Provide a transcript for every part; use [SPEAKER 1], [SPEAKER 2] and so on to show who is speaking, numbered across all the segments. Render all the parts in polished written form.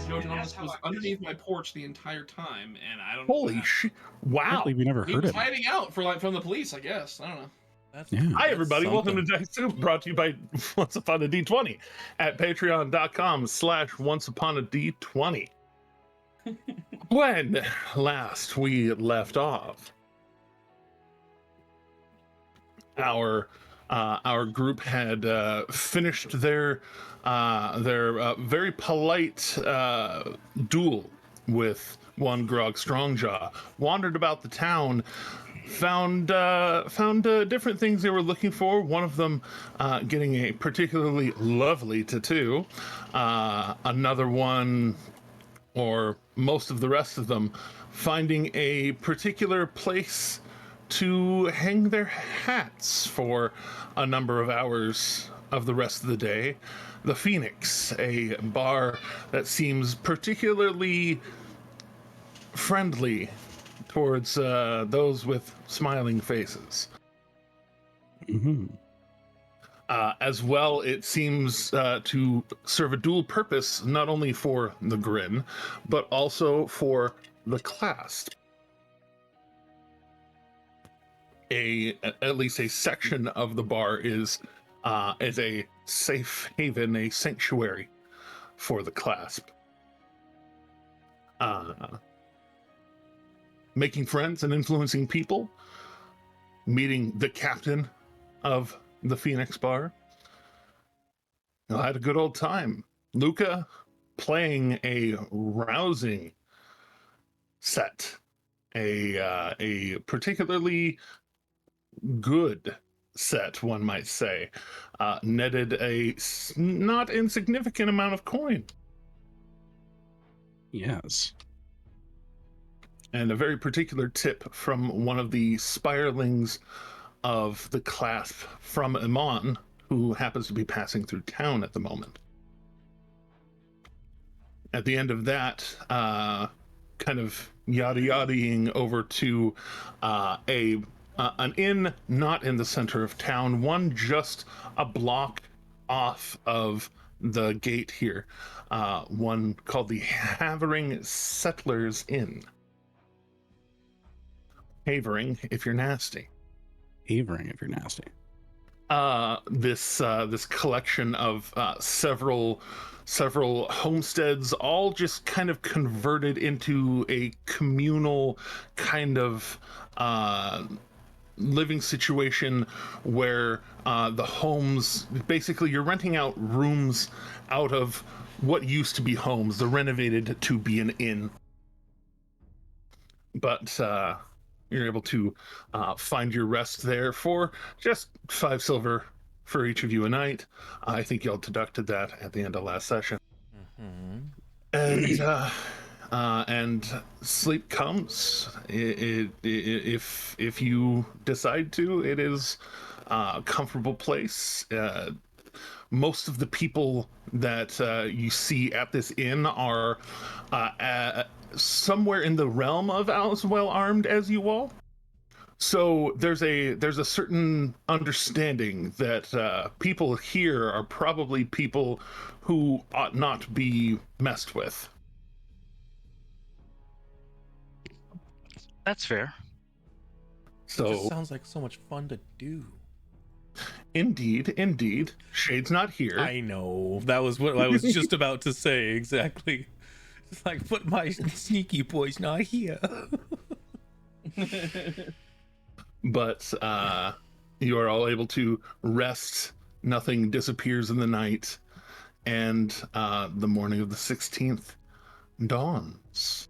[SPEAKER 1] Joe Thomas was underneath my porch the entire time, and I don't know.
[SPEAKER 2] Holy shit!
[SPEAKER 3] I can't
[SPEAKER 2] Wow.
[SPEAKER 3] believe we never
[SPEAKER 1] He
[SPEAKER 3] heard
[SPEAKER 1] was
[SPEAKER 3] him.
[SPEAKER 1] hiding out from the police, I guess. I don't know.
[SPEAKER 2] Hi, everybody. Welcome to Dice Soup, brought to you by Once Upon a D20 at patreon.com/Once Upon a D20. When last we left off, our group had finished their very polite duel with one Grog Strongjaw, wandered about the town, found different things they were looking for. One of them getting a particularly lovely tattoo. Another one, or most of the rest of them, finding a particular place to hang their hats for a number of hours of the rest of the day. The Phoenix, a bar that seems particularly friendly towards those with smiling faces.
[SPEAKER 3] Mm-hmm.
[SPEAKER 2] As well, it seems to serve a dual purpose, not only for the Grin, but also for the Clasp. At least a section of the bar is a safe haven, a sanctuary for the Clasp. Making friends and influencing people, meeting the captain of the Phoenix Bar. I had a good old time. Luca playing a rousing set, a particularly good set, one might say. Netted a not insignificant amount of coin.
[SPEAKER 3] Yes.
[SPEAKER 2] And a very particular tip from one of the spirelings of the Clasp from Iman, who happens to be passing through town at the moment. At the end of that, kind of yada-yadaing over to an inn not in the center of town, one just a block off of the gate here, one called the Havering Settlers Inn. Havering, if you're nasty.
[SPEAKER 3] Havering, if you're nasty.
[SPEAKER 2] This collection of several homesteads, all just kind of converted into a communal kind of living situation where the homes, basically you're renting out rooms out of what used to be homes, they're renovated to be an inn. But you're able to find your rest there for just 5 silver for each of you a night. I think y'all deducted that at the end of last session. Mm-hmm. And sleep comes. If you decide to, it is a comfortable place. Most of the people that you see at this inn are somewhere in the realm of as well armed as you all. So there's a certain understanding that people here are probably people who ought not be messed with.
[SPEAKER 4] That's fair.
[SPEAKER 2] So
[SPEAKER 5] it just sounds like so much fun to do.
[SPEAKER 2] Indeed. Shade's not here.
[SPEAKER 5] I know. That was what I was just about to say, exactly. It's like, but my sneaky boy's not here.
[SPEAKER 2] But you are all able to rest. Nothing disappears in the night. And the morning of the 16th dawns.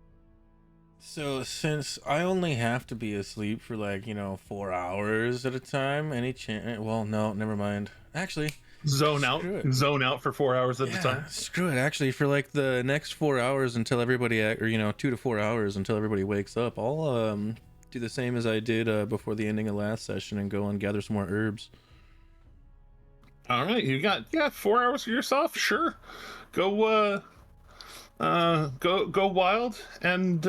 [SPEAKER 5] So since I only have to be asleep for 4 hours at a time, any chance? Well, no, never mind. Actually,
[SPEAKER 2] zone out for 4 hours at a time.
[SPEAKER 5] Screw it. Actually, for the next 4 hours until everybody, 2 to 4 hours until everybody wakes up, I'll do the same as I did before the ending of last session and go and gather some more herbs.
[SPEAKER 2] All right, you got 4 hours for yourself. Sure, go wild and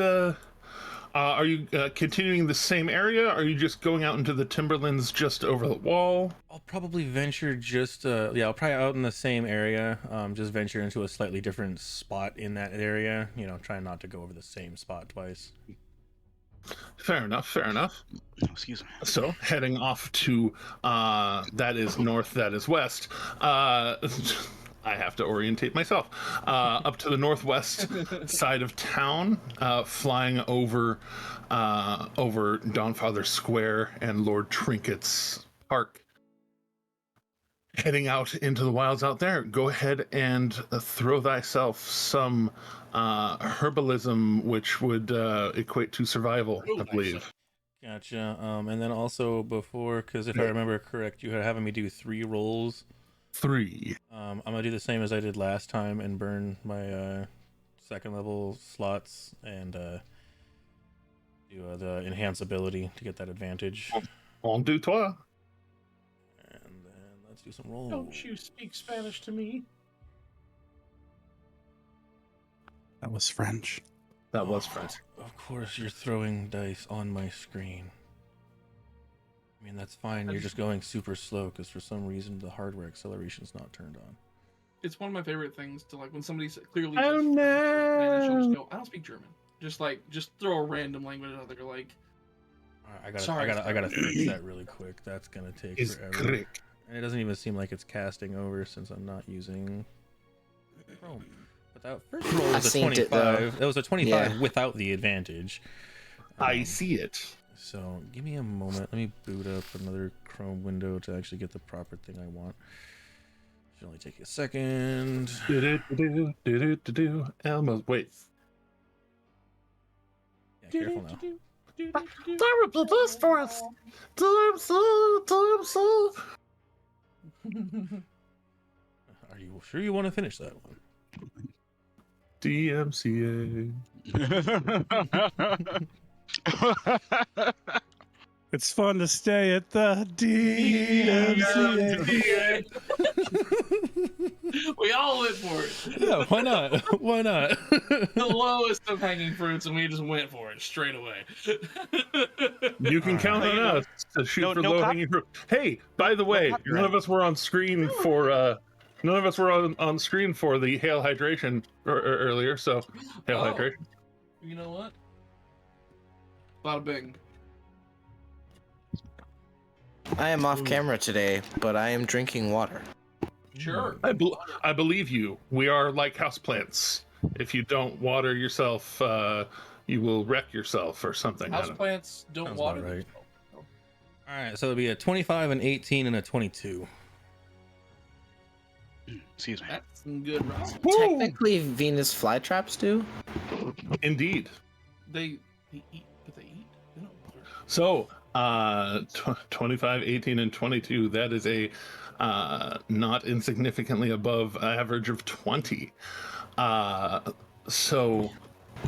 [SPEAKER 2] Are you continuing the same area? Or are you just going out into the timberlands just over the wall?
[SPEAKER 5] I'll probably venture just I'll probably out in the same area, just venture into a slightly different spot in that area, you know, try not to go over the same spot twice.
[SPEAKER 2] Fair enough, fair enough.
[SPEAKER 4] Oh, excuse me.
[SPEAKER 2] So heading off to that is north, that is west. I have to orientate myself. Up to the northwest side of town, flying over Dawnfather Square and Lord Trinket's Park. Heading out into the wilds out there. Go ahead and throw thyself some herbalism, which would equate to survival, I believe.
[SPEAKER 5] Gotcha. And then also before, because if I remember correct, you were having me do 3 rolls.
[SPEAKER 2] 3.
[SPEAKER 5] I'm gonna do the same as I did last time and burn my second level slots and do the enhance ability to get that advantage.
[SPEAKER 2] On du toi.
[SPEAKER 5] And then let's do some rolls.
[SPEAKER 6] Don't you speak Spanish to me?
[SPEAKER 3] That was French.
[SPEAKER 2] That was French.
[SPEAKER 5] Of course, you're throwing dice on my screen. I mean, that's fine. You're just going super slow because for some reason the hardware acceleration's not turned on.
[SPEAKER 1] It's one of my favorite things to like when somebody's clearly
[SPEAKER 2] Oh,
[SPEAKER 1] just
[SPEAKER 2] no.
[SPEAKER 1] she'll just go, I don't speak German. Just throw a random language out there like
[SPEAKER 5] Alright,
[SPEAKER 1] Sorry,
[SPEAKER 5] I gotta fix that really quick. That's gonna take
[SPEAKER 2] Is
[SPEAKER 5] forever.
[SPEAKER 2] correct.
[SPEAKER 5] And it doesn't even seem like it's casting over since I'm not using Chrome. But that first roll
[SPEAKER 7] I
[SPEAKER 5] was a
[SPEAKER 7] synced it, though.
[SPEAKER 5] 25. That was a 25
[SPEAKER 7] Yeah.
[SPEAKER 5] without the advantage.
[SPEAKER 2] I see it.
[SPEAKER 5] So give me a moment. Let me boot up another Chrome window to actually get the proper thing I want. Should only take a second.
[SPEAKER 2] Do. Elmo, wait.
[SPEAKER 5] Yeah, careful now.
[SPEAKER 2] Terrible this for us. Time so.
[SPEAKER 5] Are you sure you want to finish that one?
[SPEAKER 2] DMCA.
[SPEAKER 3] It's fun to stay at the DMCA.
[SPEAKER 1] we all went for it.
[SPEAKER 5] Yeah, why not? Why not?
[SPEAKER 1] The lowest of hanging fruits, and we just went for it straight away.
[SPEAKER 2] You can count on us to shoot for low hanging fruit. Hey, by the way, none of us were on screen for on screen for the hail hydration earlier, so hail hydration.
[SPEAKER 1] You know what? Bada bing.
[SPEAKER 7] I am off camera today, but I am drinking water.
[SPEAKER 1] Sure.
[SPEAKER 2] I believe you. We are like houseplants. If you don't water yourself, you will wreck yourself or something.
[SPEAKER 1] Houseplants don't
[SPEAKER 5] Sounds
[SPEAKER 1] water.
[SPEAKER 5] about right. All right, so it'll be a 25, an 18, and a 22.
[SPEAKER 4] Excuse me.
[SPEAKER 1] That's some good rice.
[SPEAKER 7] Technically, Venus flytraps do.
[SPEAKER 2] Indeed.
[SPEAKER 1] They eat, but they eat. They don't water.
[SPEAKER 2] So, 25, 18, and 22. That is a not insignificantly above average of 20. So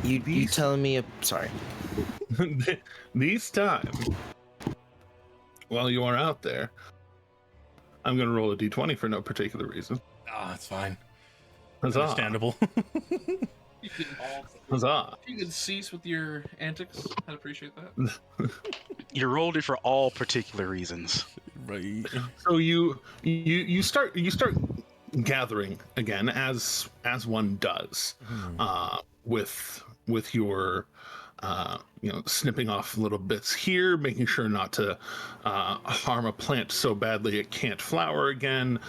[SPEAKER 7] You telling me? Sorry.
[SPEAKER 2] this time, while you are out there, I'm going to roll a d20 for no particular reason.
[SPEAKER 5] Ah, that's fine.
[SPEAKER 2] Huzzah.
[SPEAKER 5] Understandable.
[SPEAKER 1] You could,
[SPEAKER 2] Huzzah.
[SPEAKER 1] if you could cease with your antics, I'd appreciate that.
[SPEAKER 4] You rolled it for all particular reasons.
[SPEAKER 5] Right.
[SPEAKER 2] So you start gathering again as one does, with your snipping off little bits here, making sure not to harm a plant so badly it can't flower again,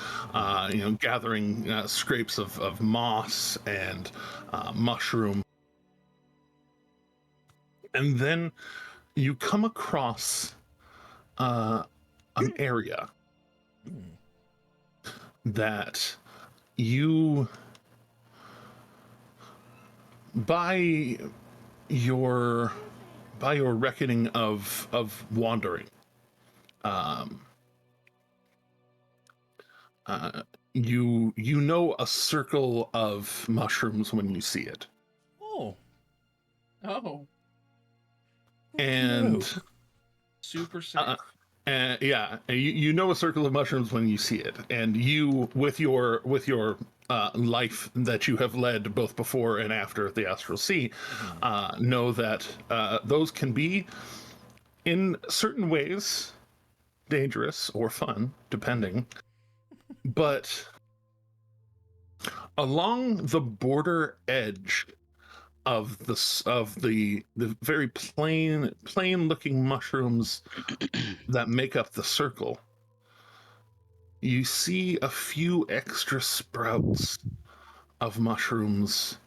[SPEAKER 2] gathering scrapes of moss and mushroom. And then you come across an area that you, by your reckoning of wandering, you know a circle of mushrooms when you see it.
[SPEAKER 5] Oh.
[SPEAKER 1] Oh,
[SPEAKER 2] And
[SPEAKER 1] super safe.
[SPEAKER 2] you know a circle of mushrooms when you see it, and you with your life that you have led both before and after the Astral Sea know that those can be, in certain ways, dangerous or fun, depending. But along the border edge of the very plain looking mushrooms that make up the circle, you see a few extra sprouts of mushrooms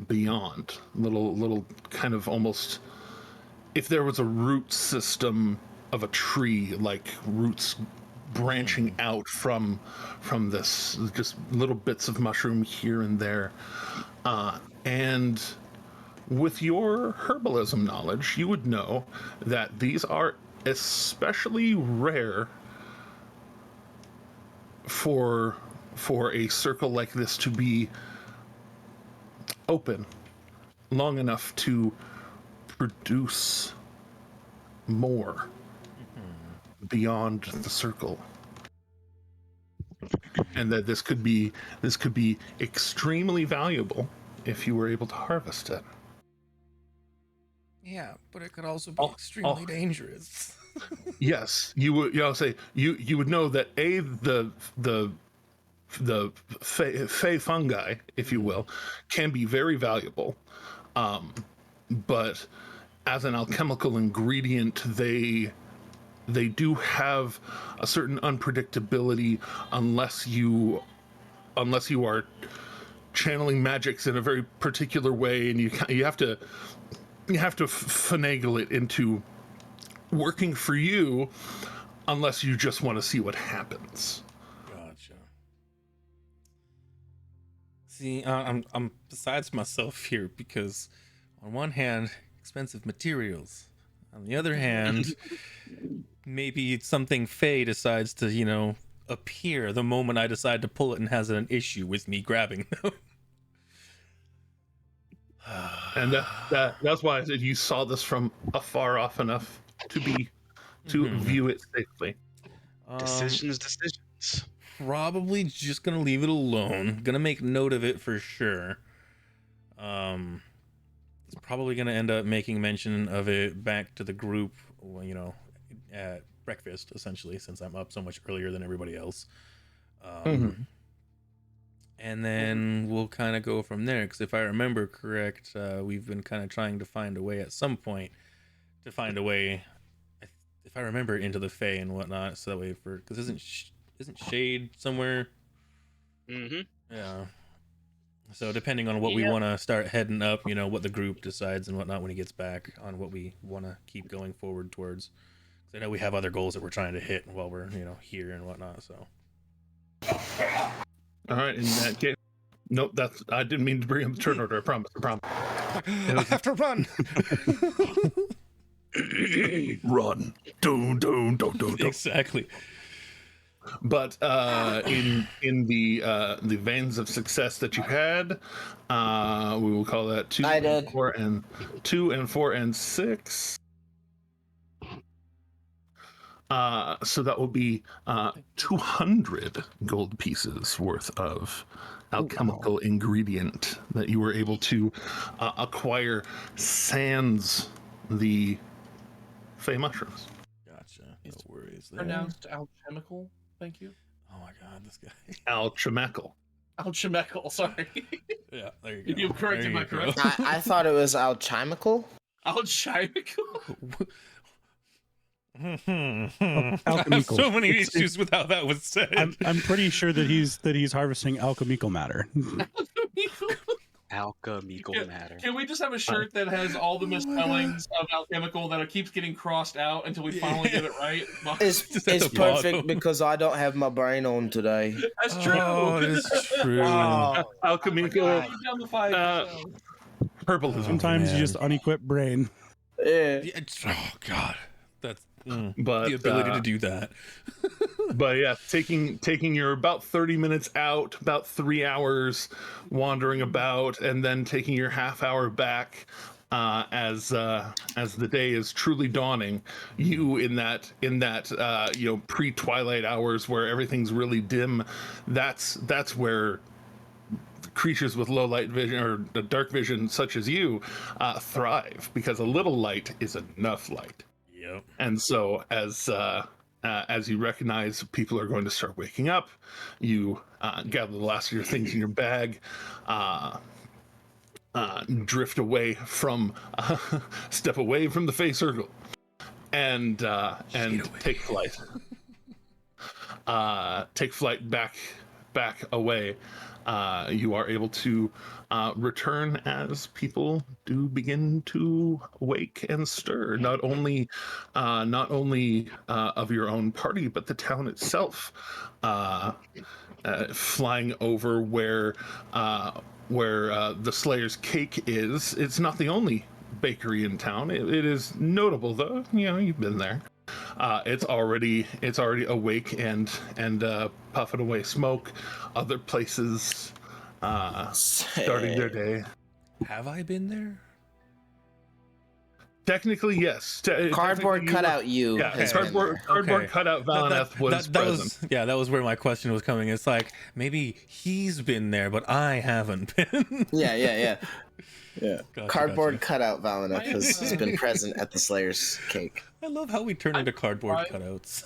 [SPEAKER 2] beyond, little kind of, almost if there was a root system of a tree, like roots branching out from this, just little bits of mushroom here and there. And with your herbalism knowledge, you would know that these are especially rare for a circle like this to be open long enough to produce more beyond the circle. And that this could be extremely valuable if you were able to harvest it.
[SPEAKER 5] Yeah, but it could also be extremely dangerous.
[SPEAKER 2] Yes, you would. Say you would know that the fey fungi, if you will, can be very valuable, but as an alchemical ingredient, they do have a certain unpredictability unless you are channeling magics in a very particular way, and you have to finagle it into working for you, unless you just want to see what happens.
[SPEAKER 5] Gotcha. See, I'm besides myself here, because on one hand, expensive materials. On the other hand, maybe something Fey decides to, appear the moment I decide to pull it and has an issue with me grabbing them.
[SPEAKER 2] And that's why I said you saw this from afar off enough to view it safely.
[SPEAKER 4] Decisions.
[SPEAKER 5] Probably just gonna leave it alone. Gonna make note of it for sure. It's probably gonna end up making mention of it back to the group, at breakfast, essentially, since I'm up so much earlier than everybody else. And then we'll kind of go from there, because if I remember correct, we've been kind of trying to find a way at some point to find a way, if I remember, into the Fae and whatnot, so that way because isn't Shade somewhere? Yeah. So depending on what we want to start heading up, what the group decides and whatnot when he gets back, on what we want to keep going forward towards. Because I know we have other goals that we're trying to hit while we're here and whatnot. So.
[SPEAKER 2] All right, in that case, nope. I didn't mean to bring up the turn order. I promise.
[SPEAKER 5] I have to run.
[SPEAKER 2] Run. Don't.
[SPEAKER 5] Exactly.
[SPEAKER 2] But in the veins of success that you had, we will call that 2 and 4 and 2 and 4 and 6. So that will be 200 gold pieces worth of alchemical ingredient that you were able to acquire sans the Fey mushrooms.
[SPEAKER 5] Gotcha. No worries there.
[SPEAKER 6] Pronounced alchemical. Thank you.
[SPEAKER 5] Oh my god, this guy.
[SPEAKER 2] Alchemical.
[SPEAKER 6] Alchemical. Sorry.
[SPEAKER 5] Yeah, there you go.
[SPEAKER 6] You corrected my correct.
[SPEAKER 7] I thought it was alchemical.
[SPEAKER 6] Alchemical.
[SPEAKER 5] I have so many issues with how that was said.
[SPEAKER 3] I'm pretty sure that he's harvesting alchemical matter.
[SPEAKER 4] Alchemical matter.
[SPEAKER 1] Can we just have a shirt that has all the misspellings of alchemical that it keeps getting crossed out until we finally get it right?
[SPEAKER 7] It's perfect because I don't have my brain on today.
[SPEAKER 1] That's true.
[SPEAKER 5] Oh, it's true.
[SPEAKER 2] Alchemical. Herbalism.
[SPEAKER 3] Sometimes you just unequip brain.
[SPEAKER 7] Yeah.
[SPEAKER 5] Oh god, that's
[SPEAKER 2] but
[SPEAKER 5] the ability to do that.
[SPEAKER 2] But yeah, taking your about 30 minutes out, about 3 hours wandering about, and then taking your half hour back as the day is truly dawning. You in that pre-twilight hours where everything's really dim. That's where creatures with low light vision or the dark vision, such as you, thrive because a little light is enough light.
[SPEAKER 5] Yep.
[SPEAKER 2] And so, as you recognize people are going to start waking up, you gather the last of your things in your bag, drift away from, step away from the Fey Circle, and take flight. Take flight back away. You are able to return as people do begin to wake and stir. Not only of your own party, but the town itself. Flying over where the Slayer's cake is. It's not the only bakery in town. It is notable, though. You know, you've been there. It's already awake and puffing away smoke. Other places starting their day.
[SPEAKER 5] Have I been there?
[SPEAKER 2] Technically, yes.
[SPEAKER 7] Cardboard cutout you.
[SPEAKER 2] Yeah,
[SPEAKER 7] has been there.
[SPEAKER 2] cardboard cutout Valineth was present.
[SPEAKER 5] That was where my question was coming. It's like maybe he's been there, but I haven't been.
[SPEAKER 7] Yeah.
[SPEAKER 5] Gotcha,
[SPEAKER 7] Cardboard
[SPEAKER 5] gotcha.
[SPEAKER 7] cutout Valineth has been present at the Slayer's cake.
[SPEAKER 5] I love how we turn into cardboard cutouts.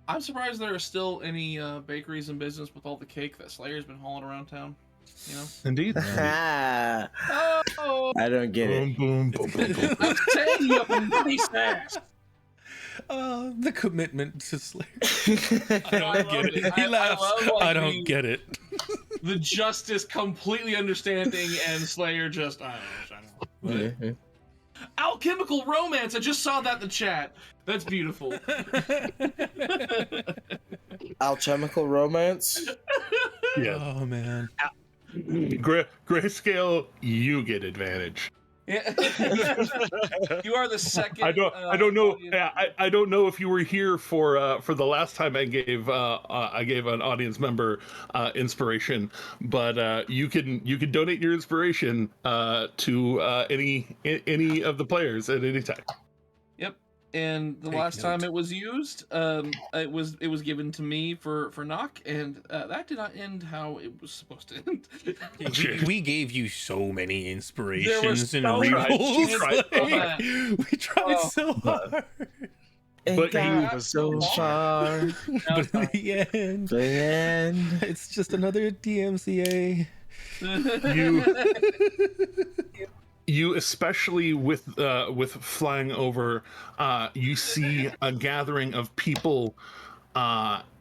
[SPEAKER 6] I'm surprised there are still any bakeries in business with all the cake that Slayer's been hauling around town. You know?
[SPEAKER 2] Indeed.
[SPEAKER 6] Oh,
[SPEAKER 7] I don't get it.
[SPEAKER 2] Boom, boom, boom, boom, boom.
[SPEAKER 6] I'm saying you up in pretty fast.
[SPEAKER 5] The commitment to Slayer. I
[SPEAKER 6] I
[SPEAKER 5] don't
[SPEAKER 6] love
[SPEAKER 5] get it.
[SPEAKER 6] it.
[SPEAKER 5] He
[SPEAKER 6] I
[SPEAKER 5] laughs.
[SPEAKER 6] love, like,
[SPEAKER 5] I don't
[SPEAKER 6] being-
[SPEAKER 5] get it.
[SPEAKER 6] The Justice completely understanding and Slayer just, I don't know.
[SPEAKER 7] Mhm.
[SPEAKER 6] Alchemical romance. I just saw that in the chat. That's beautiful.
[SPEAKER 7] Alchemical romance.
[SPEAKER 2] Yeah.
[SPEAKER 5] Oh man.
[SPEAKER 2] Grayscale, you get advantage.
[SPEAKER 6] Yeah. You are the second.
[SPEAKER 2] I don't know.
[SPEAKER 6] audience-
[SPEAKER 2] Yeah, I don't know if you were here for the last time I gave an audience member inspiration, but you can donate your inspiration to any of the players at any time.
[SPEAKER 6] Yep. And the
[SPEAKER 5] Take
[SPEAKER 6] last time
[SPEAKER 5] note.
[SPEAKER 6] it was used, it was given to me for knock, and that did not end how it was supposed to end.
[SPEAKER 5] We gave you so many inspirations and
[SPEAKER 6] so
[SPEAKER 2] much.
[SPEAKER 5] rerolls.
[SPEAKER 2] You tried so
[SPEAKER 5] like,
[SPEAKER 6] hard.
[SPEAKER 5] we tried
[SPEAKER 6] Oh.
[SPEAKER 5] so hard.
[SPEAKER 2] But
[SPEAKER 7] got
[SPEAKER 6] you-
[SPEAKER 7] so far.
[SPEAKER 5] But in the end,
[SPEAKER 7] The end.
[SPEAKER 5] it's just another DMCA.
[SPEAKER 2] You especially with flying over, you see a gathering of people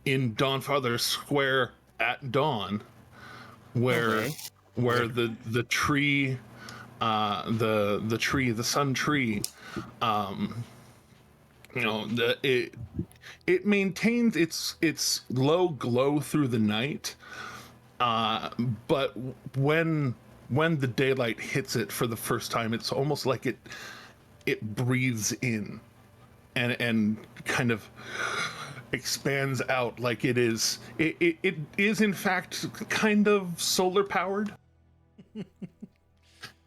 [SPEAKER 2] in Dawnfather Square at dawn, where
[SPEAKER 7] Okay.
[SPEAKER 2] the tree, the sun tree, it maintains its low glow through the night, but when the daylight hits it for the first time, it's almost like it breathes in and kind of expands out, like it is in fact kind of solar powered.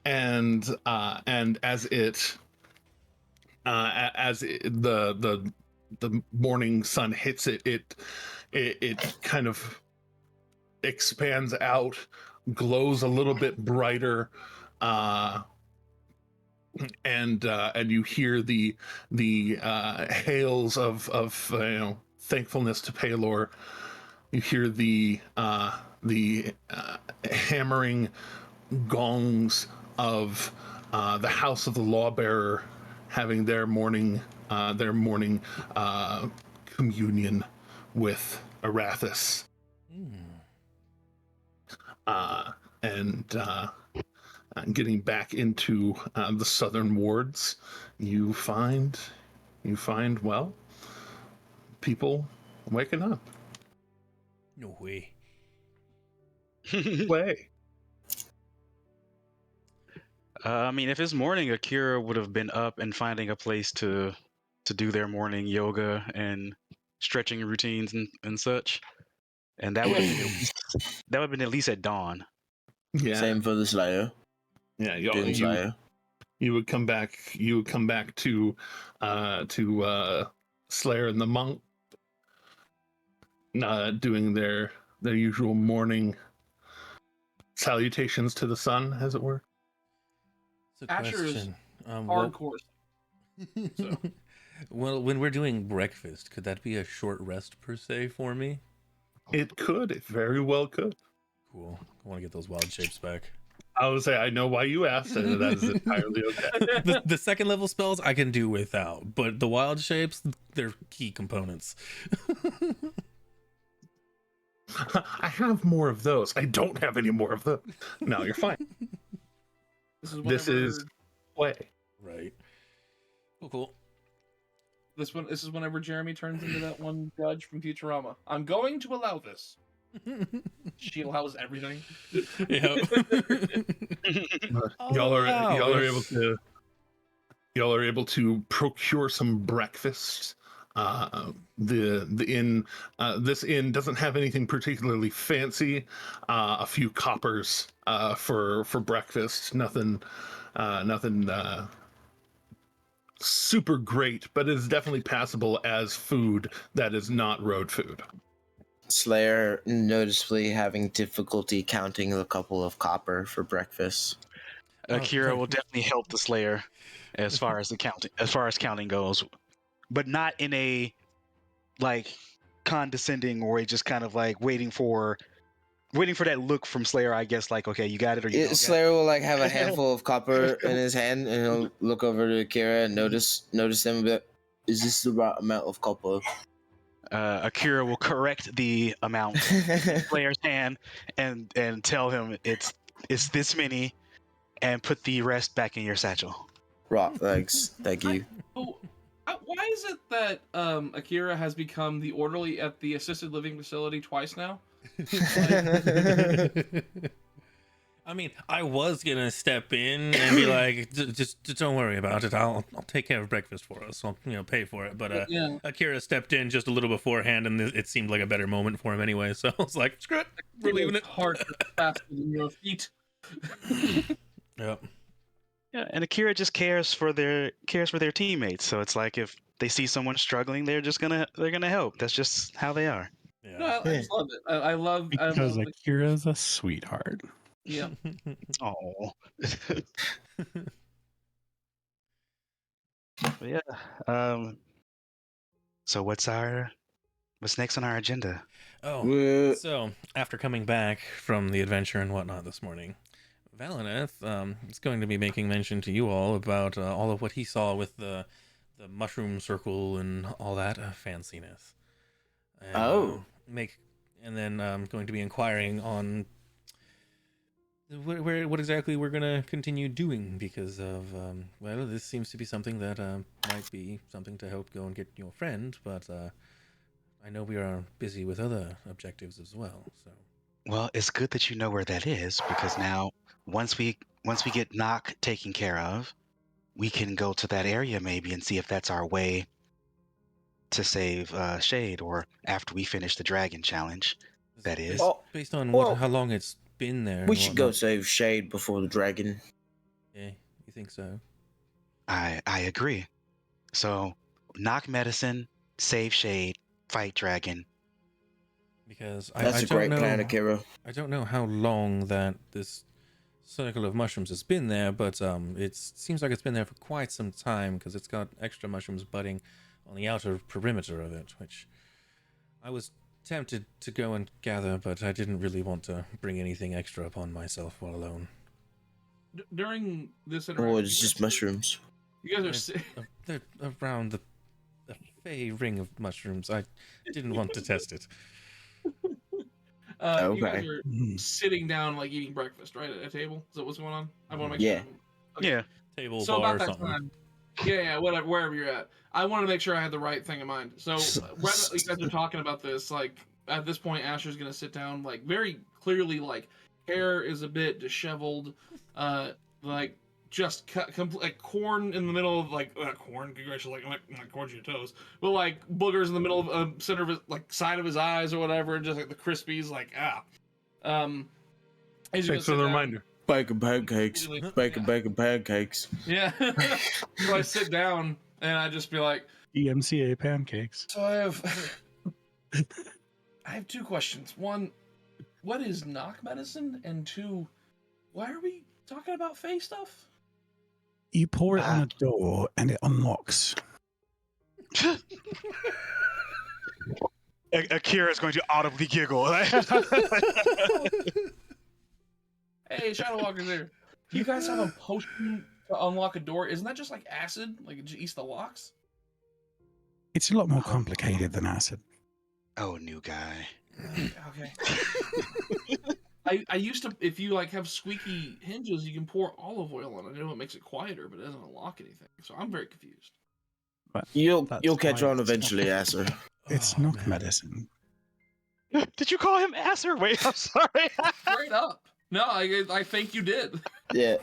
[SPEAKER 2] and as the morning sun hits it kind of expands out, glows a little bit brighter, and you hear the hails of thankfulness to Palor. You hear the hammering gongs of the House of the Lawbearer having their morning communion with Arathis. And getting back into the southern wards, you find well, people waking up.
[SPEAKER 5] No way.
[SPEAKER 2] Way.
[SPEAKER 4] I mean, if it's morning, Akira would have been up and finding a place to do their morning yoga and stretching routines and such, and that would have been at least at dawn.
[SPEAKER 2] Yeah.
[SPEAKER 7] Same for the Slayer.
[SPEAKER 2] Yeah.
[SPEAKER 7] Doom Slayer.
[SPEAKER 2] You would come back. You would come back to Slayer and the monk, doing their usual morning salutations to the sun, as it were.
[SPEAKER 5] It's a
[SPEAKER 6] Asher's
[SPEAKER 5] question.
[SPEAKER 6] hardcore. So.
[SPEAKER 5] Well, when we're doing breakfast, could that be a short rest per se for me?
[SPEAKER 2] It could. It very well could.
[SPEAKER 5] Cool. I want to get those wild shapes back.
[SPEAKER 2] I would say I know why you asked, and that is entirely okay.
[SPEAKER 5] The second level spells I can do without, but the wild shapes, they're key components.
[SPEAKER 2] I have more of those. I don't have any more of them. No, you're fine. This is play.
[SPEAKER 5] Right. Cool.
[SPEAKER 6] This is whenever Jeremy turns into that one judge from Futurama. I'm going to allow this. She allows everything.
[SPEAKER 5] Yeah.
[SPEAKER 2] Y'all are able to procure some breakfast. This inn doesn't have anything particularly fancy. A few coppers for breakfast. Nothing super great, but it is definitely passable as food that is not road food.
[SPEAKER 7] Slayer noticeably having difficulty counting a couple of copper for breakfast.
[SPEAKER 4] Akira will definitely help the Slayer as far as counting goes, but not in a like condescending or just kind of like waiting for that look from Slayer. I guess like, okay, you got it or you don't.
[SPEAKER 7] Slayer will like have a handful of copper in his hand, and he'll look over to Akira and notice them a bit. Is this the right amount of copper?
[SPEAKER 4] Akira will correct the amount in Slayer's hand and tell him it's this many, and put the rest back in your satchel.
[SPEAKER 7] Right, thanks. Thank you.
[SPEAKER 6] Why is it that Akira has become the orderly at the assisted living facility twice now?
[SPEAKER 5] I mean, I was gonna step in and be like, just don't worry about it. I'll take care of breakfast for us. I'll pay for it. But Akira stepped in just a little beforehand, and it seemed like a better moment for him anyway. So I was like, screw it, we're leaving it.
[SPEAKER 6] Hard faster than your feet.
[SPEAKER 5] Yep.
[SPEAKER 4] Yeah, and Akira just cares for their teammates. So it's like if they see someone struggling, they're gonna help. That's just how they are.
[SPEAKER 5] Yeah.
[SPEAKER 6] No, I just love it. I love
[SPEAKER 3] Because Akira's a sweetheart.
[SPEAKER 6] Yeah.
[SPEAKER 4] Oh. Yeah. So what's next on our agenda?
[SPEAKER 5] Oh, so after coming back from the adventure and whatnot this morning, Valineth is going to be making mention to you all about all of what he saw with the mushroom circle and all that fanciness. And, and then I'm going to be inquiring on what exactly we're going to continue doing because of, well, this seems to be something that might be something to help go and get your friend, but I know we are busy with other objectives as well, so.
[SPEAKER 4] Well, it's good that you know where that is, because now once we get Nock taken care of, we can go to that area maybe and see if that's our way to save Shade, or after we finish the dragon challenge, that is.
[SPEAKER 5] Based on how long it's been there.
[SPEAKER 7] We should go save Shade before the dragon.
[SPEAKER 5] Yeah, you think so?
[SPEAKER 4] I agree. So, Nock medicine, save Shade, fight dragon.
[SPEAKER 5] Because
[SPEAKER 7] that's a great plan, Akira.
[SPEAKER 5] I don't know how long that this circle of mushrooms has been there, but it seems like it's been there for quite some time because it's got extra mushrooms budding on the outer perimeter of it, which I was tempted to go and gather, but I didn't really want to bring anything extra upon myself while alone.
[SPEAKER 6] During this interaction,
[SPEAKER 7] it's just mushrooms.
[SPEAKER 6] You guys are
[SPEAKER 5] they're around the fey ring of mushrooms. I didn't want to test it.
[SPEAKER 6] You guys are sitting down, like eating breakfast, right, at a table. Is that what's going on? I want to make sure.
[SPEAKER 4] Okay. Yeah.
[SPEAKER 5] Table,
[SPEAKER 6] so
[SPEAKER 5] bar,
[SPEAKER 6] about that
[SPEAKER 5] something.
[SPEAKER 6] time. Yeah, whatever, wherever you're at. I want to make sure I had the right thing in mind. So when you guys are talking about this, like at this point, Asher's gonna sit down, like very clearly, like hair is a bit disheveled, like just like corn in the middle of like corn. Congratulations, like corn to your toes, but like boogers in the middle of center of his like side of his eyes or whatever, just like the crispies, like
[SPEAKER 2] Thanks for the reminder.
[SPEAKER 7] Bacon pancakes. Bacon pancakes.
[SPEAKER 6] Yeah. So I sit down and I just be like,
[SPEAKER 3] EMCA pancakes.
[SPEAKER 6] So I have two questions. One, what is knock medicine? And 2, why are we talking about Fae stuff?
[SPEAKER 3] You pour it on a door and it unlocks.
[SPEAKER 4] Akira is going to audibly giggle.
[SPEAKER 6] Hey, Shadow Walker's here. Do you guys have a potion to unlock a door? Isn't that just like acid? Like it just eats the locks?
[SPEAKER 3] It's a lot more complicated than acid.
[SPEAKER 4] Oh, new guy.
[SPEAKER 6] Okay. I used to, if you like have squeaky hinges, you can pour olive oil on it. I know it makes it quieter, but it doesn't unlock anything. So I'm very confused.
[SPEAKER 3] But
[SPEAKER 7] You'll
[SPEAKER 3] that's
[SPEAKER 7] catch
[SPEAKER 3] why
[SPEAKER 7] on
[SPEAKER 3] it's
[SPEAKER 7] eventually,
[SPEAKER 3] not-
[SPEAKER 7] Asser.
[SPEAKER 3] It's
[SPEAKER 5] Oh,
[SPEAKER 3] knock
[SPEAKER 5] man.
[SPEAKER 3] medicine.
[SPEAKER 4] Did you call him Asser? Wait, I'm sorry.
[SPEAKER 6] Straight up. No, I think you did.
[SPEAKER 7] Yeah.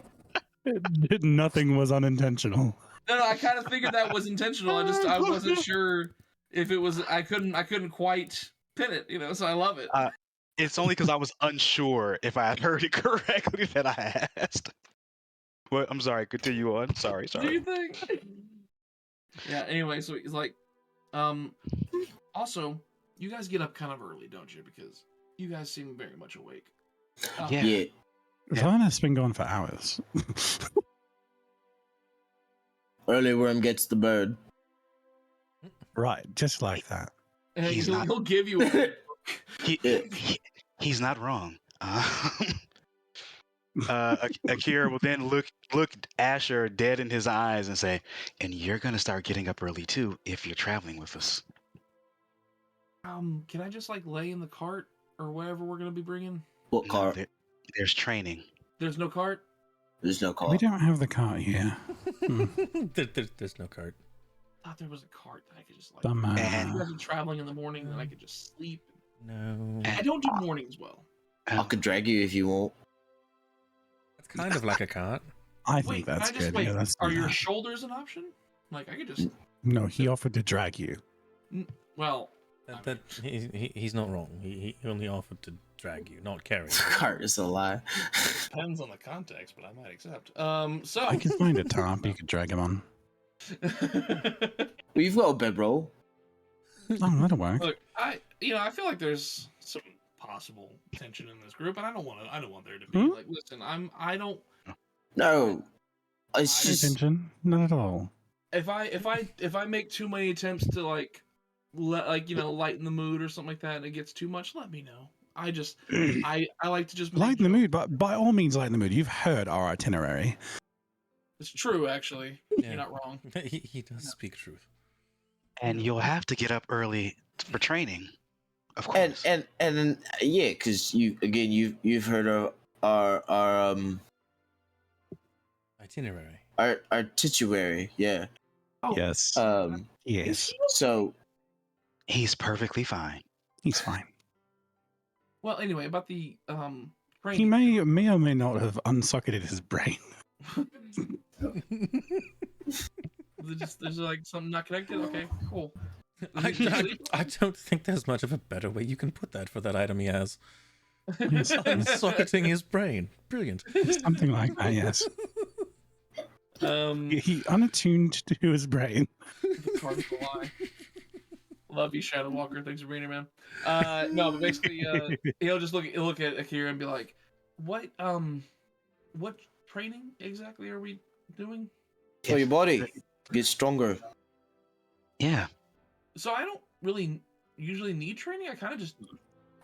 [SPEAKER 3] Nothing was unintentional.
[SPEAKER 6] No, I kind of figured that was intentional. I wasn't sure if it was. I couldn't quite pin it. So I love it.
[SPEAKER 4] It's only because I was unsure if I had heard it correctly that I asked. Well, I'm sorry. Continue on. Sorry.
[SPEAKER 6] Do you think? Yeah. Anyway, so he's like, also, you guys get up kind of early, don't you? Because you guys seem very much awake.
[SPEAKER 4] Yeah.
[SPEAKER 7] Yeah.
[SPEAKER 3] Zionist's been gone for hours.
[SPEAKER 7] Early worm gets the bird.
[SPEAKER 3] Right, just like that.
[SPEAKER 6] And
[SPEAKER 4] He's
[SPEAKER 6] he'll give you a
[SPEAKER 4] He's not wrong. Akira will then look Asher dead in his eyes and say, "And you're gonna start getting up early too if you're traveling with us."
[SPEAKER 6] Can I just like lay in the cart or whatever we're gonna be bringing?
[SPEAKER 7] What
[SPEAKER 4] No,
[SPEAKER 7] cart?
[SPEAKER 4] there's training.
[SPEAKER 6] There's no cart.
[SPEAKER 7] There's no
[SPEAKER 3] We
[SPEAKER 7] cart.
[SPEAKER 3] don't have the cart here.
[SPEAKER 5] There's no cart.
[SPEAKER 6] I thought there was a cart that I could just like.
[SPEAKER 3] Some,
[SPEAKER 6] You guys are traveling in the morning, and I could just sleep.
[SPEAKER 5] No.
[SPEAKER 6] I don't do mornings well.
[SPEAKER 7] I could drag you if you want.
[SPEAKER 5] It's kind of like a cart.
[SPEAKER 3] I
[SPEAKER 6] Wait,
[SPEAKER 3] think
[SPEAKER 6] can
[SPEAKER 3] that's
[SPEAKER 6] I just
[SPEAKER 3] good.
[SPEAKER 6] wait?
[SPEAKER 3] Yeah, let's
[SPEAKER 6] Are
[SPEAKER 3] do
[SPEAKER 6] your
[SPEAKER 3] that.
[SPEAKER 6] shoulders an option? Like I could just.
[SPEAKER 3] No, he offered to drag you.
[SPEAKER 6] Well,
[SPEAKER 5] He's not wrong. He only offered to drag you, not carry.
[SPEAKER 7] Cart is a lie.
[SPEAKER 6] depends on the context, but I might accept. So
[SPEAKER 3] I can find a tarp you could drag him on.
[SPEAKER 7] Well, you've got a bedroll.
[SPEAKER 3] Oh, that'll work.
[SPEAKER 6] Look, I feel like there's some possible tension in this group, and I don't want there to be like. Listen, I don't.
[SPEAKER 7] No. It's
[SPEAKER 3] No
[SPEAKER 7] just.
[SPEAKER 3] tension? Not at all.
[SPEAKER 6] If I make too many attempts to lighten the mood or something like that, and it gets too much, let me know. I like to just make
[SPEAKER 3] Lighten the
[SPEAKER 6] jokes.
[SPEAKER 3] mood, but by all means, lighten the mood. You've heard our itinerary.
[SPEAKER 6] It's true, actually.
[SPEAKER 5] Yeah.
[SPEAKER 6] You're not wrong.
[SPEAKER 5] He does speak truth.
[SPEAKER 4] And you'll have to get up early for training, of
[SPEAKER 7] And
[SPEAKER 4] course.
[SPEAKER 7] and yeah, because you've heard of our
[SPEAKER 5] Itinerary.
[SPEAKER 7] our tituary, yeah.
[SPEAKER 6] Oh,
[SPEAKER 3] Yes. Yes.
[SPEAKER 7] So
[SPEAKER 4] He's perfectly fine.
[SPEAKER 3] He's fine.
[SPEAKER 6] Well, anyway, about the
[SPEAKER 3] He
[SPEAKER 6] training.
[SPEAKER 3] may or may not have unsocketed his brain.
[SPEAKER 6] There's like something not connected. Okay, cool.
[SPEAKER 5] I don't think there's much of a better way you can put that for that item he has.
[SPEAKER 3] Yes.
[SPEAKER 5] Unsocketing his brain. Brilliant.
[SPEAKER 3] Something like that, yes. He unattuned to his brain.
[SPEAKER 6] Hard to lie. Love you, Shadow Walker. Thanks for being here, man. No, but basically, he'll look at Akira and be like, "What training exactly are we doing?"
[SPEAKER 7] for your body, get stronger.
[SPEAKER 4] Yeah.
[SPEAKER 6] So I don't really usually need training. I kind of just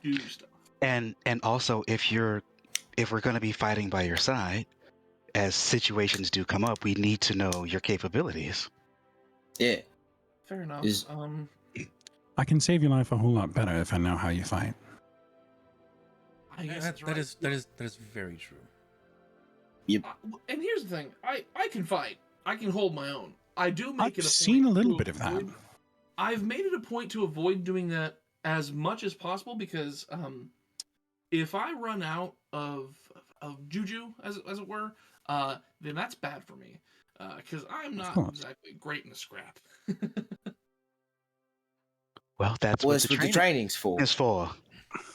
[SPEAKER 6] do stuff.
[SPEAKER 4] And also, if we're going to be fighting by your side, as situations do come up, we need to know your capabilities.
[SPEAKER 7] Yeah.
[SPEAKER 6] Fair enough.
[SPEAKER 7] Is-
[SPEAKER 3] I can save your life a whole lot better if I know how you fight.
[SPEAKER 6] I guess
[SPEAKER 5] That
[SPEAKER 6] that's right.
[SPEAKER 5] that is very true.
[SPEAKER 6] And here's the thing: I can fight. I can hold my own. I do make
[SPEAKER 3] I've
[SPEAKER 6] it.
[SPEAKER 3] seen a little bit of that.
[SPEAKER 6] I've made it a point to avoid doing that as much as possible because if I run out of juju, as it were, then that's bad for me because I'm not
[SPEAKER 3] course.
[SPEAKER 6] exactly great in the scrap.
[SPEAKER 4] Well, that's
[SPEAKER 7] What's
[SPEAKER 4] what the
[SPEAKER 7] what the
[SPEAKER 4] training
[SPEAKER 7] training's for?
[SPEAKER 4] is for.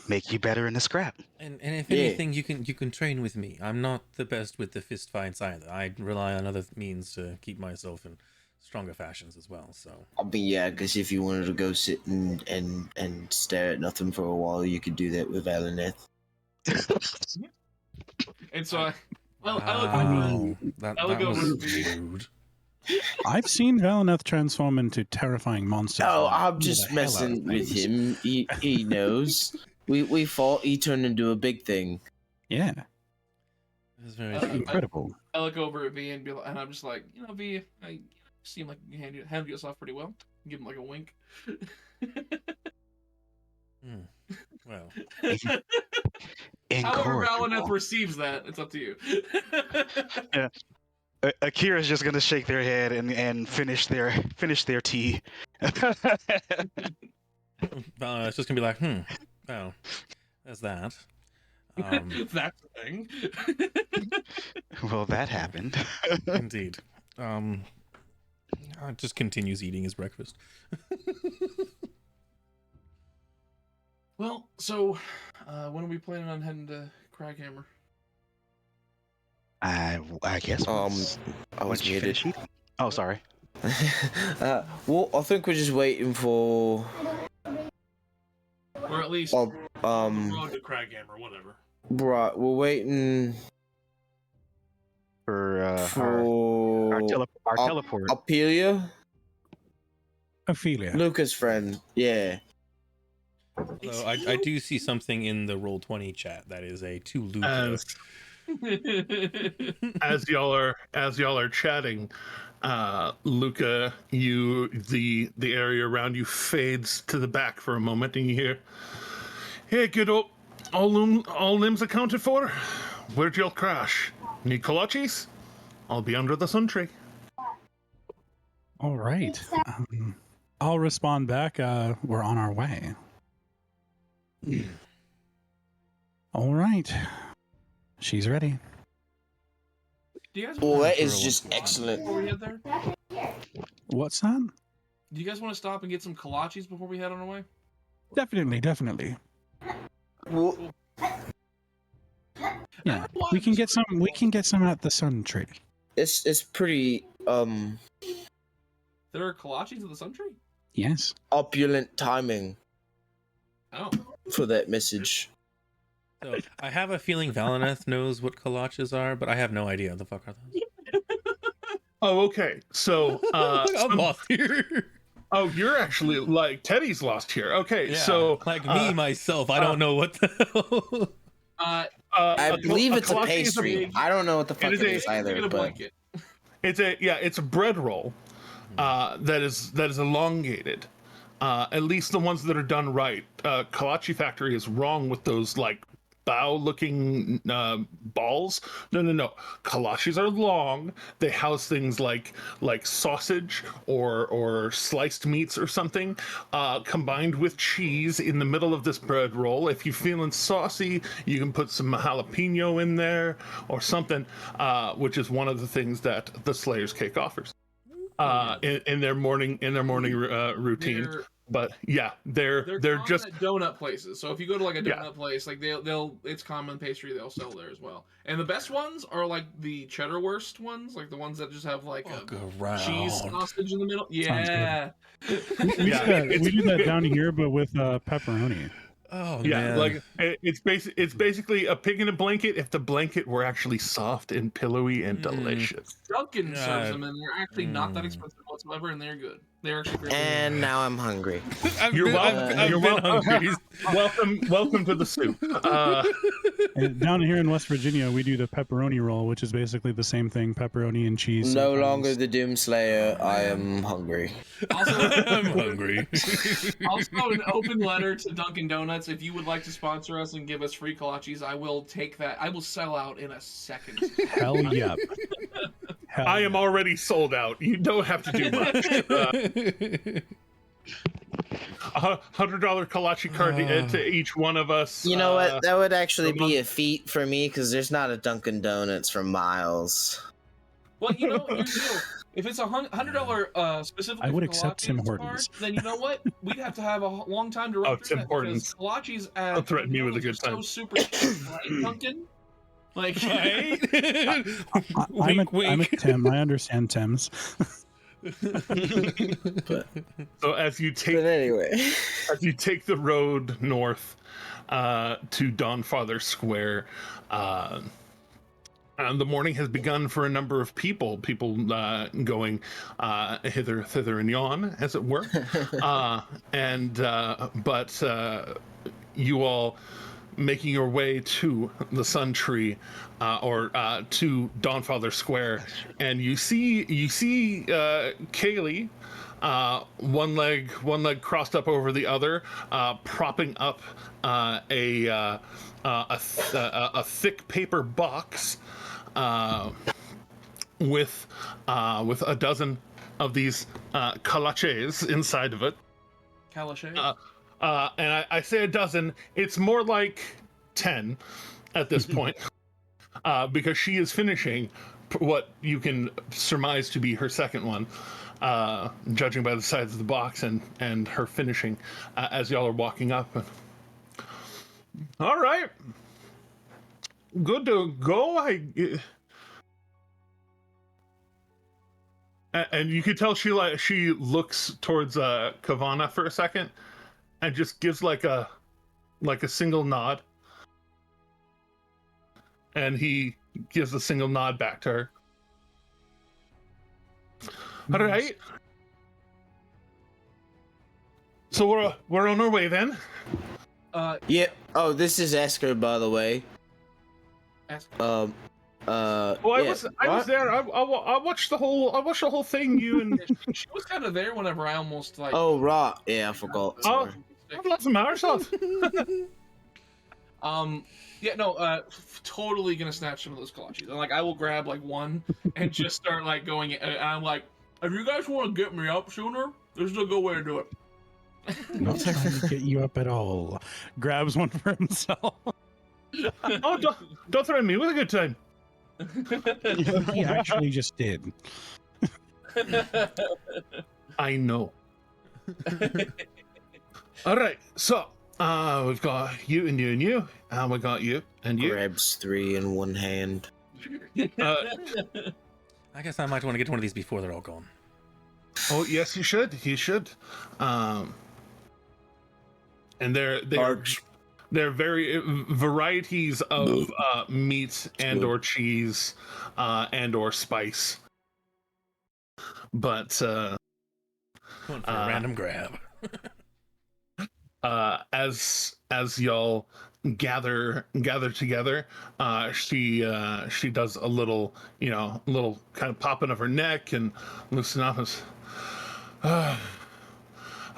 [SPEAKER 4] Make you better in the scrap.
[SPEAKER 5] And if
[SPEAKER 7] Yeah.
[SPEAKER 5] anything, you can train with me. I'm not the best with the fist fights either. I rely on other means to keep myself in stronger fashions as well. So
[SPEAKER 7] I mean, yeah, I guess if you wanted to go sit and stare at nothing for a while, you could do that with Alaneth.
[SPEAKER 6] And so I look
[SPEAKER 5] Wow, that
[SPEAKER 6] I look
[SPEAKER 5] was
[SPEAKER 6] over to V.
[SPEAKER 5] rude.
[SPEAKER 3] I've seen Valineth transform into terrifying monsters.
[SPEAKER 7] Oh,
[SPEAKER 3] and
[SPEAKER 7] I'm
[SPEAKER 3] kill
[SPEAKER 7] just
[SPEAKER 3] the hell out of
[SPEAKER 7] messing with
[SPEAKER 3] things.
[SPEAKER 7] him. He knows. We fought. He turned into a big thing.
[SPEAKER 3] Yeah,
[SPEAKER 5] It was very
[SPEAKER 6] Uh,
[SPEAKER 3] incredible.
[SPEAKER 6] I look over at V and I'm just like, V, I seem like you handle yourself pretty well. Give him like a wink.
[SPEAKER 5] Well,
[SPEAKER 6] However, Valineth
[SPEAKER 4] Incorrigible.
[SPEAKER 6] receives that. It's up to you.
[SPEAKER 4] Akira's just gonna shake their head and finish their tea.
[SPEAKER 5] it's just gonna be like, oh, there's that.
[SPEAKER 6] That's the thing.
[SPEAKER 4] Well, that happened.
[SPEAKER 5] Indeed. Just continues eating his breakfast.
[SPEAKER 6] Well, so when are we planning on heading to Craghammer?
[SPEAKER 4] I guess.
[SPEAKER 7] I
[SPEAKER 4] Once
[SPEAKER 7] was
[SPEAKER 4] you
[SPEAKER 7] muted.
[SPEAKER 4] finish eating. Oh, sorry.
[SPEAKER 7] Well, I think we're just waiting for.
[SPEAKER 6] Or at least
[SPEAKER 7] Oh,
[SPEAKER 6] the road to Craghammer, whatever.
[SPEAKER 7] right. We're waiting
[SPEAKER 4] For our
[SPEAKER 7] for
[SPEAKER 4] teleport.
[SPEAKER 7] Apelia,
[SPEAKER 3] Ophelia.
[SPEAKER 7] Luca's friend. Yeah.
[SPEAKER 5] So I do see something in the Roll20 chat that is a to Luca.
[SPEAKER 2] As y'all are chatting, Luca, the area around you fades to the back for a moment, and you hear, "Hey, good old, all limbs accounted for. Where'd y'all crash? Need Cochise? I'll be under the sun tree."
[SPEAKER 3] All right. I'll respond back. We're on our way. All right. She's ready.
[SPEAKER 6] Do you guys
[SPEAKER 7] Well,
[SPEAKER 6] want
[SPEAKER 7] that
[SPEAKER 6] to
[SPEAKER 7] is just excellent.
[SPEAKER 6] before we head there?
[SPEAKER 3] What's that?
[SPEAKER 6] Do you guys want to stop and get some kolaches before we head on our way?
[SPEAKER 3] Definitely.
[SPEAKER 7] Well,
[SPEAKER 3] Yeah, we can get some. We can get some at the sun tree.
[SPEAKER 7] it's pretty
[SPEAKER 6] There are kolaches at the Sun Tree?
[SPEAKER 3] Yes.
[SPEAKER 7] opulent timing
[SPEAKER 6] Oh.
[SPEAKER 7] for that message.
[SPEAKER 5] So I have a feeling Valineth knows what kolaches are, but I have no idea what the fuck are those.
[SPEAKER 2] Oh, okay. So,
[SPEAKER 5] I'm lost here.
[SPEAKER 2] oh, you're actually like Teddy's lost here. Okay,
[SPEAKER 5] Yeah,
[SPEAKER 2] so
[SPEAKER 5] like me myself, I don't know what the hell.
[SPEAKER 7] I believe it's a
[SPEAKER 2] kolache is
[SPEAKER 7] pastry. I don't know what the fuck it
[SPEAKER 2] is
[SPEAKER 7] is
[SPEAKER 6] Give it
[SPEAKER 7] either,
[SPEAKER 6] a
[SPEAKER 7] but
[SPEAKER 6] blanket.
[SPEAKER 2] it's a bread roll that is elongated. At least the ones that are done right. Kolache Factory is wrong with those like bow-looking balls. No. Kolaches are long. They house things like sausage or sliced meats or something, combined with cheese in the middle of this bread roll. If you're feeling saucy, you can put some jalapeno in there or something, which is one of the things that the Slayer's Cake offers in their morning routine. But yeah, they're
[SPEAKER 6] common
[SPEAKER 2] just
[SPEAKER 6] at donut places. So if you go to like a
[SPEAKER 2] Yeah.
[SPEAKER 6] donut place, like they'll it's common pastry they'll sell there as well. And the best ones are like the cheddar wurst ones, like the ones that just have like a cheese sausage in the middle. Yeah.
[SPEAKER 3] We do that down here, but with pepperoni.
[SPEAKER 5] Oh
[SPEAKER 2] yeah,
[SPEAKER 5] man.
[SPEAKER 2] like it's basically a pig in a blanket if the blanket were actually soft and pillowy and delicious.
[SPEAKER 6] Dunkin'
[SPEAKER 5] Yeah.
[SPEAKER 6] serves them, and they're actually not that expensive whatsoever, and they're good. They're actually very
[SPEAKER 7] and now I'm hungry.
[SPEAKER 2] You're welcome.
[SPEAKER 5] I've
[SPEAKER 2] You're
[SPEAKER 5] been
[SPEAKER 2] welcome.
[SPEAKER 5] hungry.
[SPEAKER 2] welcome to the soup.
[SPEAKER 3] And down here in West Virginia, we do the pepperoni roll, which is basically the same thing: pepperoni and cheese.
[SPEAKER 7] No
[SPEAKER 3] sometimes.
[SPEAKER 7] longer the Doomslayer. I am hungry.
[SPEAKER 6] Also,
[SPEAKER 5] I'm hungry.
[SPEAKER 6] also, an open letter to Dunkin' Donuts. If you would like to sponsor us and give us free kolaches, I will take that. I will sell out in a second.
[SPEAKER 3] Hell yeah.
[SPEAKER 2] I am already sold out. You don't have to do much. $100 kolache card to each one of us.
[SPEAKER 7] You know what? That would actually be a feat for me because there's not a Dunkin' Donuts for miles.
[SPEAKER 6] Well, you know, here's the deal. If it's $100 specifically,
[SPEAKER 3] I would
[SPEAKER 6] for
[SPEAKER 3] accept Tim
[SPEAKER 6] kolaches
[SPEAKER 3] Hortons.
[SPEAKER 6] card, then you know what? We'd have to have a long time to run through
[SPEAKER 2] Tim
[SPEAKER 6] that
[SPEAKER 2] Hortons.
[SPEAKER 6] because kolaches at
[SPEAKER 2] Don't threaten me with a
[SPEAKER 6] Dunkin'
[SPEAKER 2] good
[SPEAKER 6] Donuts are
[SPEAKER 2] time.
[SPEAKER 6] So super cheap, right, Dunkin'? Like,
[SPEAKER 5] Right?
[SPEAKER 3] I'm
[SPEAKER 5] Wink,
[SPEAKER 3] a
[SPEAKER 5] wink.
[SPEAKER 3] Tim. I understand Tim's.
[SPEAKER 2] So as you take
[SPEAKER 7] But anyway,
[SPEAKER 2] as you take the road north to Dawnfather Square, the morning has begun for a number of people. People going hither, thither, and yon, as it were. But you all making your way to the Sun Tree, or to Dawnfather Square, and you see Kaylee, one leg crossed up over the other, propping up a thick paper box with a dozen of these kolaches inside of it.
[SPEAKER 6] Kalache.
[SPEAKER 2] And I say a dozen, it's more like 10 at this point, because she is finishing what you can surmise to be her second one, judging by the size of the box and her finishing as y'all are walking up. All right. Good to go. And you could tell she looks towards Kavana for a second and just gives like a single nod. And he gives a single nod back to her. All right. So we're on our way then.
[SPEAKER 7] yeah. Oh, this is Esker, by the way.
[SPEAKER 6] Esker.
[SPEAKER 2] I was there. I watched the whole thing. You and
[SPEAKER 6] She was kind of there whenever I almost like.
[SPEAKER 7] Oh, right. Yeah, I forgot.
[SPEAKER 2] Oh, doesn't matter stuff.
[SPEAKER 6] Yeah, no, totally gonna snatch some of those kolaches. And like, I will grab like one and just start like going. And I'm like, if you guys want to get me up sooner, this is a good way to do it.
[SPEAKER 3] Not trying to get you up at all. Grabs one for himself.
[SPEAKER 2] Oh, don't threaten me with a good time.
[SPEAKER 3] He actually just did.
[SPEAKER 2] I know. All right, so we've got you and you and you, and we got you and you.
[SPEAKER 7] Grabs 3 in one hand.
[SPEAKER 5] I guess I might want to get one of these before they're all gone.
[SPEAKER 2] Oh yes, you should. You should. And they're very varieties of meat and or cheese and or spice. But
[SPEAKER 5] Going for a random grab.
[SPEAKER 2] as y'all gather together, she does a little kind of popping of her neck and loosen up. As, all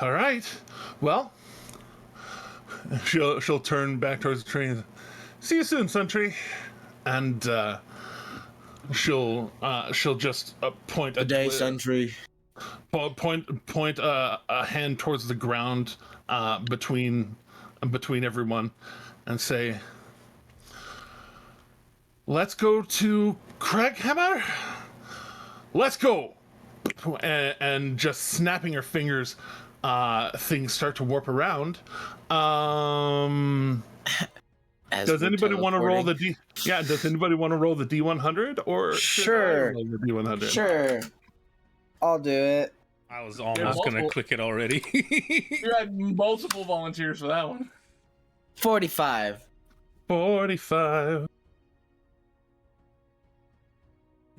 [SPEAKER 2] right, well, she'll turn back towards the train. See you soon, Sentry. And she'll just point
[SPEAKER 7] Good day, Sentry.
[SPEAKER 2] point a hand towards the ground between everyone and say, let's go to Craighammer. Let's go. And just snapping her fingers, things start to warp around. Does anybody want to roll the D? Yeah, does anybody want to roll the D100 or
[SPEAKER 7] Sure.
[SPEAKER 2] roll the D100?
[SPEAKER 7] Sure. I'll do it.
[SPEAKER 5] I was almost gonna click it already.
[SPEAKER 6] You had multiple volunteers for that one.
[SPEAKER 7] 45.
[SPEAKER 2] 45.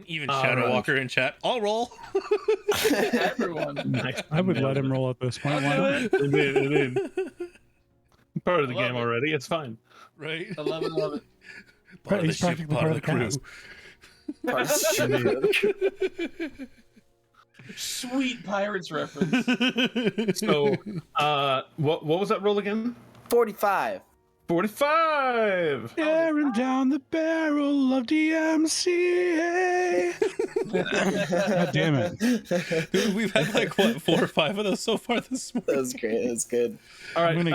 [SPEAKER 5] Even Shadow Walker in chat. I'll roll.
[SPEAKER 6] Everyone.
[SPEAKER 2] Nice.
[SPEAKER 3] I would let him roll at this point. Why not?
[SPEAKER 2] It did. Part of the
[SPEAKER 6] I love
[SPEAKER 2] game
[SPEAKER 6] it.
[SPEAKER 2] already. It's fine.
[SPEAKER 5] Right?
[SPEAKER 6] I love it, love it.
[SPEAKER 5] Part of the
[SPEAKER 3] He's
[SPEAKER 5] ship,
[SPEAKER 3] practically
[SPEAKER 5] part of the crew.
[SPEAKER 3] cast.
[SPEAKER 6] Sweet Pirates reference.
[SPEAKER 2] So, what was that roll again?
[SPEAKER 7] 45.
[SPEAKER 2] 45.
[SPEAKER 3] Staring down the barrel of DMCA. God damn it.
[SPEAKER 5] Dude, we've had like what 4 or 5 of those so far this morning.
[SPEAKER 7] That was great. That was good.
[SPEAKER 2] All right,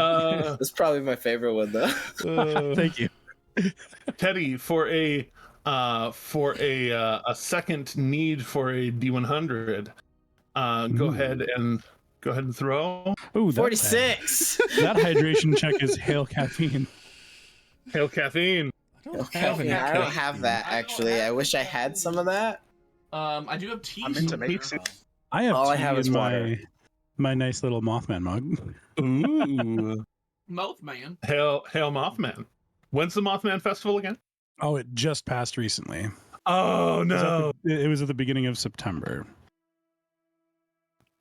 [SPEAKER 7] That's probably my favorite one, though.
[SPEAKER 3] Thank you.
[SPEAKER 2] Teddy, for a second need for a D100, go ahead and throw.
[SPEAKER 3] Ooh,
[SPEAKER 7] 46.
[SPEAKER 3] That hydration check is hail caffeine.
[SPEAKER 2] Hail caffeine.
[SPEAKER 5] I don't
[SPEAKER 7] Okay,
[SPEAKER 5] have any
[SPEAKER 7] I don't have that,
[SPEAKER 6] I don't
[SPEAKER 7] actually.
[SPEAKER 6] have
[SPEAKER 7] I wish I had some of that.
[SPEAKER 6] I do have tea.
[SPEAKER 4] I'm into making
[SPEAKER 3] I have
[SPEAKER 7] All I
[SPEAKER 3] tea
[SPEAKER 7] have is
[SPEAKER 3] in
[SPEAKER 7] water.
[SPEAKER 3] my nice little Mothman mug.
[SPEAKER 2] Ooh.
[SPEAKER 6] Mothman.
[SPEAKER 2] Hail Mothman. When's the Mothman Festival again?
[SPEAKER 3] Oh, it just passed recently.
[SPEAKER 2] Oh no.
[SPEAKER 3] It was at the beginning of September.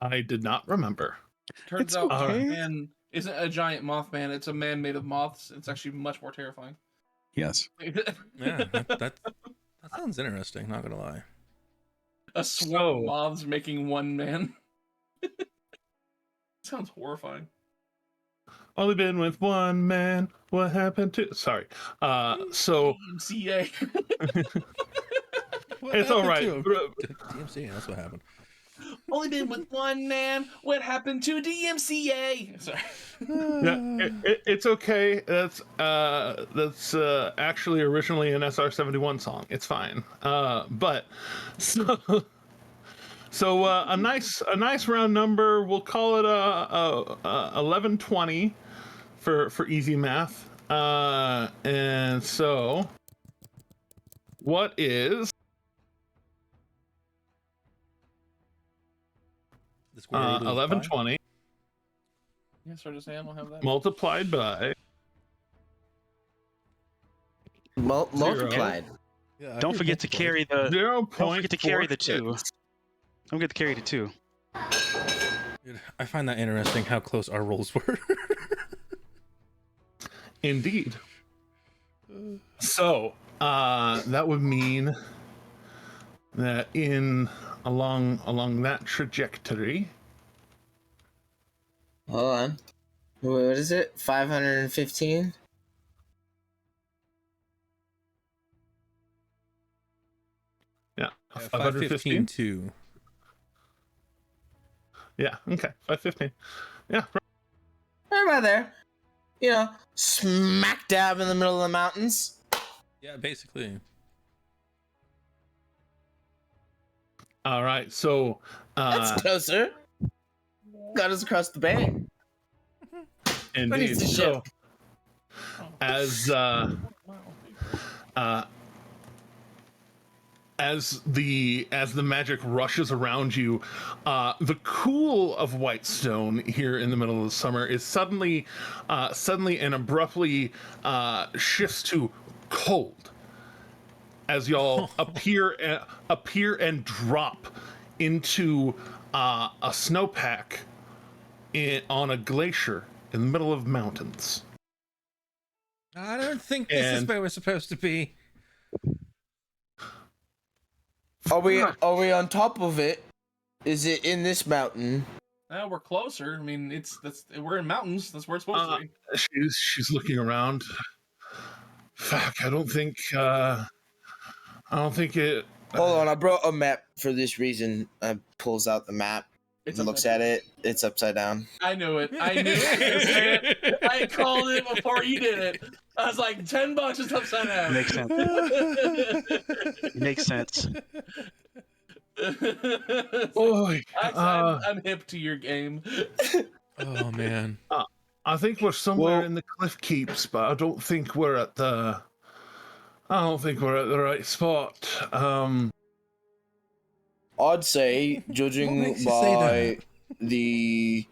[SPEAKER 2] I did not remember.
[SPEAKER 6] Turns
[SPEAKER 3] It's
[SPEAKER 6] out
[SPEAKER 3] okay.
[SPEAKER 6] Mothman isn't a giant Mothman. It's a man made of moths. It's actually much more terrifying.
[SPEAKER 3] Yes.
[SPEAKER 5] Yeah, that sounds interesting. Not gonna lie.
[SPEAKER 6] A swarm of moths making one man. Sounds horrifying.
[SPEAKER 2] Only been with one man. What happened to? Sorry. So
[SPEAKER 6] DMCA.
[SPEAKER 2] it's all right.
[SPEAKER 5] DMC, that's what happened.
[SPEAKER 6] Only been with one man. What happened to DMCA? Sorry.
[SPEAKER 2] Yeah, it's okay. That's actually originally an SR-71 song. It's fine. But so a nice round number. We'll call it 1120 for easy math. And so what is 1120
[SPEAKER 6] Yeah, sort of say I don't have that.
[SPEAKER 2] multiplied by
[SPEAKER 7] Multiplied.
[SPEAKER 5] Yeah,
[SPEAKER 4] Don't forget to carry the.
[SPEAKER 2] 0.
[SPEAKER 4] Don't forget to carry the 2. Don't forget to carry the 2.
[SPEAKER 5] Dude, I find that interesting how close our rolls were.
[SPEAKER 2] Indeed. So that would mean that along that trajectory.
[SPEAKER 7] Hold on. What is it? 515?
[SPEAKER 2] Yeah,
[SPEAKER 5] 515 2.
[SPEAKER 2] Yeah, okay, 515. Yeah,
[SPEAKER 7] Right about there. You know, smack dab in the middle of the mountains.
[SPEAKER 5] Yeah, basically.
[SPEAKER 2] all right. So
[SPEAKER 7] That's closer. Got us across the bay.
[SPEAKER 2] indeed.
[SPEAKER 7] needs to
[SPEAKER 2] So as as the magic rushes around you, the cool of Whitestone here in the middle of the summer is suddenly and abruptly shifts to cold as y'all appear and drop into a snowpack on a glacier in the middle of mountains.
[SPEAKER 5] I don't think this is where we're supposed to be.
[SPEAKER 7] Are we on top of it? Is it in this mountain?
[SPEAKER 6] We're closer. I mean, we're in mountains. That's where it's supposed to be.
[SPEAKER 2] She's looking around. Fuck, I don't think it.
[SPEAKER 7] Hold on, I brought a map for this reason. I pulls out the map.
[SPEAKER 6] It's
[SPEAKER 7] Looks at it. It's upside down.
[SPEAKER 6] I knew it. I knew it. I called it before you did it. I was like, $10 is upside down.
[SPEAKER 4] Makes sense. Makes sense.
[SPEAKER 2] Boy,
[SPEAKER 6] I'm hip to your game.
[SPEAKER 5] Oh man.
[SPEAKER 2] I think we're somewhere in the cliff keeps, but I don't think we're at the right spot.
[SPEAKER 7] I'd say,
[SPEAKER 5] What
[SPEAKER 7] judging
[SPEAKER 5] makes you say
[SPEAKER 7] by
[SPEAKER 5] that?
[SPEAKER 7] the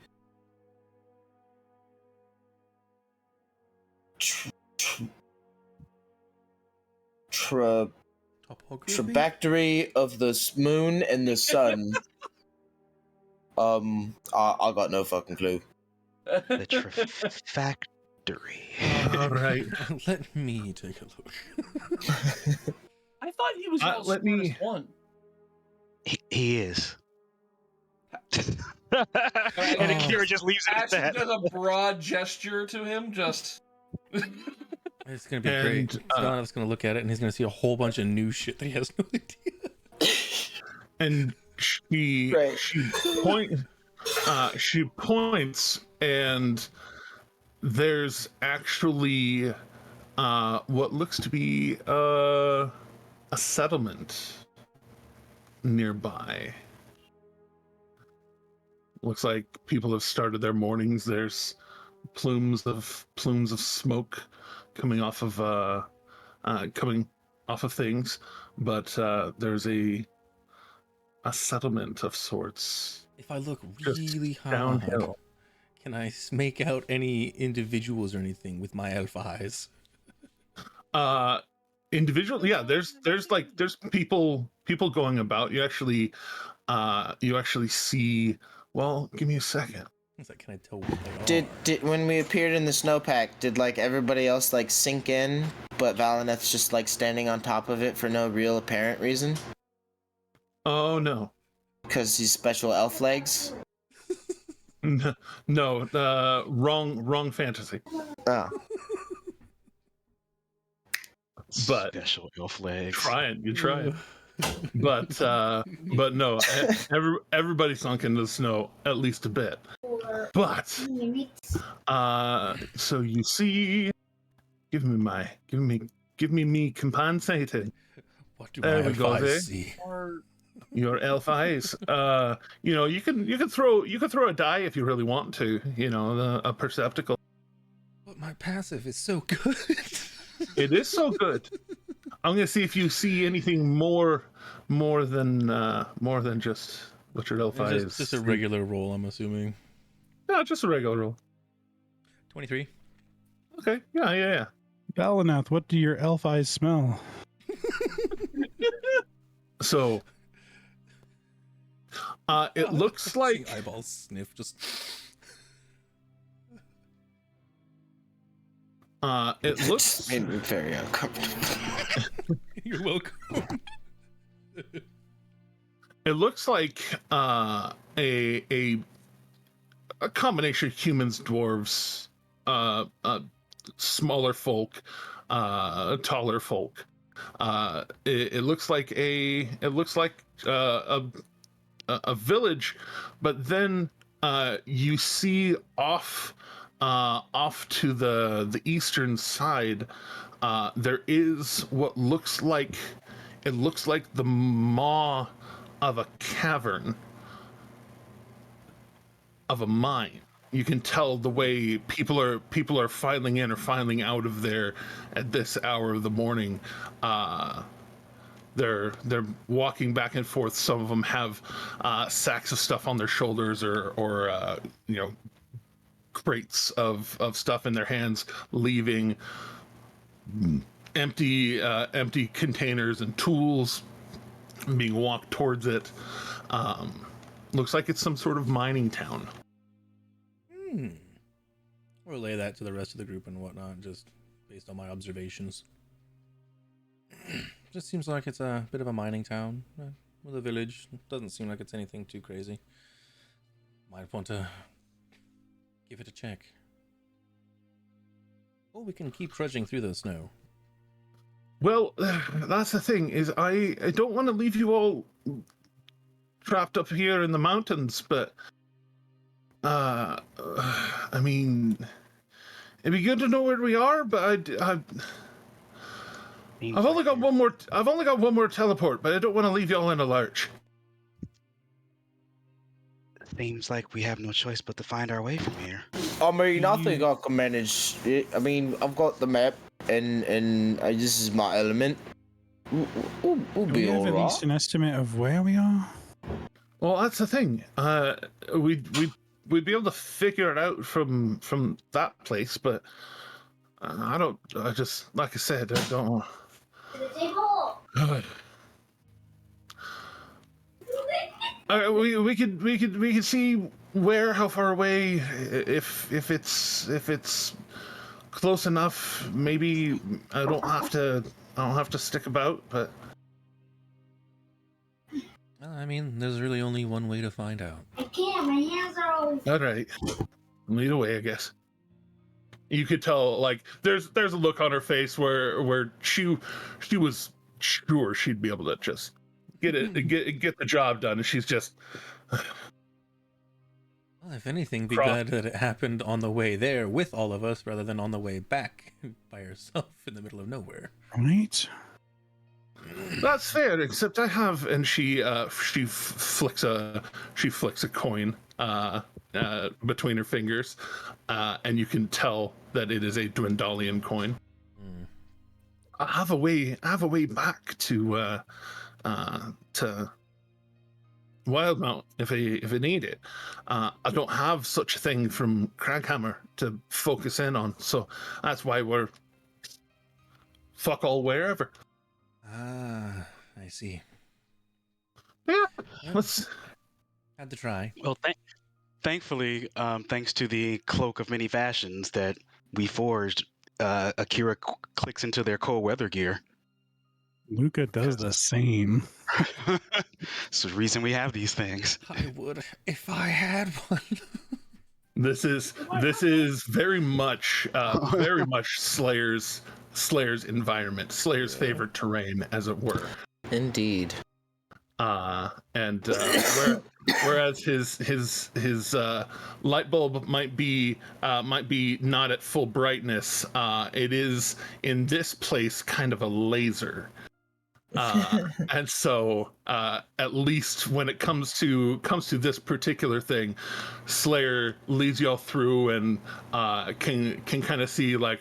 [SPEAKER 5] Topography?
[SPEAKER 7] trajectory of the moon and the sun. I got no fucking clue.
[SPEAKER 4] The factory.
[SPEAKER 2] All right.
[SPEAKER 5] Let me take a look.
[SPEAKER 6] I thought he was the
[SPEAKER 2] Let me-
[SPEAKER 6] smartest one.
[SPEAKER 4] He is. And Akira just leaves it at
[SPEAKER 6] Ashley
[SPEAKER 4] that.
[SPEAKER 6] does a broad gesture to him, just.
[SPEAKER 5] It's gonna be
[SPEAKER 2] And,
[SPEAKER 5] great. Donovan's gonna look at it and he's gonna see a whole bunch of new shit that he has no idea.
[SPEAKER 2] And she points and there's actually what looks to be a settlement nearby. Looks like people have started their mornings. There's plumes of smoke coming off of things, but there's a settlement of sorts.
[SPEAKER 5] If I look
[SPEAKER 2] Just
[SPEAKER 5] really hard,
[SPEAKER 2] downhill.
[SPEAKER 5] can I make out any individuals or anything with my elf eyes?
[SPEAKER 2] Individual, yeah. There's people going about. You actually see. Well, give me a second.
[SPEAKER 5] It's like, can I tell what they are?
[SPEAKER 7] Did when we appeared in the snowpack, did like everybody else like sink in, but Valineth's just like standing on top of it for no real apparent reason?
[SPEAKER 2] Oh no.
[SPEAKER 7] Because he's special elf legs?
[SPEAKER 2] No, wrong fantasy.
[SPEAKER 7] Oh.
[SPEAKER 2] But
[SPEAKER 4] Special elf legs.
[SPEAKER 2] you're trying. But no, everybody sunk into the snow at least a bit. But so you see, give me me compensated.
[SPEAKER 5] What do
[SPEAKER 2] There
[SPEAKER 5] my
[SPEAKER 2] we go,
[SPEAKER 5] elf
[SPEAKER 2] there.
[SPEAKER 5] eyes see?
[SPEAKER 2] Your elf eyes. You can throw a die if you really want to. A perceptical.
[SPEAKER 5] But my passive is so good.
[SPEAKER 2] It is so good. I'm gonna see if you see anything more than just what your elf eyes.
[SPEAKER 5] Just a regular roll, I'm assuming.
[SPEAKER 2] No, just a regular roll.
[SPEAKER 5] 23.
[SPEAKER 2] Okay. Yeah.
[SPEAKER 3] Valineth, what do your elf eyes smell?
[SPEAKER 2] So, it looks like
[SPEAKER 5] See eyeballs sniff. Just
[SPEAKER 2] it looks.
[SPEAKER 7] Made me very uncomfortable.
[SPEAKER 5] you're welcome.
[SPEAKER 2] It looks like a combination of humans, dwarves, smaller folk, taller folk. It looks like a village, but then you see off to the eastern side, there is what looks like the maw of a cavern, of a mine. You can tell the way people are filing in or filing out of there at this hour of the morning. They're walking back and forth. Some of them have sacks of stuff on their shoulders, or crates of stuff in their hands, leaving empty containers and tools being walked towards it. Looks like it's some sort of mining town.
[SPEAKER 5] Relay that to the rest of the group and whatnot, just based on my observations. Just seems like it's a bit of a mining town with a village. Doesn't seem like it's anything too crazy. Might want to give it a check. Or we can keep trudging through the snow.
[SPEAKER 2] Well, that's the thing, is I don't want to leave you all trapped up here in the mountains, but I mean, it'd be good to know where we are, but I've only got one more teleport, but I don't want to leave y'all in a lurch.
[SPEAKER 4] Seems like we have no choice but to find our way from here.
[SPEAKER 7] I mean, I think I can manage it. I mean, I've got the map, and this is my element. We'll
[SPEAKER 3] Do we
[SPEAKER 7] be
[SPEAKER 3] have
[SPEAKER 7] all
[SPEAKER 3] at
[SPEAKER 7] right.
[SPEAKER 3] least an estimate of where we are?
[SPEAKER 2] Well, that's the thing. We'd be able to figure it out from that place, but I just, like I said, I don't. We could see how far away, if it's close enough. Maybe I don't have to stick about, but
[SPEAKER 5] I mean, there's really only one way to find out.
[SPEAKER 8] I can't. My hands are all.
[SPEAKER 2] all right. Lead away, I guess. You could tell, like, there's a look on her face where she was sure she'd be able to just get the job done, and she's just.
[SPEAKER 5] Well, if anything, be
[SPEAKER 2] Crop.
[SPEAKER 5] glad that it happened on the way there with all of us rather than on the way back by herself in the middle of nowhere.
[SPEAKER 3] Right?
[SPEAKER 2] That's fair, except I have, and she flicks a coin between her fingers, and you can tell that it is a Dwendalian coin. I have a way back to Wildmount if I need it. I don't have such a thing from Craghammer to focus in on, so that's why we're fuck all wherever.
[SPEAKER 5] Ah, I see.
[SPEAKER 2] Yeah,
[SPEAKER 5] Well,
[SPEAKER 2] let's.
[SPEAKER 5] had to try.
[SPEAKER 4] Well, thankfully, thanks to the cloak of many fashions that we forged, Akira clicks into their cold weather gear.
[SPEAKER 3] Luca does the same.
[SPEAKER 4] It's the reason we have these things.
[SPEAKER 5] I would if I had one.
[SPEAKER 2] This is very much Slayer's environment, Slayer's favorite terrain, as it were.
[SPEAKER 7] Indeed.
[SPEAKER 2] Whereas his light bulb might be not at full brightness, it is in this place kind of a laser. And so at least when it comes to this particular thing, Slayer leads y'all through and can kind of see like,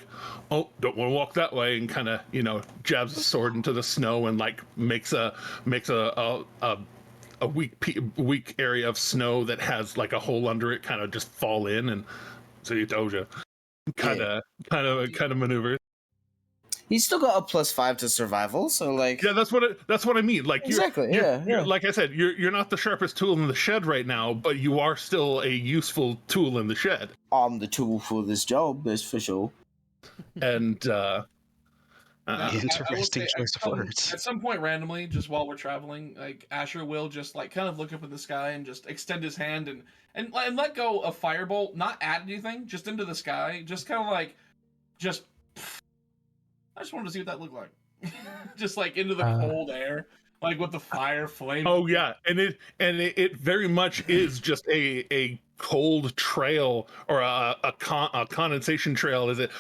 [SPEAKER 2] oh, don't want to walk that way, and kind of jabs a sword into the snow and like makes a weak area of snow that has like a hole under it, kind of just fall in, and so you told you kind of maneuver.
[SPEAKER 7] He's still got a +5 to survival, so like.
[SPEAKER 2] Yeah, that's what I mean. Like
[SPEAKER 7] you're,
[SPEAKER 2] like I said, you're not the sharpest tool in the shed right now, but you are still a useful tool in the shed.
[SPEAKER 7] I'm the tool for this job, that's for sure.
[SPEAKER 2] And
[SPEAKER 4] interesting choice of words.
[SPEAKER 6] At some point, randomly, just while we're traveling, like Asher will just like kind of look up at the sky and just extend his hand and let go a firebolt, not at anything, just into the sky, just kind of like just. I just wanted to see what that looked like. Just like into the cold air, like with the fire flame.
[SPEAKER 2] Oh yeah, and it very much is just a cold trail or a condensation trail as it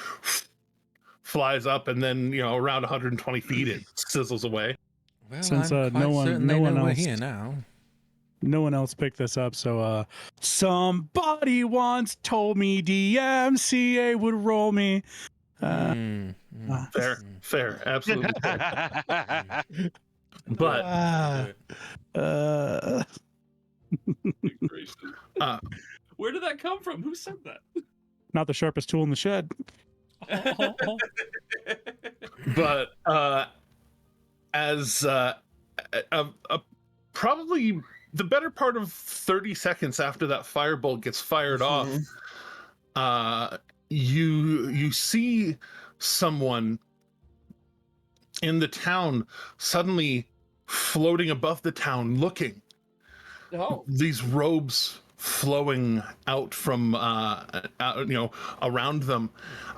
[SPEAKER 2] flies up, and then around 120 feet it sizzles away.
[SPEAKER 5] Well,
[SPEAKER 3] Since
[SPEAKER 5] I'm quite certain
[SPEAKER 3] no one
[SPEAKER 5] we're
[SPEAKER 3] else
[SPEAKER 5] here now.
[SPEAKER 3] No one else picked this up, so somebody once told me DMCA would roll me.
[SPEAKER 2] Fair, absolutely fair. But
[SPEAKER 6] where did that come from? Who said that?
[SPEAKER 3] Not the sharpest tool in the shed.
[SPEAKER 2] But as probably the better part of 30 seconds after that firebolt gets fired off, you see someone in the town suddenly floating above the town, looking.
[SPEAKER 6] Oh.
[SPEAKER 2] These robes flowing out from around them,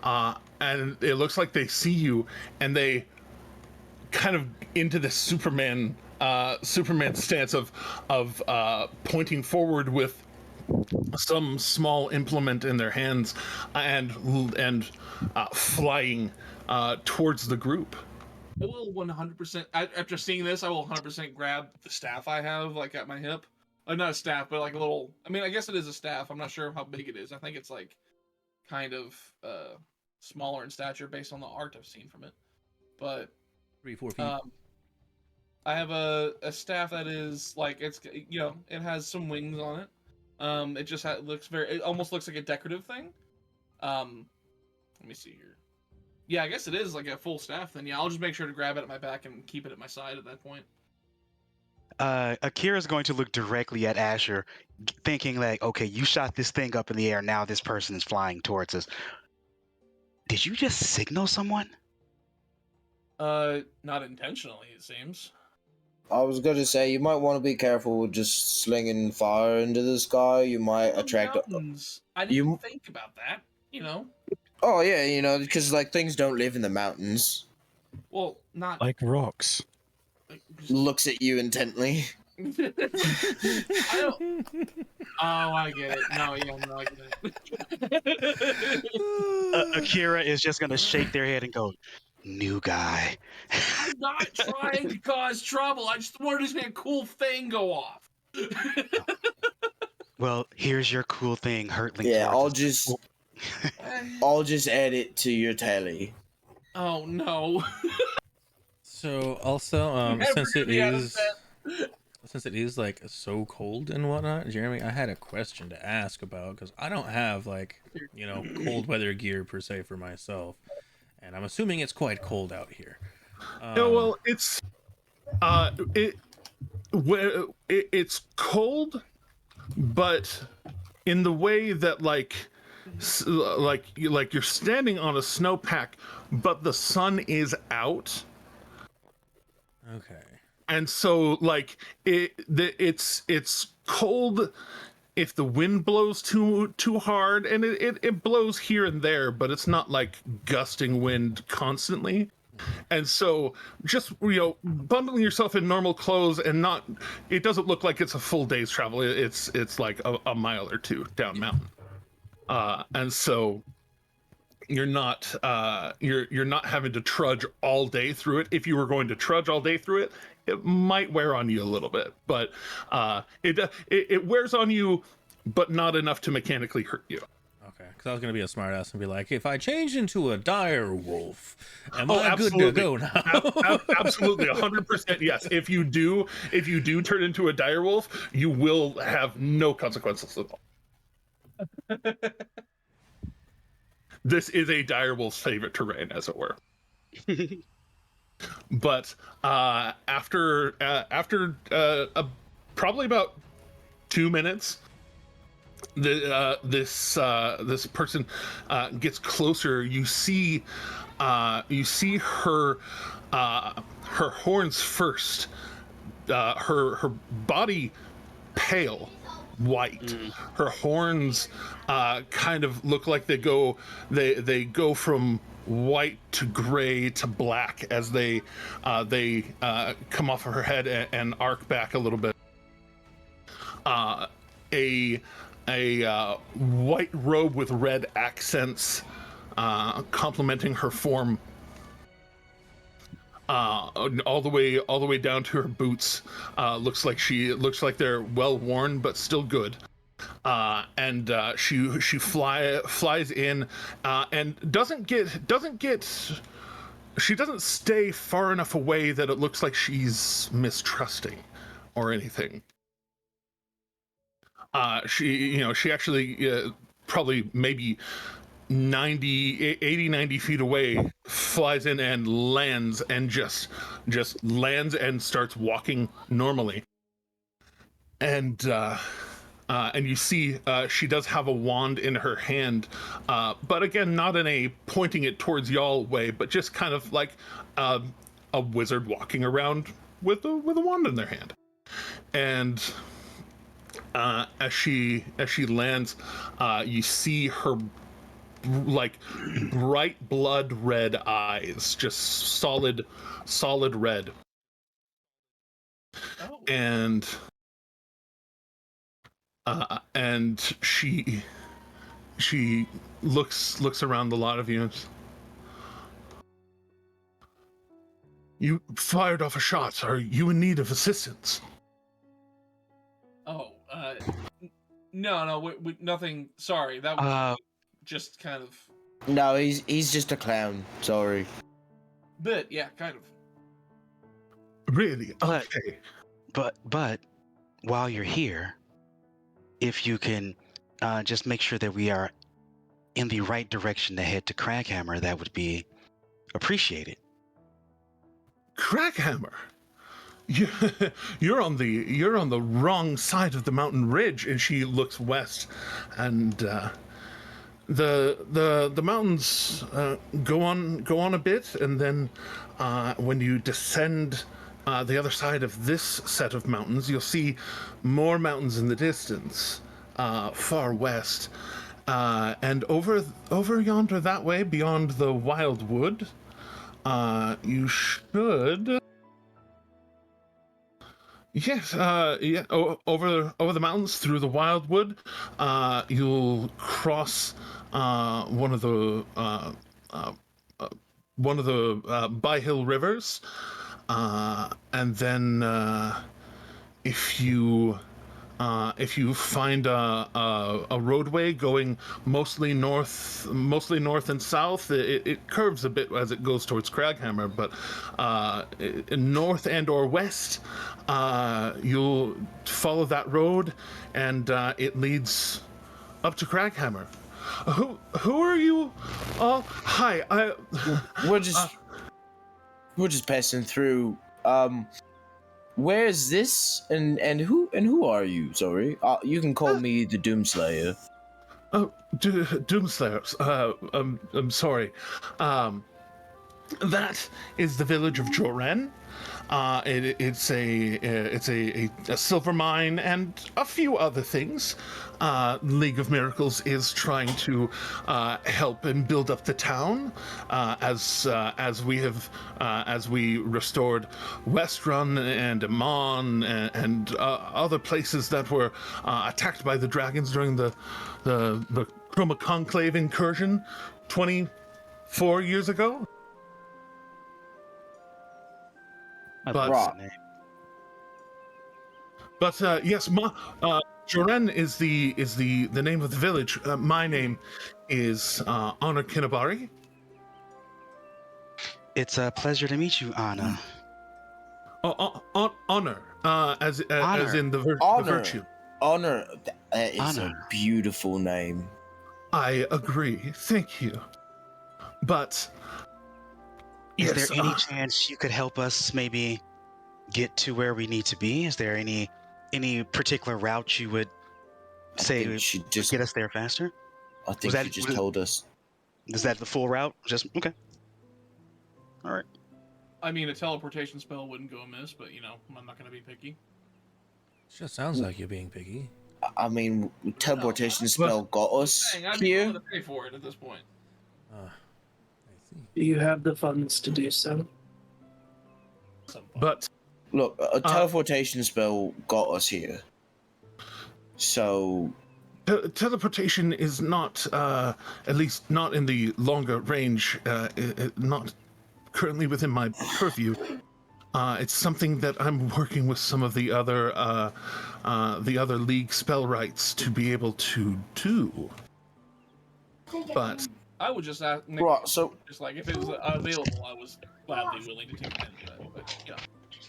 [SPEAKER 2] and it looks like they see you, and they kind of into this Superman stance of pointing forward with some small implement in their hands and flying towards the group.
[SPEAKER 6] I will 100%. After seeing this, I will 100% grab the staff I have, like at my hip. Not a staff, but like a little. I mean, I guess it is a staff. I'm not sure how big it is. I think it's like kind of smaller in stature based on the art I've seen from it. But
[SPEAKER 5] 3-4 feet.
[SPEAKER 6] I have a staff that is like it has some wings on it. It just it almost looks like a decorative thing. Let me see here. Yeah, I guess it is like a full staff. Then yeah, I'll just make sure to grab it at my back and keep it at my side at that point.
[SPEAKER 4] Akira's going to look directly at Asher, thinking like, okay, you shot this thing up in the air. Now this person is flying towards us. Did you just signal someone?
[SPEAKER 6] Not intentionally, it seems.
[SPEAKER 7] I was going to say, you might want to be careful with just slinging fire into the sky. You might attract...
[SPEAKER 6] Mountains. I didn't think about that,
[SPEAKER 7] Oh, yeah, because, like, things don't live in the mountains.
[SPEAKER 6] Well, not...
[SPEAKER 3] Like rocks.
[SPEAKER 7] Looks at you intently.
[SPEAKER 6] I don't... Oh, I get it. No, I get it.
[SPEAKER 4] Akira is just going to shake their head and go, new guy.
[SPEAKER 6] I'm not trying to cause trouble. I just wanted to see a cool thing go off.
[SPEAKER 4] Well, here's your cool thing, hurtling.
[SPEAKER 7] Yeah, I'll just add it to your tally.
[SPEAKER 6] Oh
[SPEAKER 5] no. So also, since it since it is like so cold and whatnot, Jeremy, I had a question to ask about because I don't have like cold weather gear per se for myself, and I'm assuming it's quite cold out here.
[SPEAKER 2] Yeah, well, it's it's cold, but in the way that like you're standing on a snowpack, but the sun is out.
[SPEAKER 5] Okay.
[SPEAKER 2] And so like it's cold if the wind blows too hard, and it blows here and there, but it's not like gusting wind constantly. And so just bundling yourself in normal clothes and not, it doesn't look like it's a full day's travel. It's like a mile or two down mountain. And so you're not you're not having to trudge all day through it. If you were going to trudge all day through it, it might wear on you a little bit, but it wears on you, but not enough to mechanically hurt you.
[SPEAKER 5] Okay, because I was gonna be a smartass and be like, if I change into a dire wolf, am I
[SPEAKER 2] absolutely.
[SPEAKER 5] good to go now?
[SPEAKER 2] Absolutely, 100% yes. If you do turn into a dire wolf, you will have no consequences at all. This is a dire wolf's favorite terrain, as it were. But after probably about 2 minutes, this person gets closer. You see her horns first. Her body pale white. Her horns kind of look like they go from white to gray to black as they come off of her head and arc back a little bit. A white robe with red accents complementing her form, all the way down to her boots. Looks like they're well worn but still good. And she flies in and she doesn't stay far enough away that it looks like she's mistrusting or anything. She actually probably maybe 90 feet away flies in and lands, and just lands and starts walking normally. And you see she does have a wand in her hand, but again, not in a pointing it towards y'all way, but just kind of like a wizard walking around with a wand in their hand. And as she lands, you see her like bright blood red eyes, just solid red.
[SPEAKER 6] Oh.
[SPEAKER 2] And she looks around the lot of you. You fired off a shot. Are you in need of assistance?
[SPEAKER 6] Oh, no, we nothing. Sorry, that was just kind of.
[SPEAKER 7] No, he's just a clown. Sorry.
[SPEAKER 6] Bit, yeah, kind of.
[SPEAKER 2] Really? Okay.
[SPEAKER 4] But while you're here, if you can just make sure that we are in the right direction to head to Crackhammer, that would be appreciated.
[SPEAKER 2] Crackhammer? You're on the wrong side of the mountain ridge. And she looks west, and the mountains go on a bit, and then when you descend the other side of this set of mountains, you'll see more mountains in the distance, far west, and over yonder that way beyond the wild wood, you should. Yes, over the mountains through the wildwood, you'll cross one of the By-Hill rivers, and then if you if you find a roadway going mostly north and south, it curves a bit as it goes towards Craghammer. But north and or west, you'll follow that road, and it leads up to Craghammer. Who are you? Oh, hi.
[SPEAKER 7] We're just passing through. Where is this? And who are you? Sorry. You can call me the Doomslayer.
[SPEAKER 2] Oh, Doomslayers. I'm sorry. That is the village of Joren. It's a silver mine and a few other things. League of Miracles is trying to help and build up the town as we restored Westrun and Amon and other places that were attacked by the dragons during the Chroma Conclave incursion 24 years ago. But yes, Joren is the name of the village. My name is Honor Kinabari.
[SPEAKER 4] It's a pleasure to meet you, Anna.
[SPEAKER 2] Honor, as in the virtue.
[SPEAKER 7] Honor. That is
[SPEAKER 4] Honor.
[SPEAKER 7] a beautiful name.
[SPEAKER 2] I agree. Thank you. But
[SPEAKER 4] Is
[SPEAKER 2] yes,
[SPEAKER 4] there any chance you could help us maybe get to where we need to be? Is there any particular route you would say would get us there faster?
[SPEAKER 7] I think she just told us.
[SPEAKER 4] Is that the full route? Just okay. All right.
[SPEAKER 6] I mean, a teleportation spell wouldn't go amiss, but I'm not going to be picky.
[SPEAKER 5] Just sounds like you're being picky.
[SPEAKER 7] I mean, teleportation spell got us
[SPEAKER 6] I'd be
[SPEAKER 7] here.
[SPEAKER 6] willing to pay for it at this point.
[SPEAKER 5] I see.
[SPEAKER 9] Do you have the funds to do so?
[SPEAKER 2] But
[SPEAKER 7] look, a teleportation spell got us here. So
[SPEAKER 2] teleportation is not, at least not in the longer range, not currently within my purview. It's something that I'm working with some of the other league spell rights to be able to do. But
[SPEAKER 6] I would just ask.
[SPEAKER 7] Right, so
[SPEAKER 6] just like if it was available, I was gladly willing to take advantage of that. But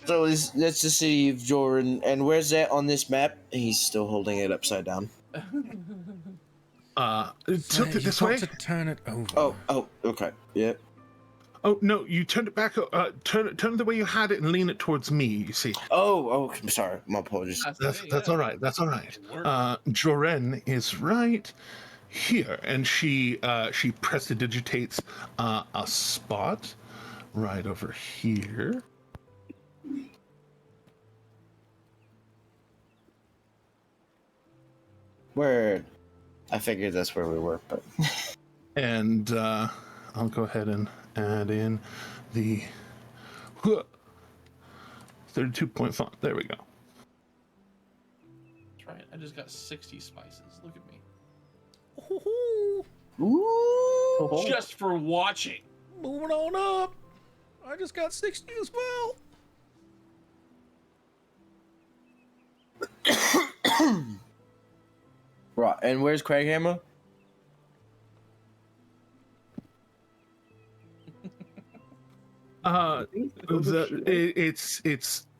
[SPEAKER 7] so that's the city of Joren, and where's that on this map? He's still holding it upside down.
[SPEAKER 2] tilt it this way.
[SPEAKER 5] To turn it over.
[SPEAKER 7] Oh, okay, yeah.
[SPEAKER 2] Oh no! You turned it back. Turn it the way you had it and lean it towards me. You see.
[SPEAKER 7] Oh, I'm sorry. My apologies.
[SPEAKER 2] That's all right. That's all right. Joren is right here, and she prestidigitates a spot right over here.
[SPEAKER 7] Where? I figured that's where we were, but.
[SPEAKER 2] And I'll go ahead and add in the 32 point font. There we go.
[SPEAKER 6] that's right. I just got 60 spices. Look at me.
[SPEAKER 7] Ooh.
[SPEAKER 6] Just for watching.
[SPEAKER 5] Moving on up. I just got 60 as well.
[SPEAKER 7] Right, and where's Craghammer?
[SPEAKER 2] It's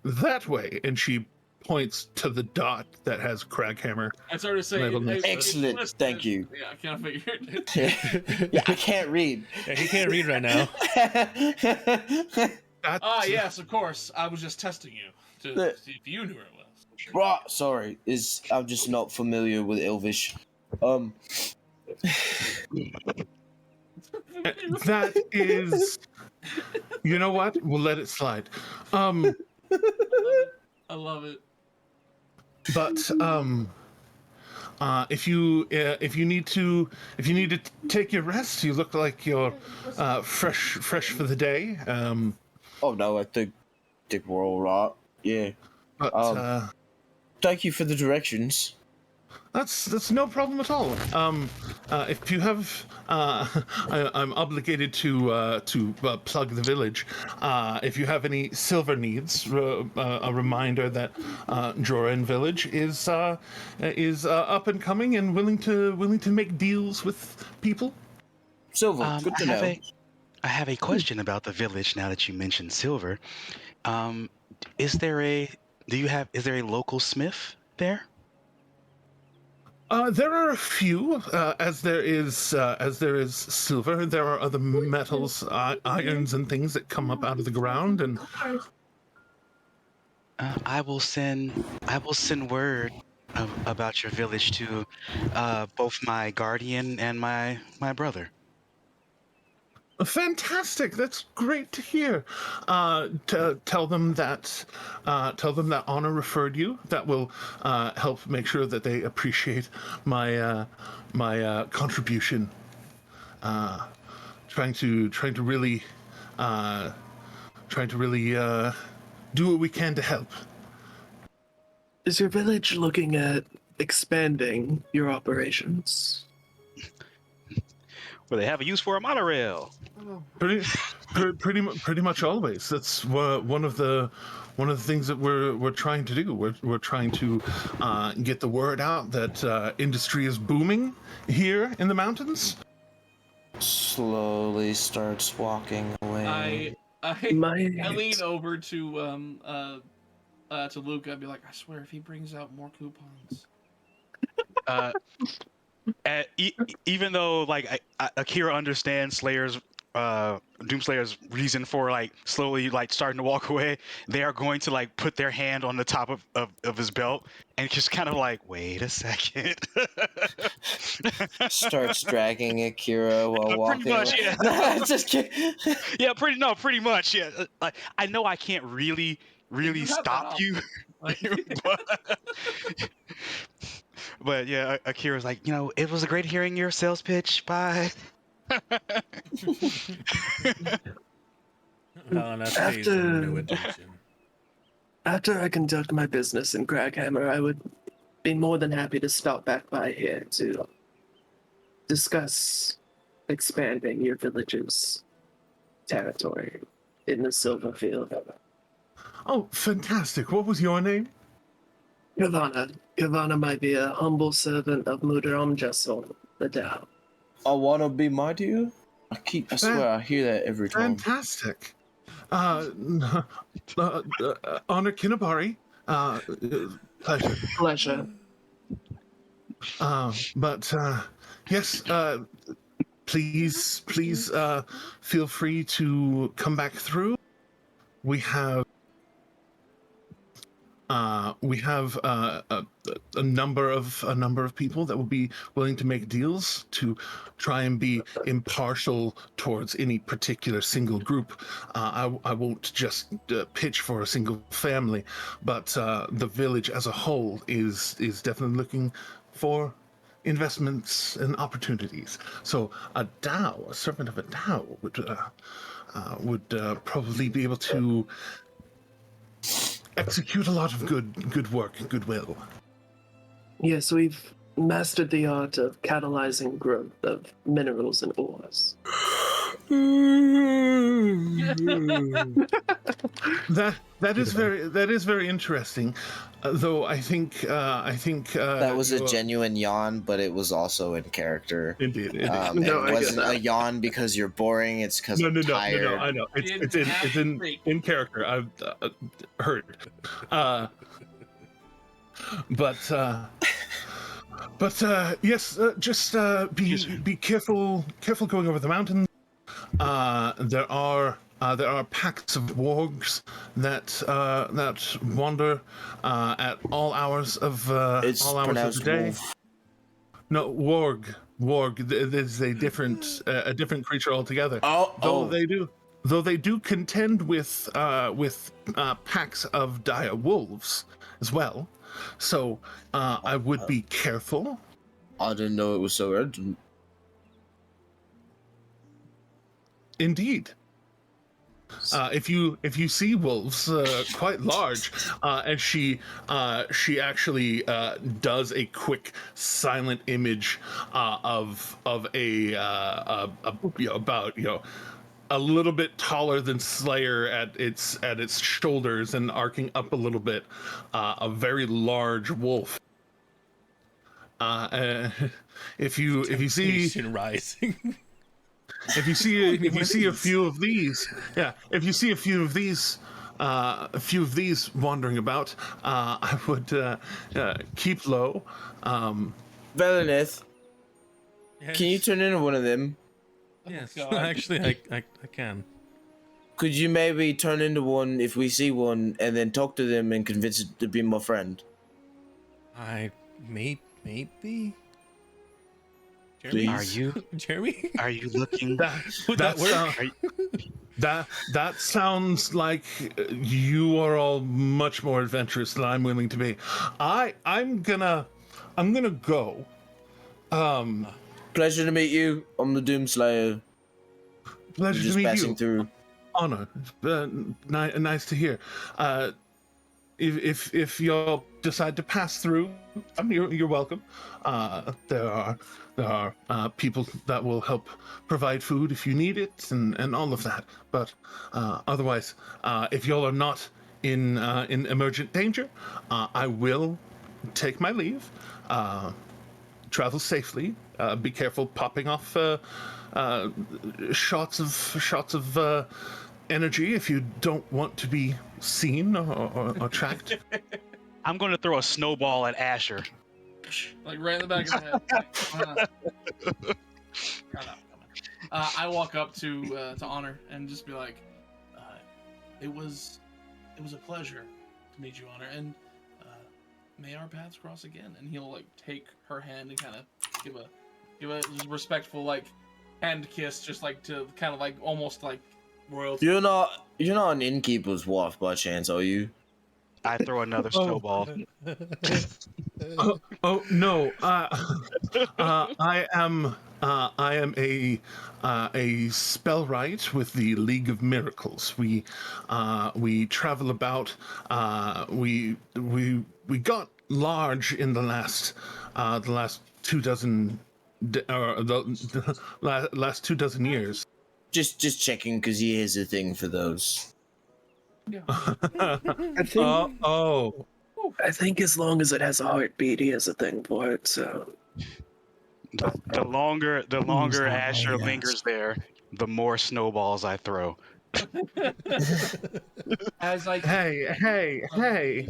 [SPEAKER 2] that way, and she points to the dot that has Craghammer.
[SPEAKER 6] I started saying,
[SPEAKER 7] excellent, thank you.
[SPEAKER 6] Yeah, I kind of figured it.
[SPEAKER 7] Yeah, I can't read.
[SPEAKER 5] Yeah, he can't read right now.
[SPEAKER 6] Yes, of course. I was just testing you to see if you knew where it was.
[SPEAKER 7] Right, sorry, I'm just not familiar with Elvish.
[SPEAKER 2] That is. You know what? We'll let it slide.
[SPEAKER 6] I love it.
[SPEAKER 2] But if you need to take your rest, you look like you're fresh for the day.
[SPEAKER 7] Oh no, I think we're all right. Yeah.
[SPEAKER 2] But
[SPEAKER 7] Thank you for the directions.
[SPEAKER 2] That's no problem at all. If you have, I'm obligated to plug the village. If you have any silver needs, a reminder that Joran Village is up and coming and willing to make deals with people.
[SPEAKER 7] Silver, good to know.
[SPEAKER 4] I have a question about the village now that you mentioned silver. Is there a local smith there?
[SPEAKER 2] There are a few, as there is silver. There are other metals, irons, and things that come up out of the ground. And
[SPEAKER 4] I will send word about your village to both my guardian and my brother.
[SPEAKER 2] fantastic! That's great to hear. Tell them that Honor referred you. That will help make sure that they appreciate my contribution. Trying to really do what we can to help.
[SPEAKER 9] Is your village looking at expanding your operations?
[SPEAKER 4] Well, they have a use for a monorail.
[SPEAKER 2] Pretty much always. That's one of the things that we're trying to do. We're trying to get the word out that industry is booming here in the mountains.
[SPEAKER 7] Slowly starts walking away.
[SPEAKER 6] I lean over to Luke. I'd be like, I swear, if he brings out more coupons.
[SPEAKER 4] Even though like Akira understands Doomslayer's reason for like slowly like starting to walk away, they are going to like put their hand on the top of his belt and just kind of like, wait a second.
[SPEAKER 7] Starts dragging Akira while walking.
[SPEAKER 4] Pretty much, yeah.
[SPEAKER 7] Just kidding.
[SPEAKER 4] Yeah, pretty much, yeah. Like I know I can't really stop you, but yeah, Akira's like, it was great hearing your sales pitch. Bye.
[SPEAKER 9] After I conduct my business in Craghammer, I would be more than happy to stop back by here to discuss expanding your village's territory in the Silverfield.
[SPEAKER 2] Oh, fantastic! What was your name?
[SPEAKER 9] Kavana. Kavana might be a humble servant of Mudaram Jessel, the Tao.
[SPEAKER 7] I wanna be mighty. I swear I hear that every time.
[SPEAKER 2] Fantastic. Honor Kinabari.
[SPEAKER 9] Pleasure.
[SPEAKER 2] But yes, please feel free to come back through. We have a number of people that will be willing to make deals to try and be impartial towards any particular single group. I won't just pitch for a single family, but the village as a whole is definitely looking for investments and opportunities. So a servant of a Tao, would probably be able to execute a lot of good work, goodwill.
[SPEAKER 9] Yes, we've mastered the art of catalyzing growth of minerals and ores.
[SPEAKER 2] That is very interesting. Though I think
[SPEAKER 7] that was a genuine yawn, but it was also in character.
[SPEAKER 2] Indeed.
[SPEAKER 7] It wasn't a yawn because you're boring. It's because I'm tired.
[SPEAKER 2] No, I know. It's in character. I've heard. But yes, just be careful going over the mountains. There are packs of wargs that wander at all hours of the day.
[SPEAKER 7] Wolf.
[SPEAKER 2] No, warg. There's a different creature altogether. Though they do contend with packs of dire wolves as well. So I would be careful.
[SPEAKER 7] I didn't know it was so urgent.
[SPEAKER 2] Indeed. if you see wolves quite large, and she actually does a quick silent image of about a little bit taller than Slayer at its shoulders and arcing up a little bit, a very large wolf. If you see
[SPEAKER 5] Temptation rising.
[SPEAKER 2] if you see a few of these, if you see a few of these wandering about, I would keep low.
[SPEAKER 7] Valineth,
[SPEAKER 5] Yes.
[SPEAKER 7] can you turn into one of them?
[SPEAKER 5] Yes,
[SPEAKER 6] God.
[SPEAKER 5] actually, I can.
[SPEAKER 7] Could you maybe turn into one if we see one, and then talk to them and convince it to be my friend?
[SPEAKER 5] I maybe.
[SPEAKER 7] Please.
[SPEAKER 4] Are you
[SPEAKER 5] Jeremy?
[SPEAKER 4] are you looking?
[SPEAKER 5] Would that work?
[SPEAKER 2] That sounds like you are all much more adventurous than I'm willing to be. I'm gonna go.
[SPEAKER 7] Pleasure to meet you. I'm the Doomslayer.
[SPEAKER 2] Pleasure
[SPEAKER 7] Just
[SPEAKER 2] to meet
[SPEAKER 7] passing
[SPEAKER 2] you.
[SPEAKER 7] through.
[SPEAKER 2] Honor. Nice to hear. If y'all decide to pass through, you're welcome. There are people that will help provide food if you need it, and all of that. But otherwise, if y'all are not in emergent danger, I will take my leave. Travel safely. Be careful popping off shots of energy if you don't want to be seen or tracked.
[SPEAKER 4] I'm going to throw a snowball at Asher.
[SPEAKER 6] Like right in the back of the head. Like, I walk up to Honor and just be like, it was a pleasure to meet you, Honor, and may our paths cross again. And he'll like take her hand and kind of give a just respectful like hand kiss, just like to kind of like almost like royalty.
[SPEAKER 7] You're not an innkeeper's wife by chance, are you?
[SPEAKER 4] I throw another snowball.
[SPEAKER 2] Oh no! I am a spellwright with the League of Miracles. We travel about. We got large in the last 24 last 24 years.
[SPEAKER 7] Just checking, because he has a thing for those.
[SPEAKER 6] Yeah.
[SPEAKER 9] I think I think as long as it has a heartbeat, he has a thing for it. So
[SPEAKER 4] The longer
[SPEAKER 3] not
[SPEAKER 4] Asher
[SPEAKER 3] really, yes.
[SPEAKER 4] lingers there, the more snowballs I throw.
[SPEAKER 6] As I
[SPEAKER 2] Hey!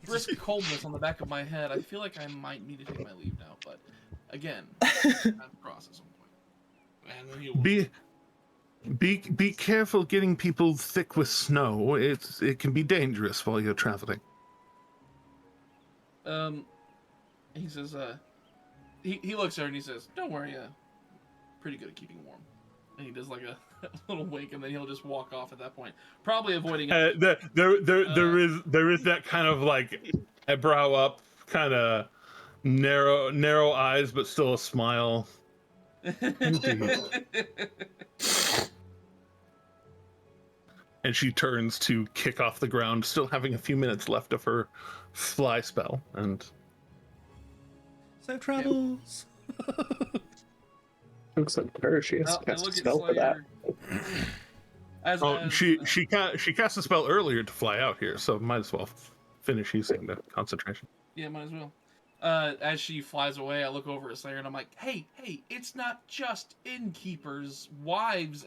[SPEAKER 6] brisk coldness on the back of my head, I feel like I might need to take my leave now. But again, I'm cross at some point. And then he will.
[SPEAKER 2] Be careful getting people thick with snow. It can be dangerous while you're traveling.
[SPEAKER 6] He says, he looks at her and he says, "Don't worry, pretty good at keeping warm." And he does like a little wink, and then he'll just walk off at that point, probably avoiding.
[SPEAKER 2] There is that kind of like eyebrow up, kind of narrow eyes, but still a smile. And she turns to kick off the ground, still having a few minutes left of her fly spell. And
[SPEAKER 5] Safe travels.
[SPEAKER 9] looks like her. She has to
[SPEAKER 6] I
[SPEAKER 9] cast a
[SPEAKER 6] look at
[SPEAKER 9] spell for that.
[SPEAKER 6] Slayer.
[SPEAKER 2] she cast a spell earlier to fly out here, so might as well finish using the concentration.
[SPEAKER 6] Yeah, might as well. As she flies away, I look over at Slayer and I'm like, hey, it's not just innkeepers' wives.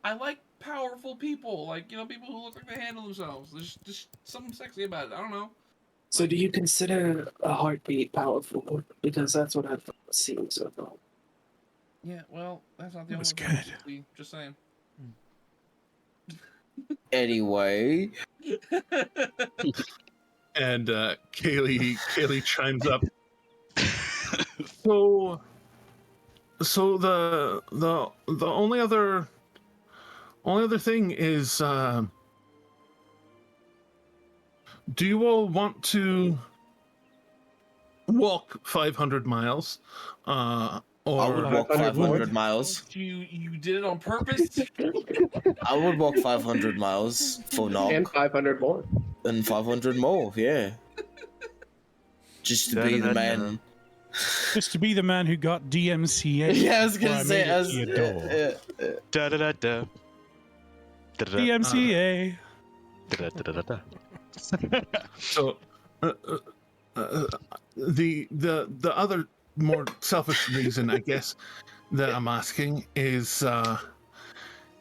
[SPEAKER 6] I like powerful people, like, people who look like they handle themselves. There's just something sexy about it. I don't know.
[SPEAKER 9] So, do you consider a heartbeat powerful? Because that's what I've seen so far.
[SPEAKER 6] Yeah, well, that's not the only
[SPEAKER 3] was
[SPEAKER 6] thing.
[SPEAKER 3] good.
[SPEAKER 6] Just saying.
[SPEAKER 7] Anyway,
[SPEAKER 2] And Kaylee chimes up. So the only other thing is, do you all want to walk 500 miles,
[SPEAKER 7] I would
[SPEAKER 2] Or
[SPEAKER 7] walk
[SPEAKER 9] 500
[SPEAKER 7] 500 miles.
[SPEAKER 6] You did it on purpose.
[SPEAKER 7] I would walk 500 miles for knock
[SPEAKER 9] and 500 more.
[SPEAKER 7] and 500 more, yeah. Just to be the man.
[SPEAKER 3] Just to be the man who got DMCA.
[SPEAKER 7] Yeah, I was gonna
[SPEAKER 3] before
[SPEAKER 7] say,
[SPEAKER 3] made it to your door.
[SPEAKER 4] Da da da da.
[SPEAKER 3] DMCA.
[SPEAKER 2] so the other more selfish reason, I guess, that I'm asking is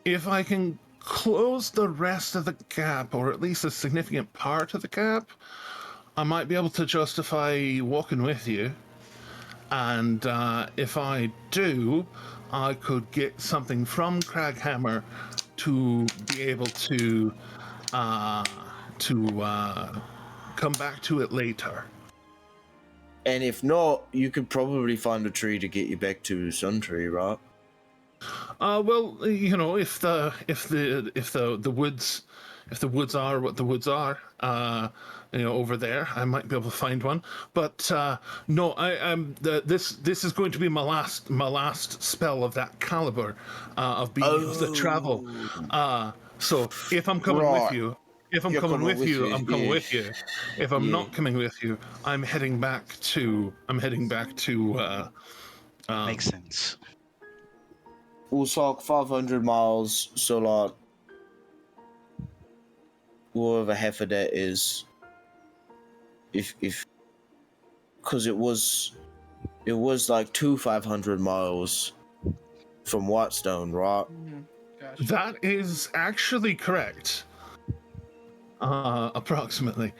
[SPEAKER 2] if I can close the rest of the gap, or at least a significant part of the gap, I might be able to justify walking with you. And if I do, I could get something from Craghammer to be able to come back to it later.
[SPEAKER 7] And if not, you could probably find a tree to get you back to Sun Tree, right?
[SPEAKER 2] Well, you know, if the woods are what the woods are, you know, over there, I might be able to find one. But no, this is going to be my last spell of that caliber, of being able to travel. So if I'm coming with you. If I'm coming with you, I'm coming with you. If I'm not coming with you, I'm heading back to.
[SPEAKER 4] Makes sense.
[SPEAKER 7] We'll talk 500 miles, so like whatever half of that is. If because it was like 500 miles from Whitestone, right?
[SPEAKER 6] Gotcha.
[SPEAKER 2] That is actually correct. Approximately.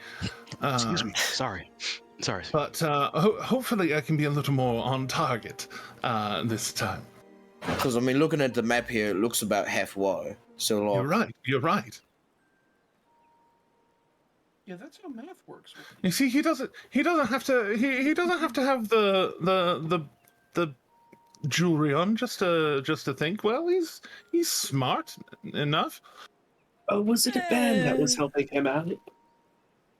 [SPEAKER 4] Excuse me. Sorry.
[SPEAKER 2] But hopefully I can be a little more on target this time.
[SPEAKER 7] Because I mean, looking at the map here, it looks about halfway. So like,
[SPEAKER 2] You're right.
[SPEAKER 6] Yeah, that's how math works.
[SPEAKER 2] You see, he doesn't have to have the jewelry on just to think. Well, he's smart enough.
[SPEAKER 9] Oh, was it a band that was helping him out?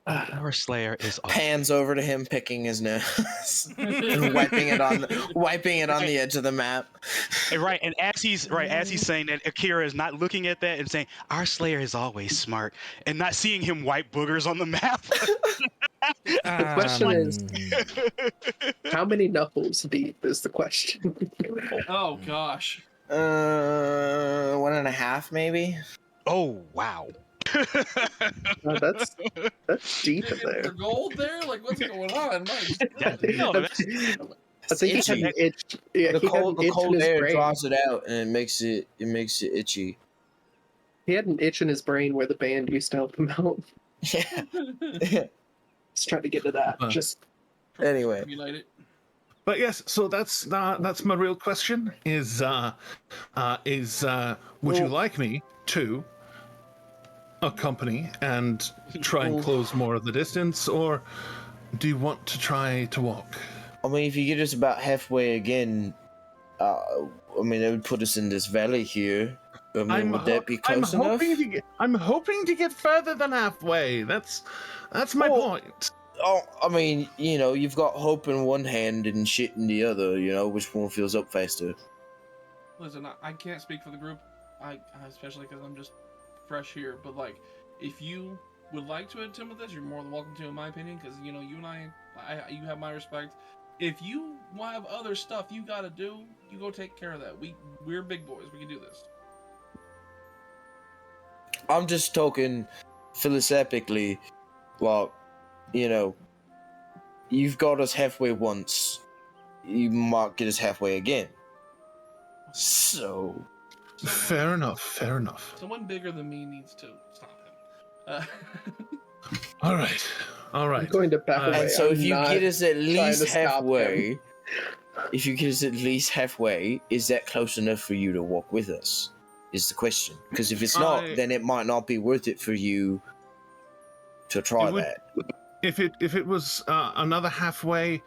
[SPEAKER 4] Our Slayer is awesome.
[SPEAKER 7] pans over to him, picking his nose and wiping it on the edge of the map.
[SPEAKER 4] Right, and as he's saying that, Akira is not looking at that and saying, "Our Slayer is always smart," and not seeing him wipe boogers on the map.
[SPEAKER 9] The question is, how many knuckles deep is the question?
[SPEAKER 6] Oh gosh.
[SPEAKER 7] 1.5 maybe.
[SPEAKER 4] Oh wow.
[SPEAKER 9] Oh, that's deep in
[SPEAKER 6] For
[SPEAKER 9] there.
[SPEAKER 6] gold there? Like what's going on?
[SPEAKER 4] No,
[SPEAKER 9] I think he had an itch. Yeah,
[SPEAKER 7] The
[SPEAKER 9] he had an
[SPEAKER 7] cold,
[SPEAKER 9] itch in his
[SPEAKER 7] air
[SPEAKER 9] brain.
[SPEAKER 7] draws it out and it makes it itchy.
[SPEAKER 9] He had an itch in his brain where the band used to help him out.
[SPEAKER 7] Yeah.
[SPEAKER 9] Just trying to get to that. Just
[SPEAKER 7] Anyway.
[SPEAKER 2] But yes, so that's my real question is would you like me to accompany and try and close more of the distance, or do you want to try to walk?
[SPEAKER 7] I mean, if you get us about halfway again, I mean, that would put us in this valley here. I mean, would that be close enough?
[SPEAKER 2] I'm hoping to get further than halfway. That's my point.
[SPEAKER 7] Oh, I mean, you know, you've got hope in one hand and shit in the other. You know, which one fills up faster?
[SPEAKER 6] Listen, I can't speak for the group. I especially because I'm just fresh here. But like, if you would like to attempt with this, you're more than welcome to, in my opinion. Because you know, you and I, you have my respect. If you have other stuff you gotta do, you go take care of that. We're big boys. We can do this.
[SPEAKER 7] I'm just talking philosophically. Well, you know, you've got us halfway once. You might get us halfway again. So.
[SPEAKER 2] Fair enough.
[SPEAKER 6] Someone bigger than me needs to stop him.
[SPEAKER 2] All right.
[SPEAKER 9] I'm going to back away.
[SPEAKER 7] And so if you get us at least
[SPEAKER 9] halfway,
[SPEAKER 7] is that close enough for you to walk with us? Is the question. Because if it's not, then it might not be worth it for you to try that.
[SPEAKER 2] If it was another halfway,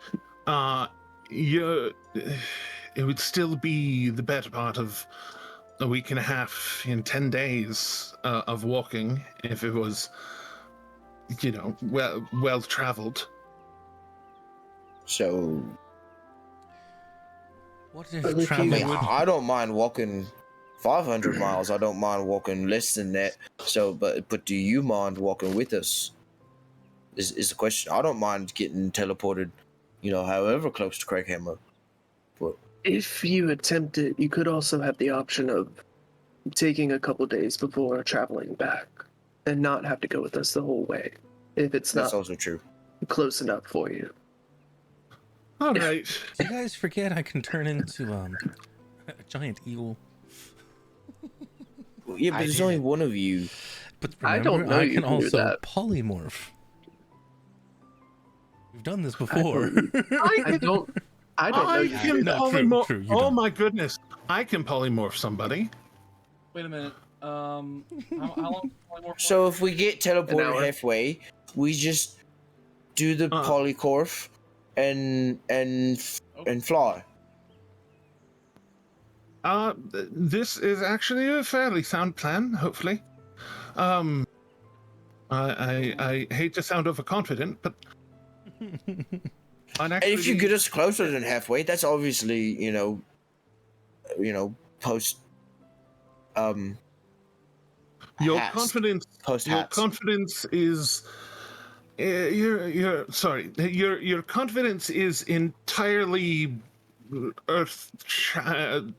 [SPEAKER 2] it would still be the better part of a week and a half, 10 days of walking. If it was, well traveled.
[SPEAKER 7] So,
[SPEAKER 5] What
[SPEAKER 9] Well,
[SPEAKER 5] if
[SPEAKER 9] if you-
[SPEAKER 7] I
[SPEAKER 5] traveling
[SPEAKER 7] mean,
[SPEAKER 5] would?
[SPEAKER 7] I don't mind walking 500 miles. I don't mind walking less than that. So, but do you mind walking with us? Is the question. I don't mind getting teleported, however close to Craighammer. But
[SPEAKER 9] If you attempt it, you could also have the option of taking a couple days before traveling back and not have to go with us the whole way if it's
[SPEAKER 7] that's
[SPEAKER 9] not
[SPEAKER 7] also true.
[SPEAKER 9] close enough for you.
[SPEAKER 2] All right.
[SPEAKER 5] Do you guys forget I can turn into a giant eagle?
[SPEAKER 7] Yeah, but there's only one of you.
[SPEAKER 5] But
[SPEAKER 9] I
[SPEAKER 5] remember,
[SPEAKER 9] don't know
[SPEAKER 5] I
[SPEAKER 9] you
[SPEAKER 5] can
[SPEAKER 9] can do
[SPEAKER 5] also
[SPEAKER 9] that.
[SPEAKER 5] polymorph. We've done this before.
[SPEAKER 9] I don't know you can do
[SPEAKER 2] can
[SPEAKER 9] that.
[SPEAKER 5] No, true,
[SPEAKER 2] polymorph.
[SPEAKER 5] true, you
[SPEAKER 2] Oh
[SPEAKER 5] don't.
[SPEAKER 2] my goodness, I can polymorph somebody.
[SPEAKER 6] Wait a minute. How long? More
[SPEAKER 7] So if we get teleported
[SPEAKER 9] hour.
[SPEAKER 7] halfway, we just do the polycorph and fly.
[SPEAKER 2] This is actually a fairly sound plan. Hopefully, I hate to sound overconfident, but
[SPEAKER 7] And if you get us closer than halfway, that's obviously post
[SPEAKER 2] your
[SPEAKER 7] hats.
[SPEAKER 2] confidence,
[SPEAKER 7] Post
[SPEAKER 2] your
[SPEAKER 7] hats.
[SPEAKER 2] confidence is your confidence is entirely earth shattering.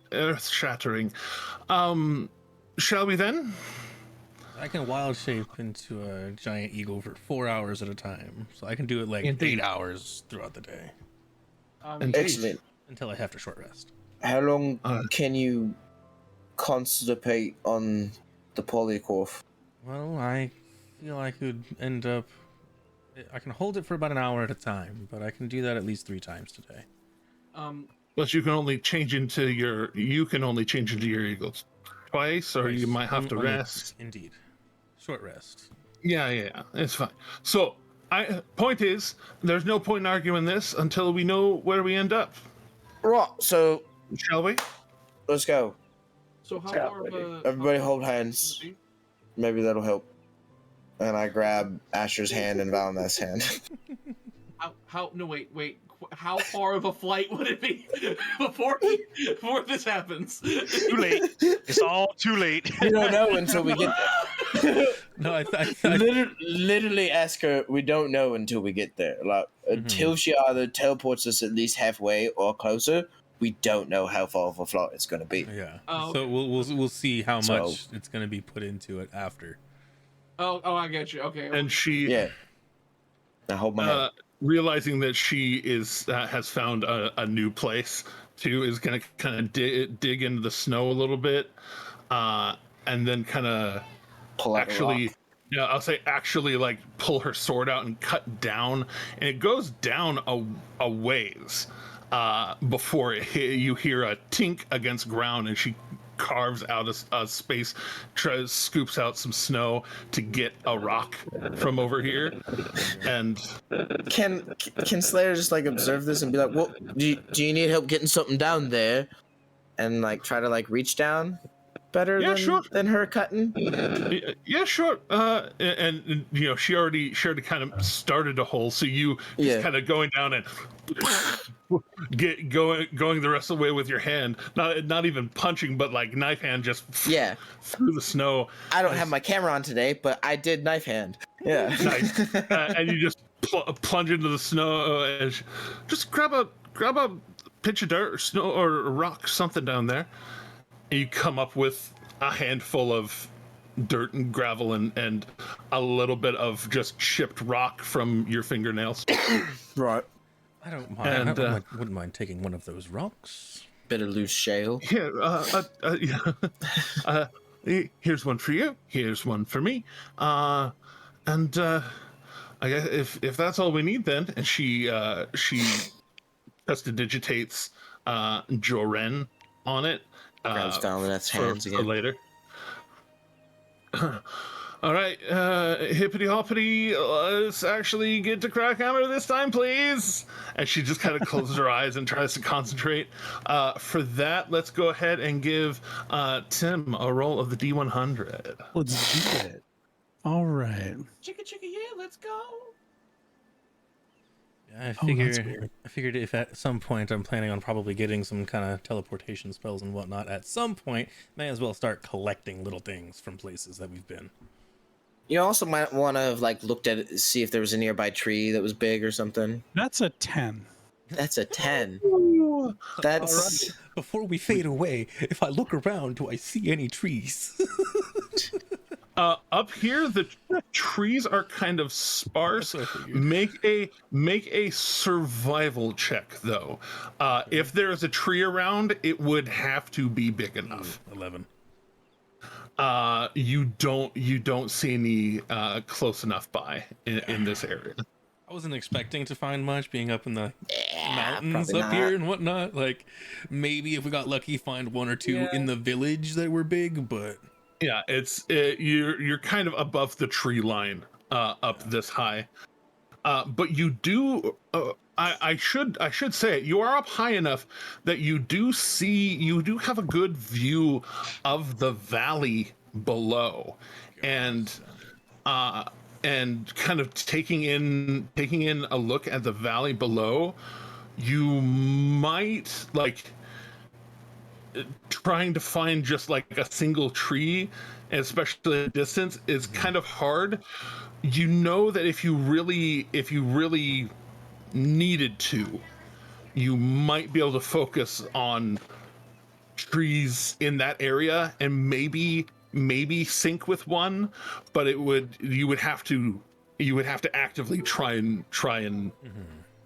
[SPEAKER 2] Shall we then?
[SPEAKER 5] I can wild shape into a giant eagle for 4 hours at a time, so I can do it like
[SPEAKER 2] Indeed.
[SPEAKER 5] 8 hours throughout the day
[SPEAKER 7] Excellent.
[SPEAKER 5] until I have to short rest.
[SPEAKER 7] How long can you constipate on the polycorph?
[SPEAKER 5] Well, I feel I could end up. I can hold it for about an hour at a time, but I can do that at least 3 times today.
[SPEAKER 2] But you can only change into your eagles twice, or you might have to
[SPEAKER 5] Only-
[SPEAKER 2] rest.
[SPEAKER 5] Indeed, short rest.
[SPEAKER 2] Yeah, it's fine. So, point is, there's no point in arguing this until we know where we end up.
[SPEAKER 7] Right. So
[SPEAKER 2] Shall we?
[SPEAKER 7] let's go.
[SPEAKER 6] So how
[SPEAKER 9] Yeah,
[SPEAKER 6] far of a?
[SPEAKER 7] Everybody hold hands. Maybe that'll help. And I grab Asher's hand and Valna's hand.
[SPEAKER 6] How? No, wait. How far of a flight would it be before this happens?
[SPEAKER 4] Too late. It's all too late.
[SPEAKER 7] We don't know until we get there.
[SPEAKER 5] No, I
[SPEAKER 7] Literally ask her. We don't know until we get there. Like until she either teleports us at least halfway or closer. We don't know how far of a flight it's going to be.
[SPEAKER 5] yeah.
[SPEAKER 6] Oh,
[SPEAKER 5] So
[SPEAKER 6] okay.
[SPEAKER 5] we'll see how
[SPEAKER 7] So-
[SPEAKER 5] much it's gonna be put into it after.
[SPEAKER 6] Oh, I get you. Okay.
[SPEAKER 2] And she,
[SPEAKER 7] Yeah. Now hold my hand.
[SPEAKER 2] realizing that she has found a new place too, is gonna kind of dig into the snow a little bit, and then kind of
[SPEAKER 7] Pull out the rock.
[SPEAKER 2] I'll say actually like pull her sword out and cut down, and it goes down a ways before you hear a tink against ground, and she carves out a space, scoops out some snow to get a rock from over here, and
[SPEAKER 7] Can Slayer just like observe this and be like, "Well, do you need help getting something down there?" And like try to like reach down better than her cutting.
[SPEAKER 2] yeah, sure. And she already kind of started a hole, so you just kind of going down and going the rest of the way with your hand, not even punching, but like knife hand just through the snow.
[SPEAKER 7] I don't have my camera on today, but I did knife hand. Yeah.
[SPEAKER 2] Nice. And you just plunge into the snow and just grab a pinch of dirt or snow or a rock, something down there. And you come up with a handful of dirt and gravel and a little bit of just chipped rock from your fingernails.
[SPEAKER 7] Right.
[SPEAKER 5] I don't mind.
[SPEAKER 2] And,
[SPEAKER 5] I wouldn't mind taking one of those rocks.
[SPEAKER 7] Bit of loose shale.
[SPEAKER 2] Here, here's one for you. Here's one for me. I guess if that's all we need, then. And she prestidigitates Joren on it.
[SPEAKER 7] Grabs Valnet's hands
[SPEAKER 2] for
[SPEAKER 7] again.
[SPEAKER 2] later. All right, hippity hoppity, let's actually get to Crackhammer this time, please. And she just kind of closes her eyes and tries to concentrate. For that, let's go ahead and give Tim a roll of the D100.
[SPEAKER 3] Let's do it. All right.
[SPEAKER 6] Chicka, yeah, let's go.
[SPEAKER 5] I
[SPEAKER 3] Oh, that's
[SPEAKER 5] figure
[SPEAKER 3] weird.
[SPEAKER 5] I figured if at some point I'm planning on probably getting some kind of teleportation spells and whatnot, at some point may as well start collecting little things from places that we've been.
[SPEAKER 7] You also might want to have like looked at it, see if there was a nearby tree that was big or something.
[SPEAKER 3] That's a 10.
[SPEAKER 7] That's a 10.
[SPEAKER 2] Ooh.
[SPEAKER 7] That's
[SPEAKER 5] Before we fade away, if I look around, do I see any trees?
[SPEAKER 2] Up here, the trees are kind of sparse.
[SPEAKER 5] That's what I figured.
[SPEAKER 2] Make a survival check, though. If there's a tree around, it would have to be big enough.
[SPEAKER 5] 11.
[SPEAKER 2] You don't see any close enough by in this area.
[SPEAKER 5] I wasn't expecting to find much being up in the mountains
[SPEAKER 7] probably
[SPEAKER 5] up
[SPEAKER 7] not.
[SPEAKER 5] here and whatnot. Like, maybe if we got lucky, find one or two in the village that were big, but
[SPEAKER 2] Yeah, you're kind of above the tree line up this high, but you do. I should say it. You are up high enough that you do have a good view of the valley below, and kind of taking in a look at the valley below, you might like trying to find just like a single tree, especially at distance, is kind of hard. You know that if you really needed to, you might be able to focus on trees in that area and maybe sync with one, but you would have to actively try and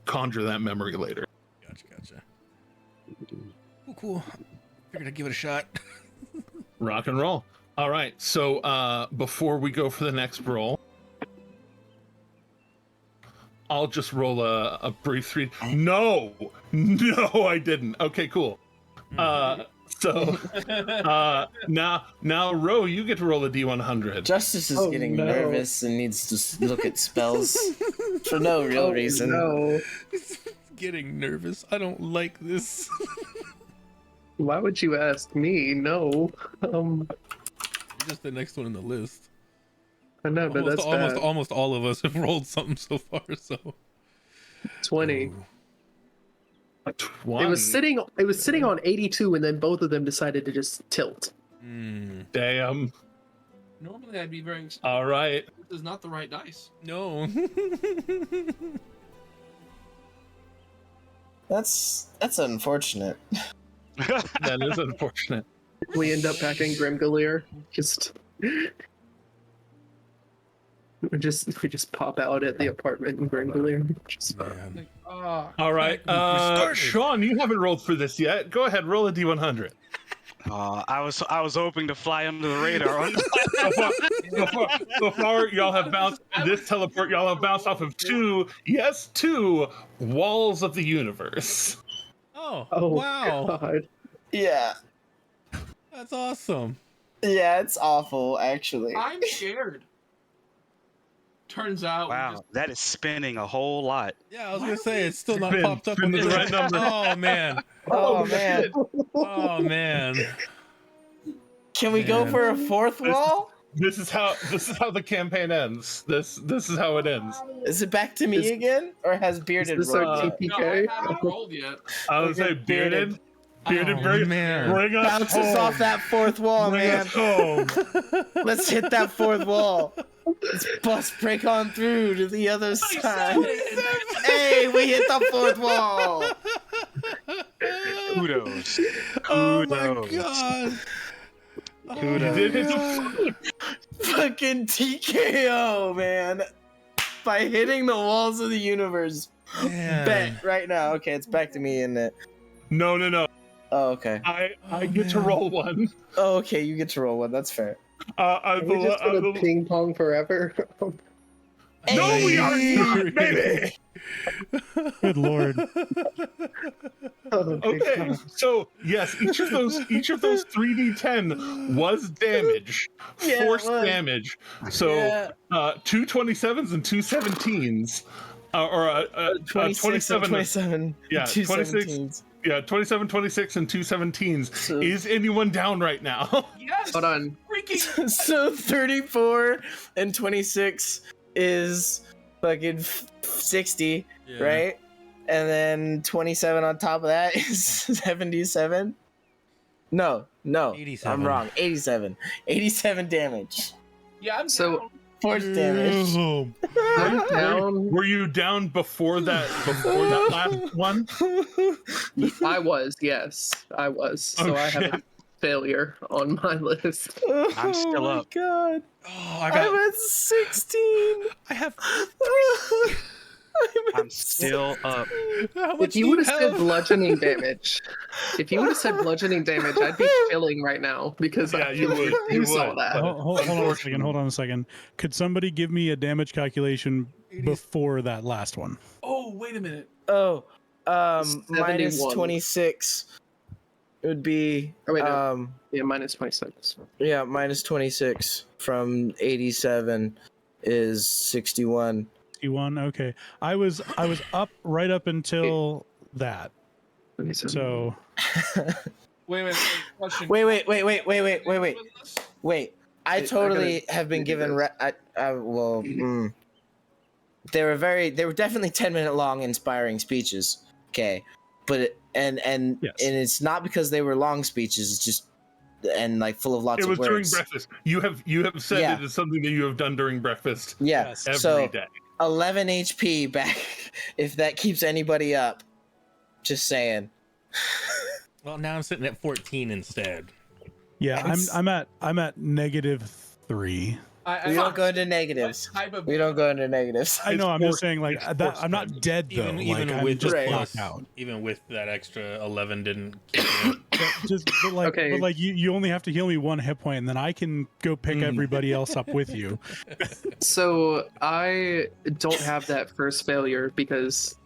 [SPEAKER 2] conjure that memory later.
[SPEAKER 5] gotcha. Cool. Figured I'd give it a shot.
[SPEAKER 2] Rock and roll. All right, so before we go for the next roll, I'll just roll a brief 3. No, I didn't. Okay, cool. So now Ro, you get to roll a D100.
[SPEAKER 7] Justice is getting nervous and needs to look at spells for no real reason.
[SPEAKER 9] No.
[SPEAKER 5] Getting nervous. I don't like this.
[SPEAKER 9] Why would you ask me? No.
[SPEAKER 5] Just the next one in the list.
[SPEAKER 9] I know, but that's bad.
[SPEAKER 5] Almost all of us have rolled something so far. So
[SPEAKER 9] 20.
[SPEAKER 5] Ooh.
[SPEAKER 2] 20.
[SPEAKER 9] It was sitting on 82, and then both of them decided to just tilt.
[SPEAKER 2] Damn.
[SPEAKER 6] Normally, I'd be very.
[SPEAKER 2] All right.
[SPEAKER 6] This is not the right dice.
[SPEAKER 5] No.
[SPEAKER 7] That's unfortunate.
[SPEAKER 2] That is unfortunate.
[SPEAKER 9] We end up packing Grimgalier. We just pop out at the apartment in Grimgalier.
[SPEAKER 5] Man.
[SPEAKER 6] Like,
[SPEAKER 2] All right.
[SPEAKER 5] started.
[SPEAKER 2] Sean, you haven't rolled for this yet. Go ahead, roll a D100.
[SPEAKER 4] I was hoping to fly under the radar.
[SPEAKER 2] Before y'all have bounced this teleport, y'all have bounced off of two walls of the universe.
[SPEAKER 5] Oh,
[SPEAKER 9] Oh,
[SPEAKER 5] wow.
[SPEAKER 9] God.
[SPEAKER 7] Yeah.
[SPEAKER 5] That's awesome.
[SPEAKER 7] Yeah, it's awful, actually.
[SPEAKER 6] I'm scared. Turns out. we
[SPEAKER 4] Wow,
[SPEAKER 6] just-
[SPEAKER 4] that is spinning a whole lot.
[SPEAKER 5] Yeah, I was gonna say it's still not
[SPEAKER 2] Spin-
[SPEAKER 5] popped up
[SPEAKER 2] spin
[SPEAKER 5] on
[SPEAKER 2] the right number.
[SPEAKER 5] Oh man.
[SPEAKER 7] Oh, man.
[SPEAKER 5] Oh man.
[SPEAKER 7] Can we go
[SPEAKER 5] Man.
[SPEAKER 7] for a fourth wall?
[SPEAKER 2] This is how the campaign ends. This is how it ends.
[SPEAKER 7] Is it back to me
[SPEAKER 9] Is-
[SPEAKER 7] again? Or has Bearded
[SPEAKER 9] Is this our
[SPEAKER 7] rolled?
[SPEAKER 6] No, I
[SPEAKER 9] TPK?
[SPEAKER 6] haven't rolled yet.
[SPEAKER 2] I would say
[SPEAKER 7] Okay,
[SPEAKER 2] bearded,
[SPEAKER 5] Oh, man.
[SPEAKER 2] bring us
[SPEAKER 7] Bounces
[SPEAKER 2] home.
[SPEAKER 7] off that fourth wall,
[SPEAKER 2] Bring
[SPEAKER 7] man.
[SPEAKER 2] us home.
[SPEAKER 7] Let's hit that fourth wall. Let's bust break on through to the other side. Hey, we hit the fourth wall.
[SPEAKER 4] Kudos.
[SPEAKER 5] Oh my
[SPEAKER 4] Kudos.
[SPEAKER 5] god. Oh,
[SPEAKER 2] You did hit the
[SPEAKER 7] Fucking TKO, man. By hitting the walls of the universe.
[SPEAKER 5] man.
[SPEAKER 7] Bet right now. Okay, it's back to me, isn't it?
[SPEAKER 2] No.
[SPEAKER 7] Oh, okay.
[SPEAKER 2] I get to
[SPEAKER 5] man.
[SPEAKER 2] roll one.
[SPEAKER 7] Oh, okay, you get to roll one. That's fair.
[SPEAKER 9] Are we just gonna ping pong forever?
[SPEAKER 2] No, we are not,
[SPEAKER 5] Hey.
[SPEAKER 2] baby.
[SPEAKER 3] Good lord.
[SPEAKER 9] Oh, my
[SPEAKER 2] Okay,
[SPEAKER 9] God.
[SPEAKER 2] so yes, each of those 3d10 was damage,
[SPEAKER 7] Yeah, it
[SPEAKER 2] forced
[SPEAKER 7] was.
[SPEAKER 2] damage. So
[SPEAKER 7] Yeah.
[SPEAKER 2] 2 27s and 2 17s, or
[SPEAKER 7] 26 and
[SPEAKER 2] 27.
[SPEAKER 7] 27.
[SPEAKER 2] Yeah,
[SPEAKER 7] two
[SPEAKER 2] 26.
[SPEAKER 7] 17s.
[SPEAKER 2] Yeah, 27, 26, and 2 17s.
[SPEAKER 7] So-
[SPEAKER 2] Is anyone down right now?
[SPEAKER 6] Yes.
[SPEAKER 9] Hold on.
[SPEAKER 6] Freaking.
[SPEAKER 7] So 34 and 26 is fucking 60,
[SPEAKER 5] Yeah.
[SPEAKER 7] right? and then 27 on top of that is 77. No,
[SPEAKER 5] 87.
[SPEAKER 7] I'm wrong. 87. 87 damage.
[SPEAKER 6] Yeah, I'm
[SPEAKER 9] So-
[SPEAKER 6] down.
[SPEAKER 7] Force damage.
[SPEAKER 9] I'm down.
[SPEAKER 2] Were you down before that last one?
[SPEAKER 9] I was, yes, I was. So I have a failure on my list.
[SPEAKER 4] I'm still up.
[SPEAKER 7] God.
[SPEAKER 5] Oh,
[SPEAKER 7] I'm at 16.
[SPEAKER 5] I have.
[SPEAKER 4] I'm still up.
[SPEAKER 5] How much
[SPEAKER 9] If you would have said bludgeoning damage, I'd be chilling right now because
[SPEAKER 2] Yeah,
[SPEAKER 9] I
[SPEAKER 2] you
[SPEAKER 9] feel
[SPEAKER 2] would,
[SPEAKER 9] like
[SPEAKER 2] you
[SPEAKER 9] you saw
[SPEAKER 2] would.
[SPEAKER 9] that.
[SPEAKER 3] Hold on a second. Hold on a second. Could somebody give me a damage calculation before that last one?
[SPEAKER 6] Oh, wait a minute.
[SPEAKER 7] Oh, minus
[SPEAKER 9] 71.
[SPEAKER 7] 26. It would be
[SPEAKER 9] Oh, wait, no. Yeah, minus 26.
[SPEAKER 7] yeah, minus 26 from 87 is 61.
[SPEAKER 3] 61. Okay. I was up right up until that. So
[SPEAKER 6] Wait a minute. Question.
[SPEAKER 7] Wait.
[SPEAKER 6] What was this?
[SPEAKER 7] Wait, I
[SPEAKER 9] I
[SPEAKER 7] totally
[SPEAKER 9] gotta
[SPEAKER 7] have been
[SPEAKER 9] redo
[SPEAKER 7] given.
[SPEAKER 9] this.
[SPEAKER 7] They were definitely 10-minute long, inspiring speeches. Okay, but and
[SPEAKER 3] Yes.
[SPEAKER 7] it's not because they were long speeches. It's just and like full of lots
[SPEAKER 2] It
[SPEAKER 7] of
[SPEAKER 2] was during
[SPEAKER 7] words.
[SPEAKER 2] breakfast. You have said
[SPEAKER 7] Yeah.
[SPEAKER 2] it is something that you have done during breakfast
[SPEAKER 7] Yeah,
[SPEAKER 3] Yes.
[SPEAKER 2] every day.
[SPEAKER 7] 11 HP back. If that keeps anybody up, just saying.
[SPEAKER 5] Well, now I'm sitting at 14 instead.
[SPEAKER 3] yeah,
[SPEAKER 7] It's-
[SPEAKER 3] I'm at -3.
[SPEAKER 7] We don't go into negatives.
[SPEAKER 6] What type of
[SPEAKER 7] We don't go into negatives.
[SPEAKER 3] I know. I'm
[SPEAKER 2] forced-
[SPEAKER 3] just saying, like
[SPEAKER 2] it's
[SPEAKER 3] that.
[SPEAKER 2] forced
[SPEAKER 3] I'm not
[SPEAKER 2] damage.
[SPEAKER 3] dead though.
[SPEAKER 5] Even
[SPEAKER 3] I'm
[SPEAKER 5] with
[SPEAKER 3] just
[SPEAKER 7] Right.
[SPEAKER 3] knocked out.
[SPEAKER 5] even with that extra 11 didn't kick in.
[SPEAKER 9] Okay.
[SPEAKER 3] But like you only have to heal me 1 hit point, and then I can go pick everybody else up with you.
[SPEAKER 9] So I don't have that first failure because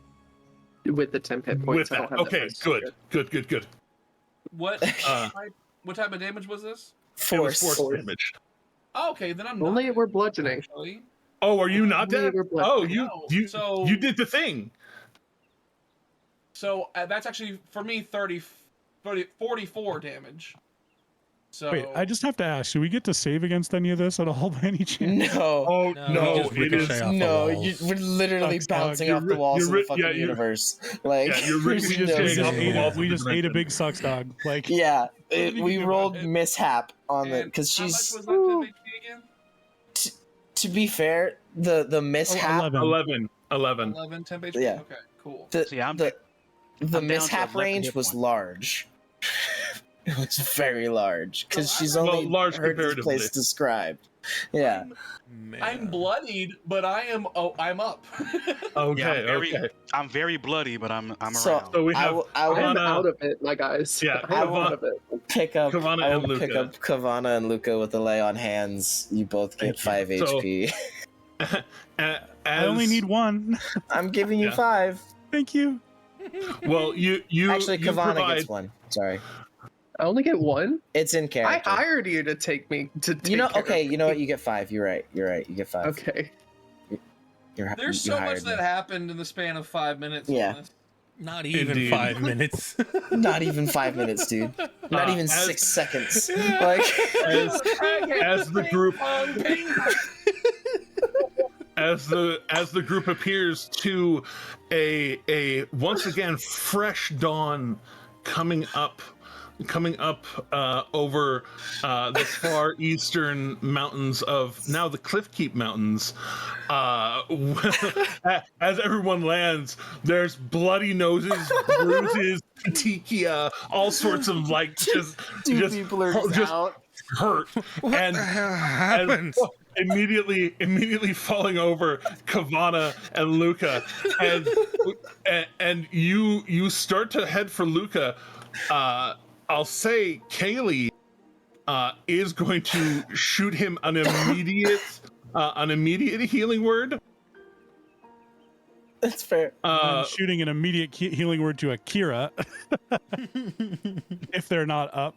[SPEAKER 9] with the 10 hit points,
[SPEAKER 2] With
[SPEAKER 9] I don't
[SPEAKER 2] that,
[SPEAKER 9] have
[SPEAKER 2] okay,
[SPEAKER 9] that first
[SPEAKER 2] good,
[SPEAKER 9] failure.
[SPEAKER 2] good.
[SPEAKER 6] what? What type of damage was this?
[SPEAKER 2] It was
[SPEAKER 7] Force.
[SPEAKER 2] force damage.
[SPEAKER 6] Oh, okay, then I'm not.
[SPEAKER 9] Only if we're bludgeoning.
[SPEAKER 6] Actually.
[SPEAKER 2] Oh, are you not
[SPEAKER 9] Only
[SPEAKER 2] dead?
[SPEAKER 9] if we're
[SPEAKER 2] Oh,
[SPEAKER 9] bludgeoning.
[SPEAKER 2] you
[SPEAKER 6] So-
[SPEAKER 2] you did the thing.
[SPEAKER 6] So that's actually for me 44 damage. So
[SPEAKER 3] Wait, I just have to ask: should we get to save against any of this at all by any chance?
[SPEAKER 7] No.
[SPEAKER 2] Oh
[SPEAKER 5] No,
[SPEAKER 2] no,
[SPEAKER 5] you just
[SPEAKER 2] it is.
[SPEAKER 5] ricochet off the
[SPEAKER 7] No,
[SPEAKER 5] walls.
[SPEAKER 7] we're literally
[SPEAKER 3] Sucks, dog.
[SPEAKER 7] bouncing
[SPEAKER 2] You're
[SPEAKER 7] off the walls of
[SPEAKER 2] ri-
[SPEAKER 7] the fucking
[SPEAKER 2] yeah, you're-
[SPEAKER 7] universe. Like,
[SPEAKER 2] Yeah, you're
[SPEAKER 7] there's
[SPEAKER 2] ricocheting
[SPEAKER 7] no
[SPEAKER 2] off the
[SPEAKER 7] saving.
[SPEAKER 2] walls.
[SPEAKER 3] We just ate a
[SPEAKER 2] dimension.
[SPEAKER 3] big sucks dog. Like
[SPEAKER 7] Yeah,
[SPEAKER 6] did you
[SPEAKER 7] we
[SPEAKER 6] do
[SPEAKER 7] rolled
[SPEAKER 6] about it?
[SPEAKER 7] mishap on the
[SPEAKER 6] and
[SPEAKER 7] because
[SPEAKER 6] how much
[SPEAKER 7] she's.
[SPEAKER 6] was that to HP again?
[SPEAKER 7] To be fair, the mishap,
[SPEAKER 3] 11.
[SPEAKER 2] 11.
[SPEAKER 6] 11 temp HP.
[SPEAKER 7] Yeah.
[SPEAKER 6] Okay, cool.
[SPEAKER 7] the
[SPEAKER 4] See, I'm
[SPEAKER 7] the
[SPEAKER 4] down to
[SPEAKER 7] mishap
[SPEAKER 4] 11
[SPEAKER 7] range
[SPEAKER 4] hit
[SPEAKER 7] was
[SPEAKER 4] points.
[SPEAKER 7] large. It was very large because
[SPEAKER 6] So
[SPEAKER 7] she's
[SPEAKER 6] I-
[SPEAKER 7] only
[SPEAKER 2] Well, large
[SPEAKER 7] heard this place
[SPEAKER 2] comparatively.
[SPEAKER 7] described. Yeah.
[SPEAKER 6] I'm
[SPEAKER 5] Man.
[SPEAKER 6] bloodied, but I'm up.
[SPEAKER 2] Okay,
[SPEAKER 4] Yeah,
[SPEAKER 2] okay.
[SPEAKER 4] I'm very bloody, but I'm
[SPEAKER 7] So
[SPEAKER 4] around.
[SPEAKER 2] So we
[SPEAKER 7] I
[SPEAKER 2] have
[SPEAKER 7] will
[SPEAKER 9] I'm
[SPEAKER 2] Kavana-
[SPEAKER 9] out of it, my guys.
[SPEAKER 2] Yeah,
[SPEAKER 9] I'm
[SPEAKER 7] Kavana-
[SPEAKER 9] out of it.
[SPEAKER 7] pick up
[SPEAKER 2] Kavana
[SPEAKER 7] I
[SPEAKER 2] and
[SPEAKER 7] will pick
[SPEAKER 2] Luca.
[SPEAKER 7] up Kavana and Luca with a lay on hands. You both get
[SPEAKER 2] Thank you.
[SPEAKER 7] 5
[SPEAKER 2] So-
[SPEAKER 7] HP.
[SPEAKER 3] I only need 1.
[SPEAKER 7] I'm giving you
[SPEAKER 2] Yeah.
[SPEAKER 7] 5.
[SPEAKER 3] Thank you.
[SPEAKER 2] Well, you
[SPEAKER 7] Actually,
[SPEAKER 2] you
[SPEAKER 7] Kavana
[SPEAKER 2] provide,
[SPEAKER 7] gets 1. Sorry,
[SPEAKER 9] I only get 1.
[SPEAKER 7] it's in
[SPEAKER 9] I
[SPEAKER 7] character.
[SPEAKER 9] hired you to take me to. Take
[SPEAKER 7] You know,
[SPEAKER 9] care
[SPEAKER 7] okay.
[SPEAKER 9] of
[SPEAKER 7] You know
[SPEAKER 9] me.
[SPEAKER 7] what? You get 5. You're right. You get 5.
[SPEAKER 9] Okay.
[SPEAKER 6] There's
[SPEAKER 7] you
[SPEAKER 6] so much
[SPEAKER 7] hired
[SPEAKER 6] that
[SPEAKER 7] me.
[SPEAKER 6] happened in the span of 5 minutes.
[SPEAKER 7] Yeah.
[SPEAKER 6] on this.
[SPEAKER 5] Not even
[SPEAKER 2] Indeed.
[SPEAKER 5] 5 minutes.
[SPEAKER 7] Not even 5 minutes, dude. Not even
[SPEAKER 2] as-
[SPEAKER 7] 6 seconds. Like,
[SPEAKER 2] as the group
[SPEAKER 6] Ping pong.
[SPEAKER 2] as the group appears to a once again fresh dawn coming up over the far eastern mountains of now the Cliffkeep Mountains. As everyone lands, there's bloody noses, bruises, petechia, all sorts of like just
[SPEAKER 7] people are
[SPEAKER 2] just
[SPEAKER 7] out.
[SPEAKER 2] hurt. And
[SPEAKER 5] happened?
[SPEAKER 2] immediately falling over Kavana and Luca, and you start to head for Luca. I'll say Kaylee is going to shoot him an immediate healing word.
[SPEAKER 7] That's fair.
[SPEAKER 3] I'm shooting an immediate healing word to Akira. If they're not up.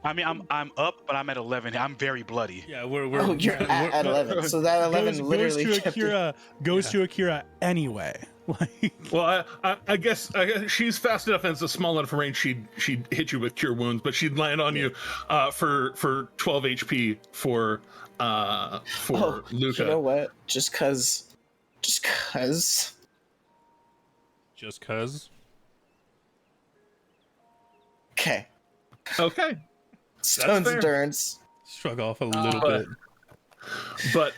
[SPEAKER 4] I mean, I'm up, but I'm at 11. I'm very bloody.
[SPEAKER 5] Yeah, we're
[SPEAKER 7] Oh, you're at 11. So that 11 literally
[SPEAKER 3] goes to
[SPEAKER 7] kept it.
[SPEAKER 3] Akira. Goes to Akira anyway. Like,
[SPEAKER 2] Well, I guess she's fast enough and it's a small enough range. She'd hit you with cure wounds, but she'd land on you for 12 HP for Luca.
[SPEAKER 7] You know what? Just cause.
[SPEAKER 5] Just cause.
[SPEAKER 7] Okay.
[SPEAKER 2] Okay.
[SPEAKER 7] Stone's
[SPEAKER 2] fair.
[SPEAKER 7] endurance.
[SPEAKER 5] Shrug off a little bit.
[SPEAKER 2] But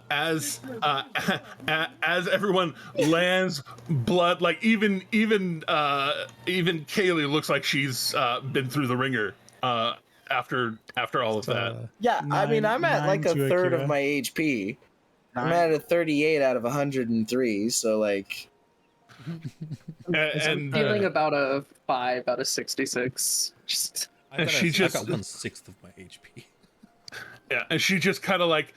[SPEAKER 2] as everyone lands, blood, like even Kaylee looks like she's been through the ringer after all of that.
[SPEAKER 7] Yeah, I mean, I'm at like a
[SPEAKER 3] to
[SPEAKER 7] third of
[SPEAKER 3] Akira.
[SPEAKER 7] my HP. I'm at a 38 out of 103, so like.
[SPEAKER 9] I'm feeling about a 5 out of 66. Just
[SPEAKER 5] I got 1/6 of my HP.
[SPEAKER 2] Yeah, and she just kind of like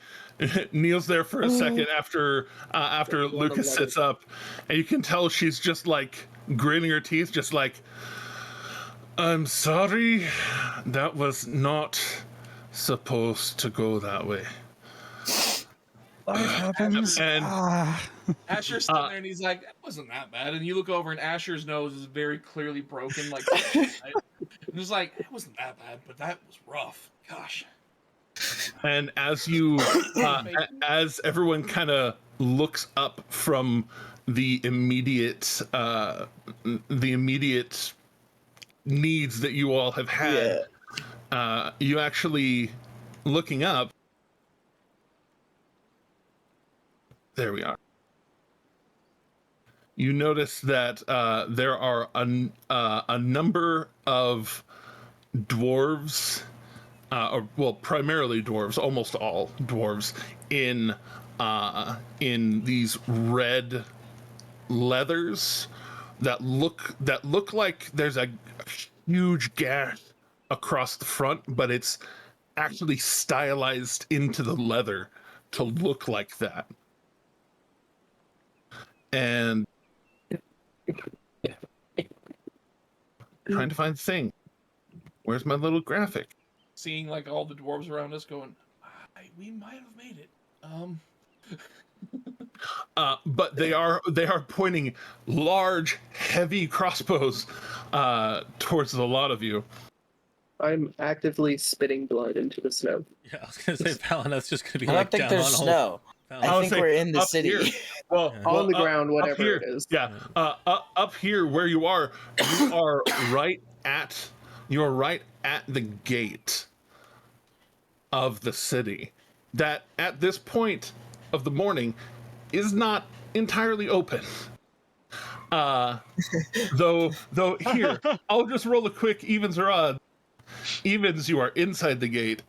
[SPEAKER 2] kneels there for a second after Lucas sits up, and you can tell she's just like gritting her teeth, just like, I'm sorry, that was not supposed to go that way.
[SPEAKER 3] Life happens.
[SPEAKER 2] And
[SPEAKER 6] Asher's sitting there and he's like, that wasn't that bad. And you look over and Asher's nose is very clearly broken. Like, and he's like, it wasn't that bad, but that was rough. Gosh.
[SPEAKER 2] And as you, as everyone kind of looks up from the immediate needs that you all have had, you actually looking up. There we are. You notice that there are a number of dwarves. Well, primarily dwarves, almost all dwarves, in these red leathers that look like there's a huge gash across the front, but it's actually stylized into the leather to look like that. And trying to find the thing. Where's my little graphic?
[SPEAKER 6] Seeing like all the dwarves around us going, we might have made it.
[SPEAKER 2] But they are pointing large, heavy crossbows towards the lot of you.
[SPEAKER 9] I'm actively spitting blood into the snow.
[SPEAKER 5] Yeah, I was gonna say Valineth's just gonna be
[SPEAKER 7] I
[SPEAKER 5] like
[SPEAKER 7] don't think
[SPEAKER 5] down
[SPEAKER 7] there's
[SPEAKER 5] on
[SPEAKER 7] snow. I think we're in the
[SPEAKER 2] up
[SPEAKER 7] city.
[SPEAKER 2] here. Well,
[SPEAKER 9] On the ground,
[SPEAKER 2] up
[SPEAKER 9] whatever
[SPEAKER 2] here,
[SPEAKER 9] it is.
[SPEAKER 2] Yeah, up here where you are right at the gate of the city. That at this point of the morning is not entirely open. Though here, I'll just roll a quick evens or odds. Evens, you are inside the gate.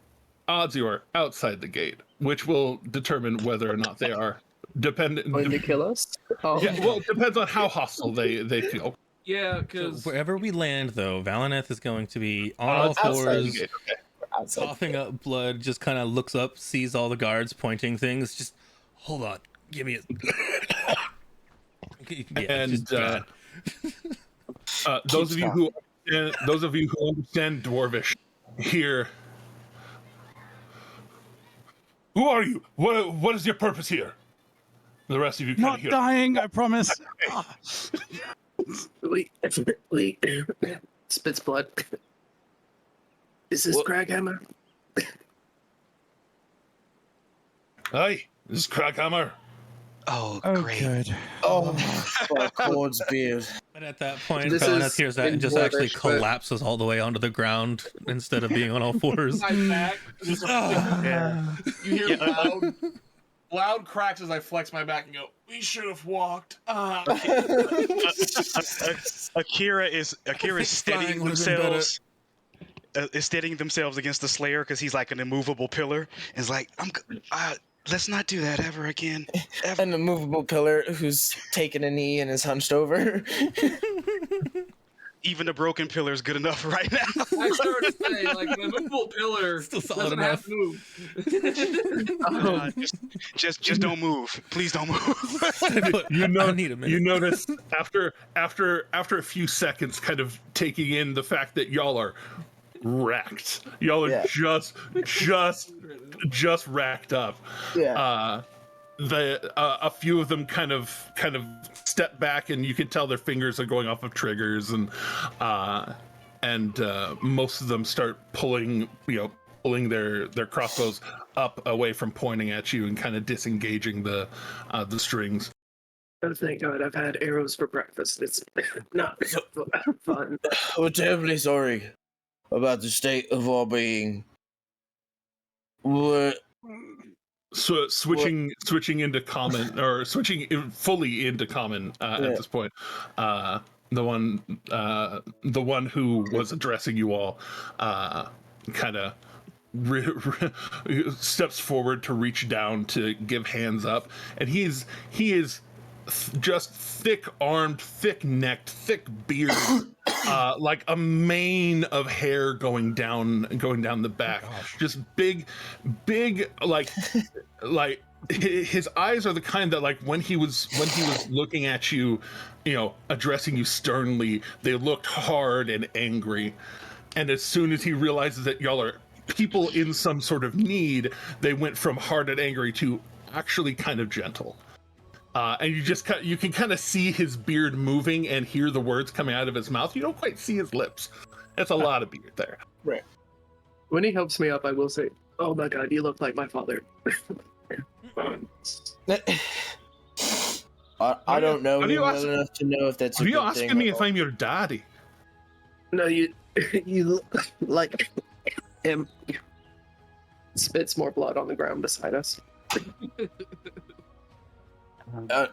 [SPEAKER 2] Odds, you are outside the gate, which will determine whether or not they are dependent.
[SPEAKER 9] Going to kill us? Oh.
[SPEAKER 2] Yeah, well, it depends on how hostile they feel.
[SPEAKER 6] Yeah, because
[SPEAKER 5] wherever we land, though, Valineth is going to be on all
[SPEAKER 7] outside the
[SPEAKER 5] fours,
[SPEAKER 7] gate, Outside.
[SPEAKER 5] coughing up blood. Just kind of looks up, sees all the guards pointing things. Just hold on, give me a.
[SPEAKER 2] And those of you who understand Dwarvish, here. Who are you? What is your purpose here? The rest of you can't
[SPEAKER 3] Not
[SPEAKER 2] hear.
[SPEAKER 3] dying, I promise.
[SPEAKER 9] Wait. Spits blood. Is this Craghammer?
[SPEAKER 2] Hi, this is Crackhammer.
[SPEAKER 4] Oh,
[SPEAKER 3] Oh,
[SPEAKER 4] great.
[SPEAKER 3] good.
[SPEAKER 7] Oh, fuck, Lord's beard.
[SPEAKER 5] But at that point,
[SPEAKER 9] This
[SPEAKER 5] Valineth
[SPEAKER 9] is
[SPEAKER 5] hears that
[SPEAKER 9] in
[SPEAKER 5] and just actually
[SPEAKER 9] Dwarvish, but-
[SPEAKER 5] collapses all the way onto the ground instead of being on all fours.
[SPEAKER 6] my back, just you hear loud cracks as I flex my back and go, we should have walked.
[SPEAKER 4] Akira is
[SPEAKER 5] Flying
[SPEAKER 4] steadying
[SPEAKER 5] would've been better.
[SPEAKER 4] themselves. Is steadying themselves against the Slayer because he's like an immovable pillar. And is like, let's not do that ever again. Ever.
[SPEAKER 7] An immovable pillar who's taken a knee and is hunched over.
[SPEAKER 4] Even a broken pillar is good enough right now.
[SPEAKER 6] I started to say, like, the movable pillar
[SPEAKER 5] Still solid
[SPEAKER 6] doesn't have
[SPEAKER 5] enough.
[SPEAKER 6] to move.
[SPEAKER 4] Just don't move. Please don't move.
[SPEAKER 2] You
[SPEAKER 5] I need a minute.
[SPEAKER 2] You notice after a few seconds, kind of taking in the fact that y'all are wrecked. Y'all are just racked up.
[SPEAKER 7] Yeah.
[SPEAKER 2] A few of them kind of step back, and you can tell their fingers are going off of triggers, and most of them start pulling their crossbows up away from pointing at you and kind of disengaging the strings.
[SPEAKER 9] Oh, thank God, I've had arrows for breakfast. It's not fun.
[SPEAKER 7] We're terribly sorry about the state of our being. We're,
[SPEAKER 2] So switching into common, or fully into common at this point. The one who was addressing you all kind of steps forward to reach down to give hands up, and he is just thick-armed, thick-necked, thick beard, like a mane of hair going down the back. Just big, like his eyes are the kind that, like, when he was looking at you, addressing you sternly, they looked hard and angry. And as soon as he realizes that y'all are people in some sort of need, they went from hard and angry to actually kind of gentle. And you can kind of see his beard moving and hear the words coming out of his mouth. You don't quite see his lips. That's a lot of beard there.
[SPEAKER 7] right.
[SPEAKER 9] When he helps me up, I will say, "Oh my God, you look like my father."
[SPEAKER 7] I don't know
[SPEAKER 2] Are
[SPEAKER 7] him
[SPEAKER 2] you
[SPEAKER 7] well
[SPEAKER 2] ask-
[SPEAKER 7] enough to know if that's a
[SPEAKER 2] Are you
[SPEAKER 7] good
[SPEAKER 2] asking
[SPEAKER 7] thing
[SPEAKER 2] me
[SPEAKER 7] or
[SPEAKER 2] if
[SPEAKER 7] not.
[SPEAKER 2] I'm your daddy?
[SPEAKER 9] No, you look like him. Spits more blood on the ground beside us.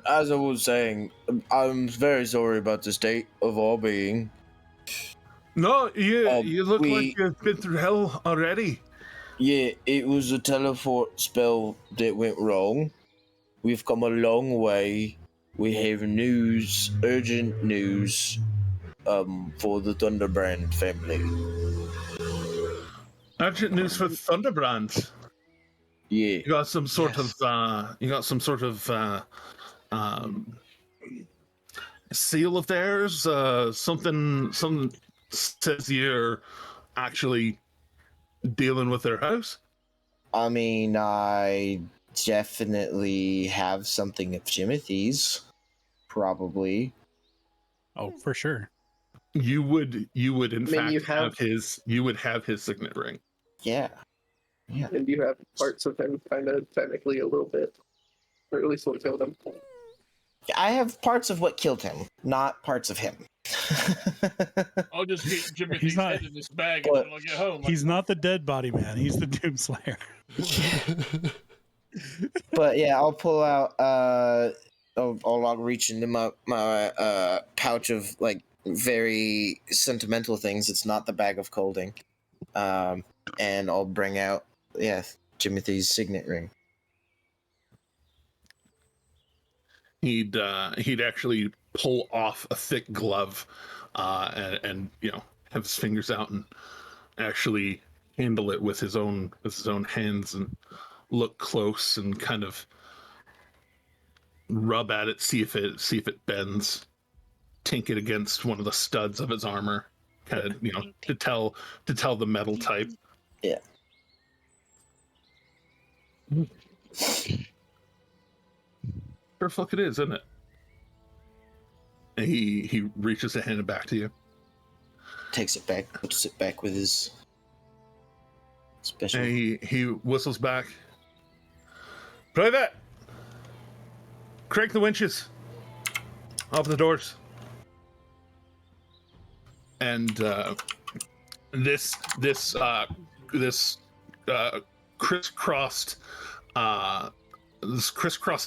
[SPEAKER 7] As I was saying, I'm very sorry about the state of our being.
[SPEAKER 2] No, you look
[SPEAKER 7] we-
[SPEAKER 2] like you've been through hell already.
[SPEAKER 7] Yeah, it was a teleport spell that went wrong. We've come a long way. We have news, urgent news, for the Thunderbrand family.
[SPEAKER 2] Urgent news for Thunderbrand.
[SPEAKER 7] Yeah.
[SPEAKER 2] You got some sort
[SPEAKER 4] Yes.
[SPEAKER 2] of seal of theirs. Something says you're actually dealing with their house.
[SPEAKER 7] I mean, I definitely have something of Timothy's. Probably.
[SPEAKER 3] Oh, for sure.
[SPEAKER 2] You would in fact
[SPEAKER 9] you
[SPEAKER 2] have his signet ring.
[SPEAKER 7] Yeah.
[SPEAKER 9] And you have parts of him kind of technically a little bit, or at least what killed him.
[SPEAKER 7] I have parts of what killed him, not parts of him.
[SPEAKER 1] I'll just keep Jimmy
[SPEAKER 3] He's not-
[SPEAKER 1] head in this bag
[SPEAKER 7] But-
[SPEAKER 1] until I get home.
[SPEAKER 3] He's not the dead body man. He's the Doomslayer.
[SPEAKER 7] But yeah, I'll pull out. I'll reach into my pouch of like very sentimental things. It's not the bag of colding, and I'll bring out Timothy's signet ring.
[SPEAKER 2] He'd actually pull off a thick glove, and have his fingers out and actually handle it with his own hands and look close and kind of rub at it, see if it bends, tink it against one of the studs of his armor, kind of to tell the metal type.
[SPEAKER 7] Yeah.
[SPEAKER 2] Sure fuck it is, isn't it? And he reaches a hand back to you.
[SPEAKER 7] Takes it back, puts it back with his special.
[SPEAKER 2] And he whistles back. Private! Crank the winches. Open the doors. And this crisscrossed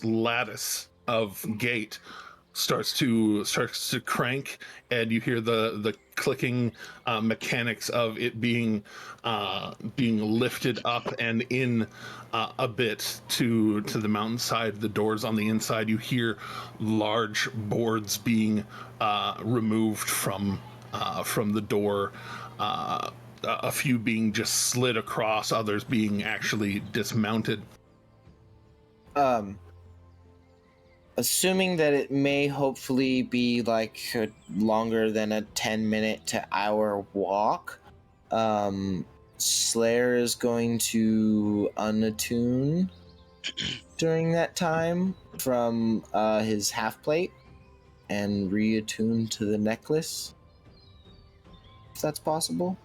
[SPEAKER 2] lattice of gate starts to crank, and you hear the clicking mechanics of it being lifted up and in a bit to the mountainside. The doors on the inside, you hear large boards being removed from the door, a few being just slid across, others being actually dismounted.
[SPEAKER 7] Assuming that it may hopefully be like longer than a 10-minute to hour walk, Slayer is going to unattune during that time from his half plate and reattune to the necklace, if that's possible.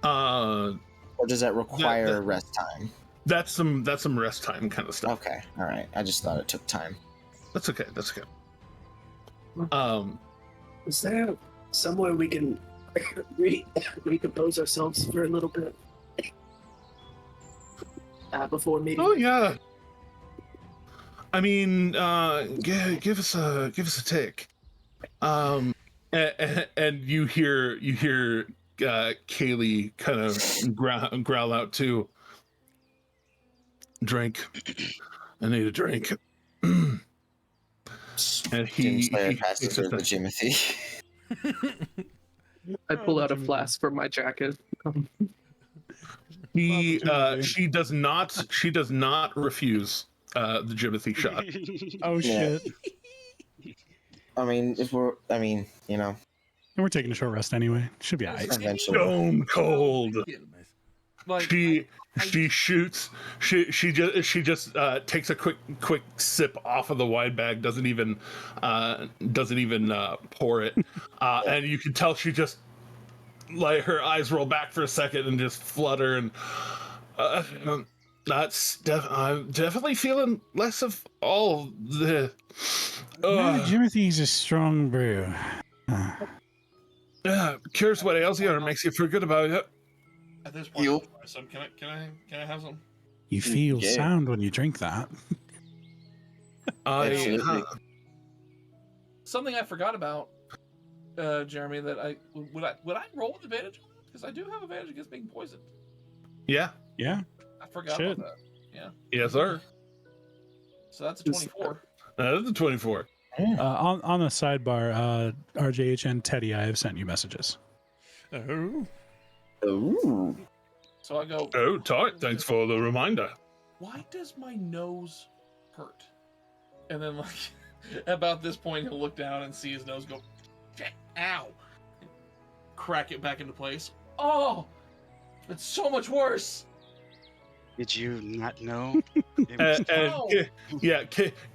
[SPEAKER 2] Uh,
[SPEAKER 7] Or does that require rest time?
[SPEAKER 2] That's some rest time kind of stuff.
[SPEAKER 7] Okay, all right. I just thought it took time.
[SPEAKER 2] That's okay. That's okay.
[SPEAKER 9] Is there somewhere we can recompose ourselves for a little bit before meeting?
[SPEAKER 2] Oh yeah. I mean, give us a take. And you hear Kaylee kind of growl out too. Drink. I need a drink. And he
[SPEAKER 7] passes her the Jimothy.
[SPEAKER 9] I pull out a flask from my jacket.
[SPEAKER 2] she does not refuse the Jimothy shot.
[SPEAKER 3] Oh shit!
[SPEAKER 7] I mean, you know,
[SPEAKER 3] And we're taking a short rest anyway. Should be alright.
[SPEAKER 7] eventually.
[SPEAKER 2] Stone cold.
[SPEAKER 6] Like,
[SPEAKER 2] She shoots. She just takes a quick sip off of the wine bag. Doesn't even pour it. And you can tell she just like her eyes roll back for a second and just flutter. And I'm definitely feeling less of all the.
[SPEAKER 3] Jimothy's a strong brew.
[SPEAKER 2] Cures what ails you or makes you feel good about it.
[SPEAKER 6] at this point,
[SPEAKER 7] You-
[SPEAKER 6] can I have some?
[SPEAKER 3] You feel
[SPEAKER 7] Yeah.
[SPEAKER 3] sound when you drink that.
[SPEAKER 7] Absolutely.
[SPEAKER 6] Something I forgot about, Jeremy. That I would I roll with advantage? Because I do have advantage against being poisoned.
[SPEAKER 2] Yeah.
[SPEAKER 3] Yeah.
[SPEAKER 6] I forgot
[SPEAKER 3] Shit.
[SPEAKER 6] about that.
[SPEAKER 2] Yes, sir.
[SPEAKER 6] So that's a 24.
[SPEAKER 2] That is the 24.
[SPEAKER 3] On the sidebar, RJH and Teddy, I have sent you messages.
[SPEAKER 5] Oh.
[SPEAKER 7] Ooh.
[SPEAKER 6] So I go.
[SPEAKER 2] Oh, tight. Thanks for the reminder.
[SPEAKER 6] Why does my nose hurt? And then, like, about this point, he'll look down and see his nose go, "Shit, ow!" And crack it back into place. Oh, it's so much worse.
[SPEAKER 4] Did you not know? It was-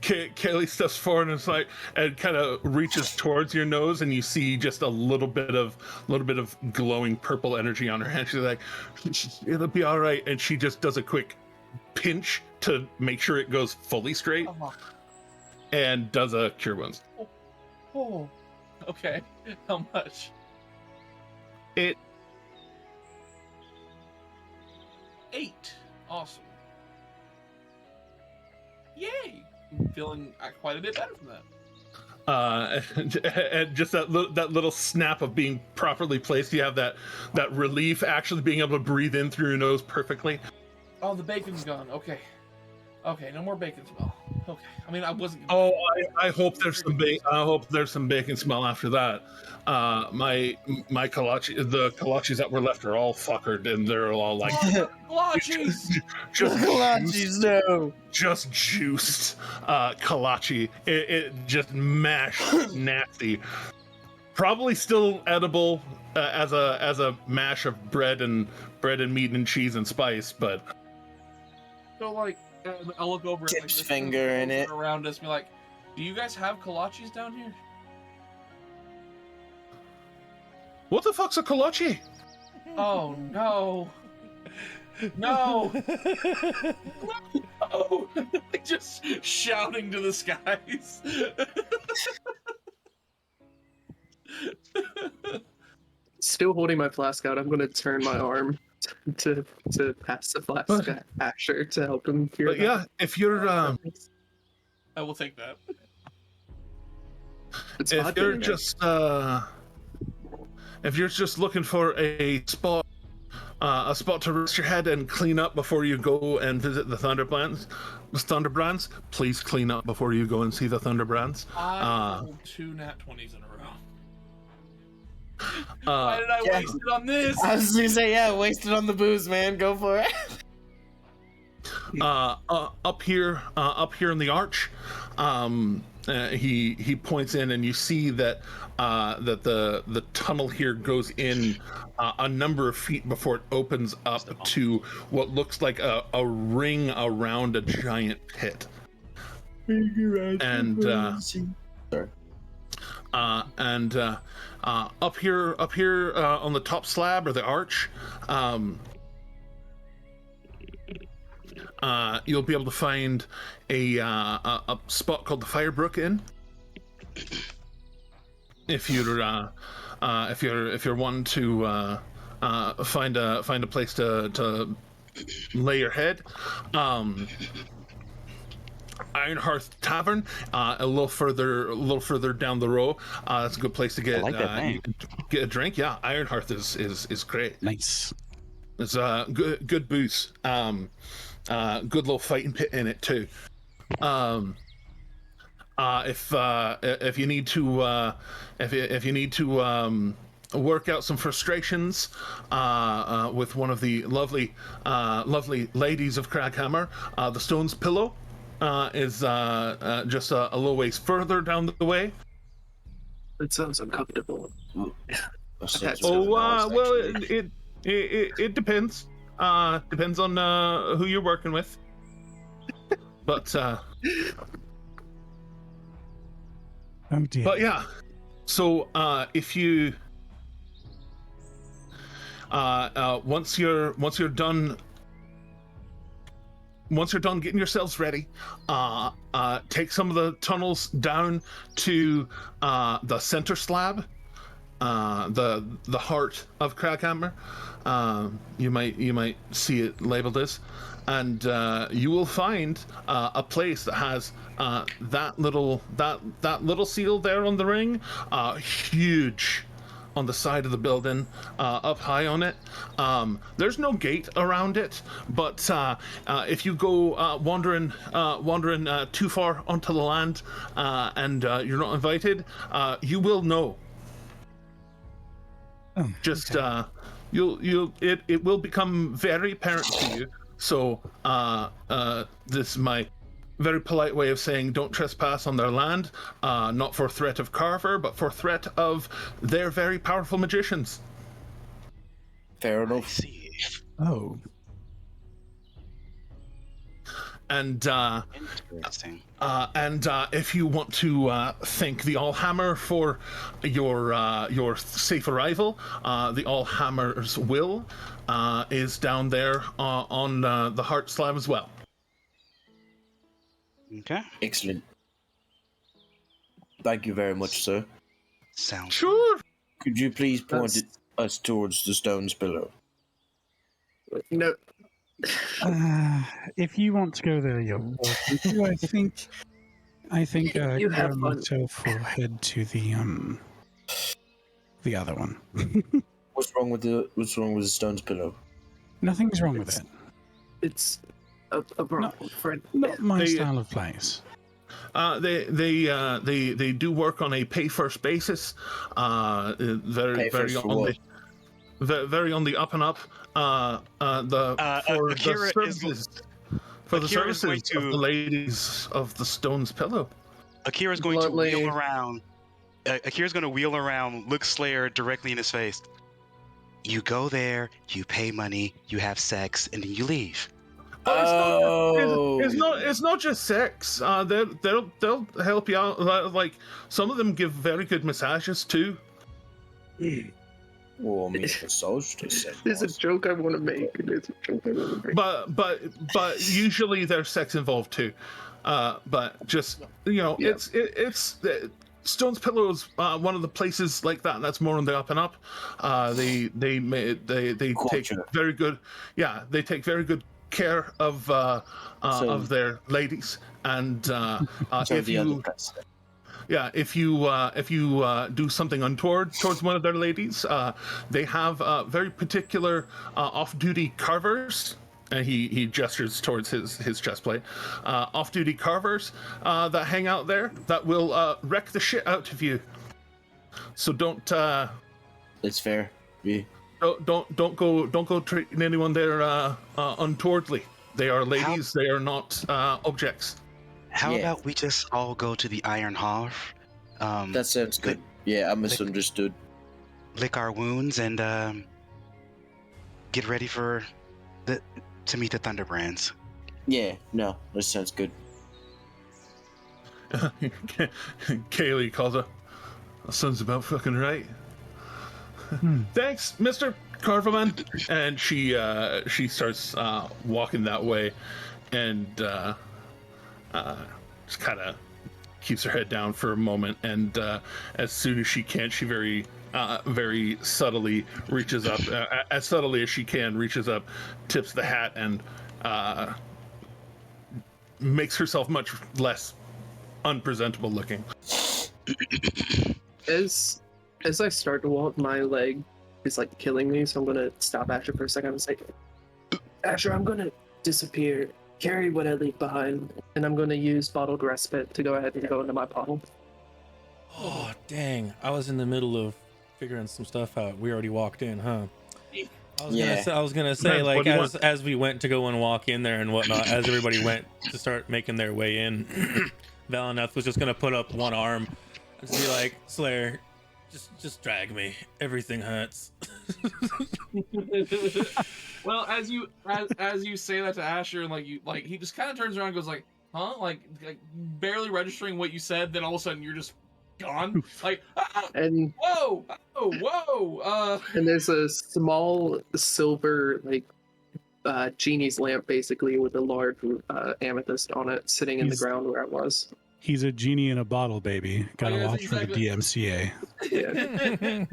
[SPEAKER 2] Kaylee steps forward and it's like, and kind of reaches towards your nose, and you see just a little bit of glowing purple energy on her hand. She's like, "It'll be all right," and she just does a quick pinch to make sure it goes fully straight,
[SPEAKER 6] Oh,
[SPEAKER 2] and does a cure wounds.
[SPEAKER 6] oh. Okay. How much?
[SPEAKER 2] It
[SPEAKER 6] 8. Awesome. Yay! I'm feeling quite a bit better from that.
[SPEAKER 2] and just that little snap of being properly placed. You have that relief, actually being able to breathe in through your nose perfectly.
[SPEAKER 6] Oh, the bacon's gone. Okay. Okay, no more bacon smell. Okay. I mean, I wasn't.
[SPEAKER 2] Oh, I hope there's some I hope there's some bacon smell after that. My the kolaches that were left are all fuckered, and they're all like
[SPEAKER 6] Kolaches!
[SPEAKER 2] just juiced kolache. It just mashed, nasty. Probably still edible as a mash of bread and meat and cheese and spice, but
[SPEAKER 6] So, like, I'll look over at, like,
[SPEAKER 7] Dips
[SPEAKER 6] the
[SPEAKER 7] finger in
[SPEAKER 6] folks
[SPEAKER 7] it.
[SPEAKER 6] around us and be like, "Do you guys have kolaches down here?"
[SPEAKER 2] what the fuck's a kolache?
[SPEAKER 6] Oh no! No! Oh! Just shouting to the skies.
[SPEAKER 9] Still holding my flask out, I'm going to turn my arm to pass the flask to Asher to help him hear
[SPEAKER 2] But
[SPEAKER 9] that.
[SPEAKER 2] yeah, if you're
[SPEAKER 6] I will take that.
[SPEAKER 9] It's
[SPEAKER 2] if
[SPEAKER 9] vodka
[SPEAKER 2] you're
[SPEAKER 9] again.
[SPEAKER 2] just looking for a spot to rest your head and clean up before you go and visit the Thunderbrands, please clean up before you go and see the Thunderbrands.
[SPEAKER 6] I rolled 2 nat 20s in a row. Why did I waste it on this?
[SPEAKER 7] I was gonna say, yeah, wasted on the booze, man. Go for it.
[SPEAKER 2] Up here in the arch, he points in, and you see that the tunnel here goes in a number of feet before it opens up to what looks like a ring around a giant pit. And up here on the top slab or the arch, you'll be able to find a spot called the Firebrook Inn. If you're one to find a place to lay your head. Ironhearth Tavern, a little further down the row. That's a good place to get
[SPEAKER 4] I like that name.
[SPEAKER 2] get a drink. Yeah, Ironhearth is great.
[SPEAKER 3] Nice.
[SPEAKER 2] It's good booze. Good little fighting pit in it too. If you need to work out some frustrations with one of the lovely ladies of Craghammer, the Stone's Pillow is just a little ways further down the way.
[SPEAKER 9] It sounds uncomfortable.
[SPEAKER 2] Well, it depends. Depends on who you're working with. But
[SPEAKER 3] Oh dear.
[SPEAKER 2] but yeah. So if you once you're done getting yourselves ready, take some of the tunnels down to the center slab, the heart of Craghammer. You might see it labeled as, and you will find a place that has that little seal there on the ring, huge on the side of the building, up high on it. There's no gate around it, but if you go wandering too far onto the land and you're not invited, you will know.
[SPEAKER 3] Oh,
[SPEAKER 2] Just
[SPEAKER 3] okay.
[SPEAKER 2] it will become very apparent to you. So this is my very polite way of saying don't trespass on their land, not for threat of Carver, but for threat of their very powerful magicians.
[SPEAKER 7] Fair
[SPEAKER 4] I
[SPEAKER 7] enough.
[SPEAKER 4] see.
[SPEAKER 3] Oh.
[SPEAKER 2] And
[SPEAKER 4] Interesting.
[SPEAKER 2] if you want to thank the Allhammer for your safe arrival, the Allhammer's will is down there on the heart slab as well.
[SPEAKER 4] Okay.
[SPEAKER 7] Excellent. Thank you very much, sir.
[SPEAKER 4] Sounds
[SPEAKER 2] Sure.
[SPEAKER 7] Could you please point
[SPEAKER 9] That's-
[SPEAKER 7] us towards the Stone's Pillow?
[SPEAKER 9] No.
[SPEAKER 3] If you want to go there, you're welcome to. I think
[SPEAKER 9] You have
[SPEAKER 3] Karen
[SPEAKER 9] fun.
[SPEAKER 3] myself will head to the other one.
[SPEAKER 7] What's wrong with the Stone's Pillow?
[SPEAKER 3] Nothing's wrong with it.
[SPEAKER 9] It's a problem for
[SPEAKER 3] Not my
[SPEAKER 2] They-
[SPEAKER 3] style of place.
[SPEAKER 2] They do work on a pay first basis. Very
[SPEAKER 7] Pay first for what?
[SPEAKER 2] very on the up and up. For the
[SPEAKER 4] Akira is-
[SPEAKER 2] services for the
[SPEAKER 4] Akira is
[SPEAKER 2] services
[SPEAKER 4] going
[SPEAKER 2] of
[SPEAKER 4] to-
[SPEAKER 2] the ladies of the Stone's Pillow.
[SPEAKER 4] Akira's going to
[SPEAKER 9] Bluntly-
[SPEAKER 4] wheel around. Akira's going to wheel around, look Slayer directly in his face. You go there, you pay money, you have sex, and then you leave.
[SPEAKER 2] It's not just sex. They'll help you out. Like some of them give very good massages too.
[SPEAKER 7] Well, I mean, massage just said.
[SPEAKER 9] There's a joke I want to make. There's a joke I want to make.
[SPEAKER 2] But usually there's sex involved too. But just
[SPEAKER 9] Yeah.
[SPEAKER 2] it's Stone's Pillow is one of the places like that. That's more on the up and up. They take
[SPEAKER 7] Culture.
[SPEAKER 2] very good. Yeah, they take very good care of their ladies. And
[SPEAKER 7] So
[SPEAKER 2] if
[SPEAKER 7] the other
[SPEAKER 2] you
[SPEAKER 7] place.
[SPEAKER 2] if you do something untoward towards one of their ladies, they have very particular off-duty carvers. And he gestures towards his chest plate. Off-duty carvers that hang out there that will wreck the shit out of you. So don't
[SPEAKER 7] It's fair. Yeah.
[SPEAKER 2] don't go treating anyone there untowardly. They are ladies. They are not objects.
[SPEAKER 4] How
[SPEAKER 7] Yeah.
[SPEAKER 4] about we just all go to the Iron Half,
[SPEAKER 7] That sounds good. Yeah, I misunderstood.
[SPEAKER 4] lick our wounds, and get ready to meet the Thunderbrands.
[SPEAKER 7] Yeah, no, that sounds good.
[SPEAKER 2] Kaylee calls her. That sounds about fucking right. Thanks, Mister. Carvaman, and she starts walking that way, and just kind of keeps her head down for a moment, and as soon as she can, she very subtly reaches up, as subtly as she can, reaches up, tips the hat, and makes herself much less unpresentable looking.
[SPEAKER 9] As I start to walk, my leg is like killing me, so I'm gonna stop Asher for a second. I'm just like, Asher, I'm gonna disappear. Carry what I leave behind, and I'm gonna use bottled respite to go ahead and go into my bottle.
[SPEAKER 5] Oh, dang. I was in the middle of figuring some stuff out. We already walked in, huh? I was gonna say, like, as we went to go and walk in there and whatnot, as everybody went to start making their way in, Valineth was just gonna put up one arm and just be like, Slayer, just drag me. Everything hurts.
[SPEAKER 6] Well, as you say that to Asher, and he just kind of turns around and goes like, huh? Like barely registering what you said, then all of a sudden you're just gone. Like,
[SPEAKER 9] And
[SPEAKER 6] whoa, whoa.
[SPEAKER 9] and there's a small silver genie's lamp, basically, with a large amethyst on it, sitting in the ground where it was.
[SPEAKER 3] He's a genie in a bottle, baby. Gotta
[SPEAKER 6] yeah,
[SPEAKER 3] watch for the DMCA.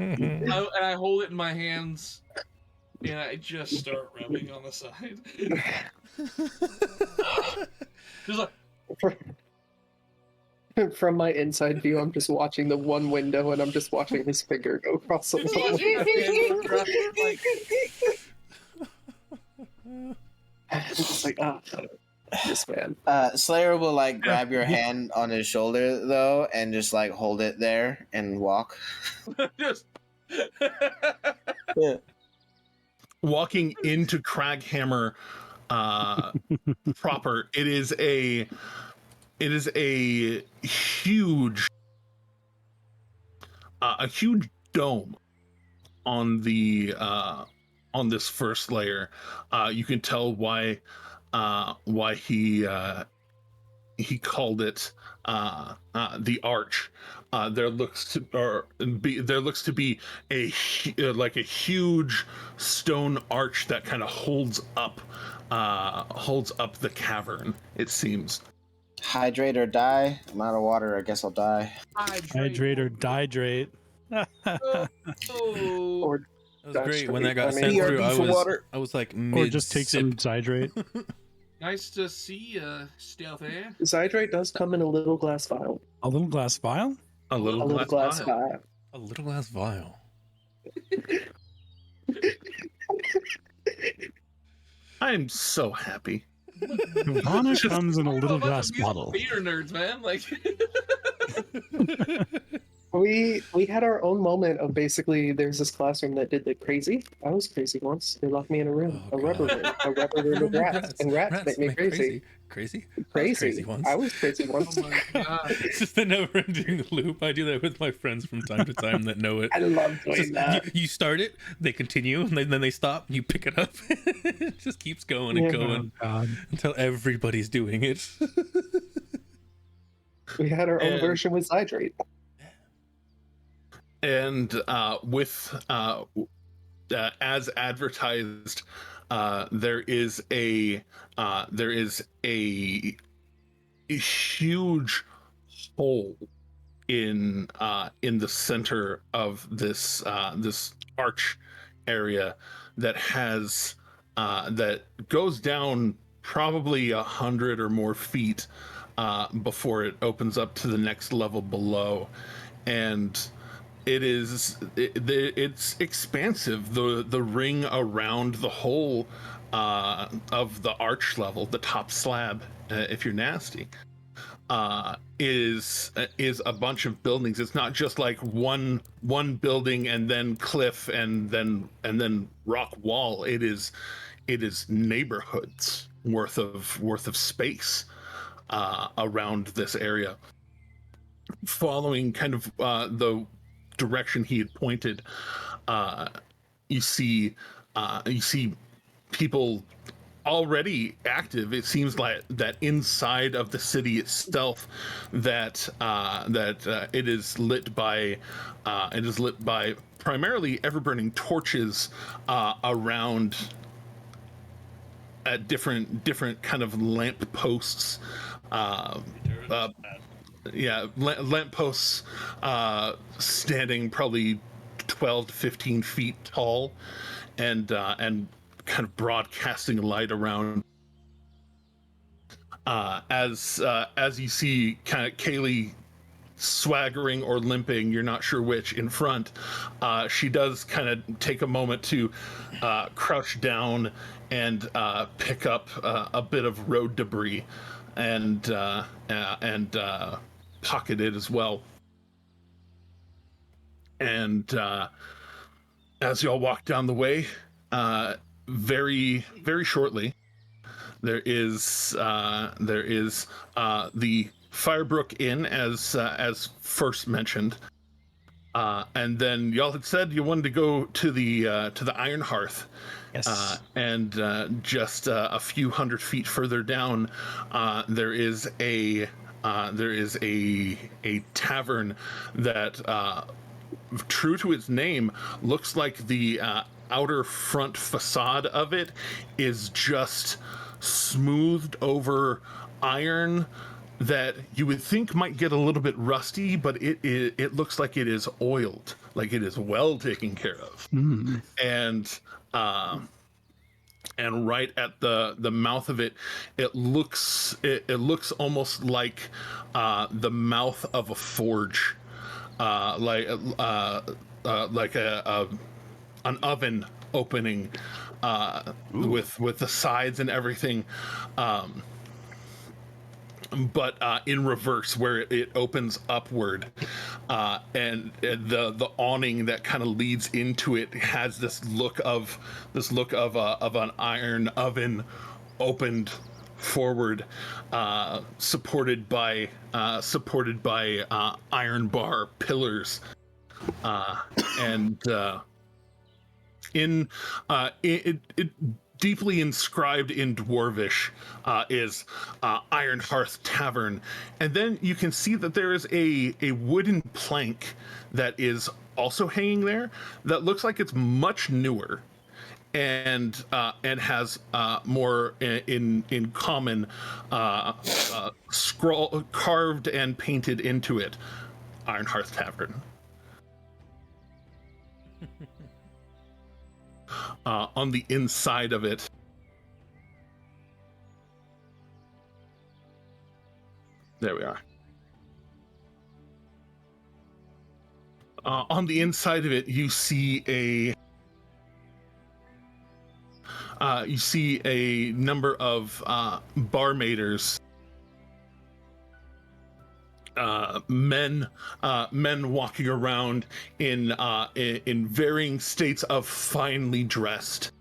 [SPEAKER 6] And I hold it in my hands, and I just start rubbing on the side. Just like,
[SPEAKER 9] From my inside view, I'm just watching the one window, and I'm just watching his finger go across the wall. I'm just like, this man.
[SPEAKER 7] Slayer will like grab your hand on his shoulder though, and just like hold it there and walk.
[SPEAKER 6] just.
[SPEAKER 7] Yeah.
[SPEAKER 2] Walking into Craghammer proper, it is a huge dome on the on this first layer. You can tell why he called it the arch. There looks to be a huge stone arch that kind of holds up the cavern, it seems.
[SPEAKER 7] Hydrate or die. I'm out of water. I guess I'll die.
[SPEAKER 3] Hydrate or dihydrate.
[SPEAKER 9] Or
[SPEAKER 5] That was great when that got sent
[SPEAKER 7] BRB
[SPEAKER 5] through.
[SPEAKER 7] for water.
[SPEAKER 5] I was like,
[SPEAKER 3] Or just take some Zydrate.
[SPEAKER 6] Nice to see you, Stealthy.
[SPEAKER 9] Zydrate does come in a little glass vial.
[SPEAKER 3] A little glass vial?
[SPEAKER 2] A little
[SPEAKER 9] glass vial.
[SPEAKER 5] A little glass vial.
[SPEAKER 2] I'm so happy.
[SPEAKER 3] Nirvana comes in a little glass bottle.
[SPEAKER 6] Beer nerds, man. Like,
[SPEAKER 9] We had our own moment of basically there's this classroom that did the crazy. I was crazy once. They locked me in a room,
[SPEAKER 5] Oh,
[SPEAKER 9] a rubber room with rats, and rats make me crazy.
[SPEAKER 5] Crazy?
[SPEAKER 9] Crazy.
[SPEAKER 5] once.
[SPEAKER 9] I was crazy once.
[SPEAKER 6] oh my god.
[SPEAKER 5] It's just a never-ending loop. I do that with my friends from time to time that know it.
[SPEAKER 9] I love
[SPEAKER 5] It's
[SPEAKER 9] doing
[SPEAKER 5] just,
[SPEAKER 9] that.
[SPEAKER 5] you start it, they continue, and then they stop, and you pick it up. It just keeps going and
[SPEAKER 9] Yeah.
[SPEAKER 5] going until everybody's doing it.
[SPEAKER 9] We had our own
[SPEAKER 2] And-
[SPEAKER 9] version with Zydrate.
[SPEAKER 2] And as advertised, there is a huge hole in the center of this arch area that has that goes down probably 100 or more feet before it opens up to the next level below, and it's expansive. The ring around the whole of the arch level, the top slab, if you're nasty, is a bunch of buildings. It's not just like one building and then cliff and then rock wall. It is neighborhoods worth of space around this area. Following kind of the direction he had pointed, you see people already active. It seems like that inside of the city itself, that it is lit by primarily ever-burning torches around at different kind of lamp posts. Lamp posts standing probably 12 to 15 feet tall, and kind of broadcasting light around. As you see, kind of Kaylee swaggering or limping, you're not sure which, in front. She does kind of take a moment to crouch down and pick up a bit of road debris and pocket it as well. And as y'all walk down the way, very shortly, there is the Firebrook Inn as first mentioned, and then y'all had said you wanted to go to the Iron Hearth.
[SPEAKER 10] Yes.
[SPEAKER 2] And just a few hundred feet further down, there is a tavern that, true to its name, looks like the outer front facade of it is just smoothed over iron that you would think might get a little bit rusty, but it looks like it is oiled, like it is well taken care of. And right at the mouth of it, it looks almost like the mouth of a forge, like an oven opening, with the sides and everything, but in reverse, where it opens upward, and the awning that kind of leads into it has this look of an iron oven opened forward, supported by iron bar pillars, and it deeply inscribed in Dwarvish is Iron Hearth Tavern. And then you can see that there is a wooden plank that is also hanging there that looks like it's much newer, and has more in common scroll carved and painted into it, Iron Hearth Tavern. On the inside of it, there we are. On the inside of it, you see a number of barmaiders, men walking around in varying states of finely dressed.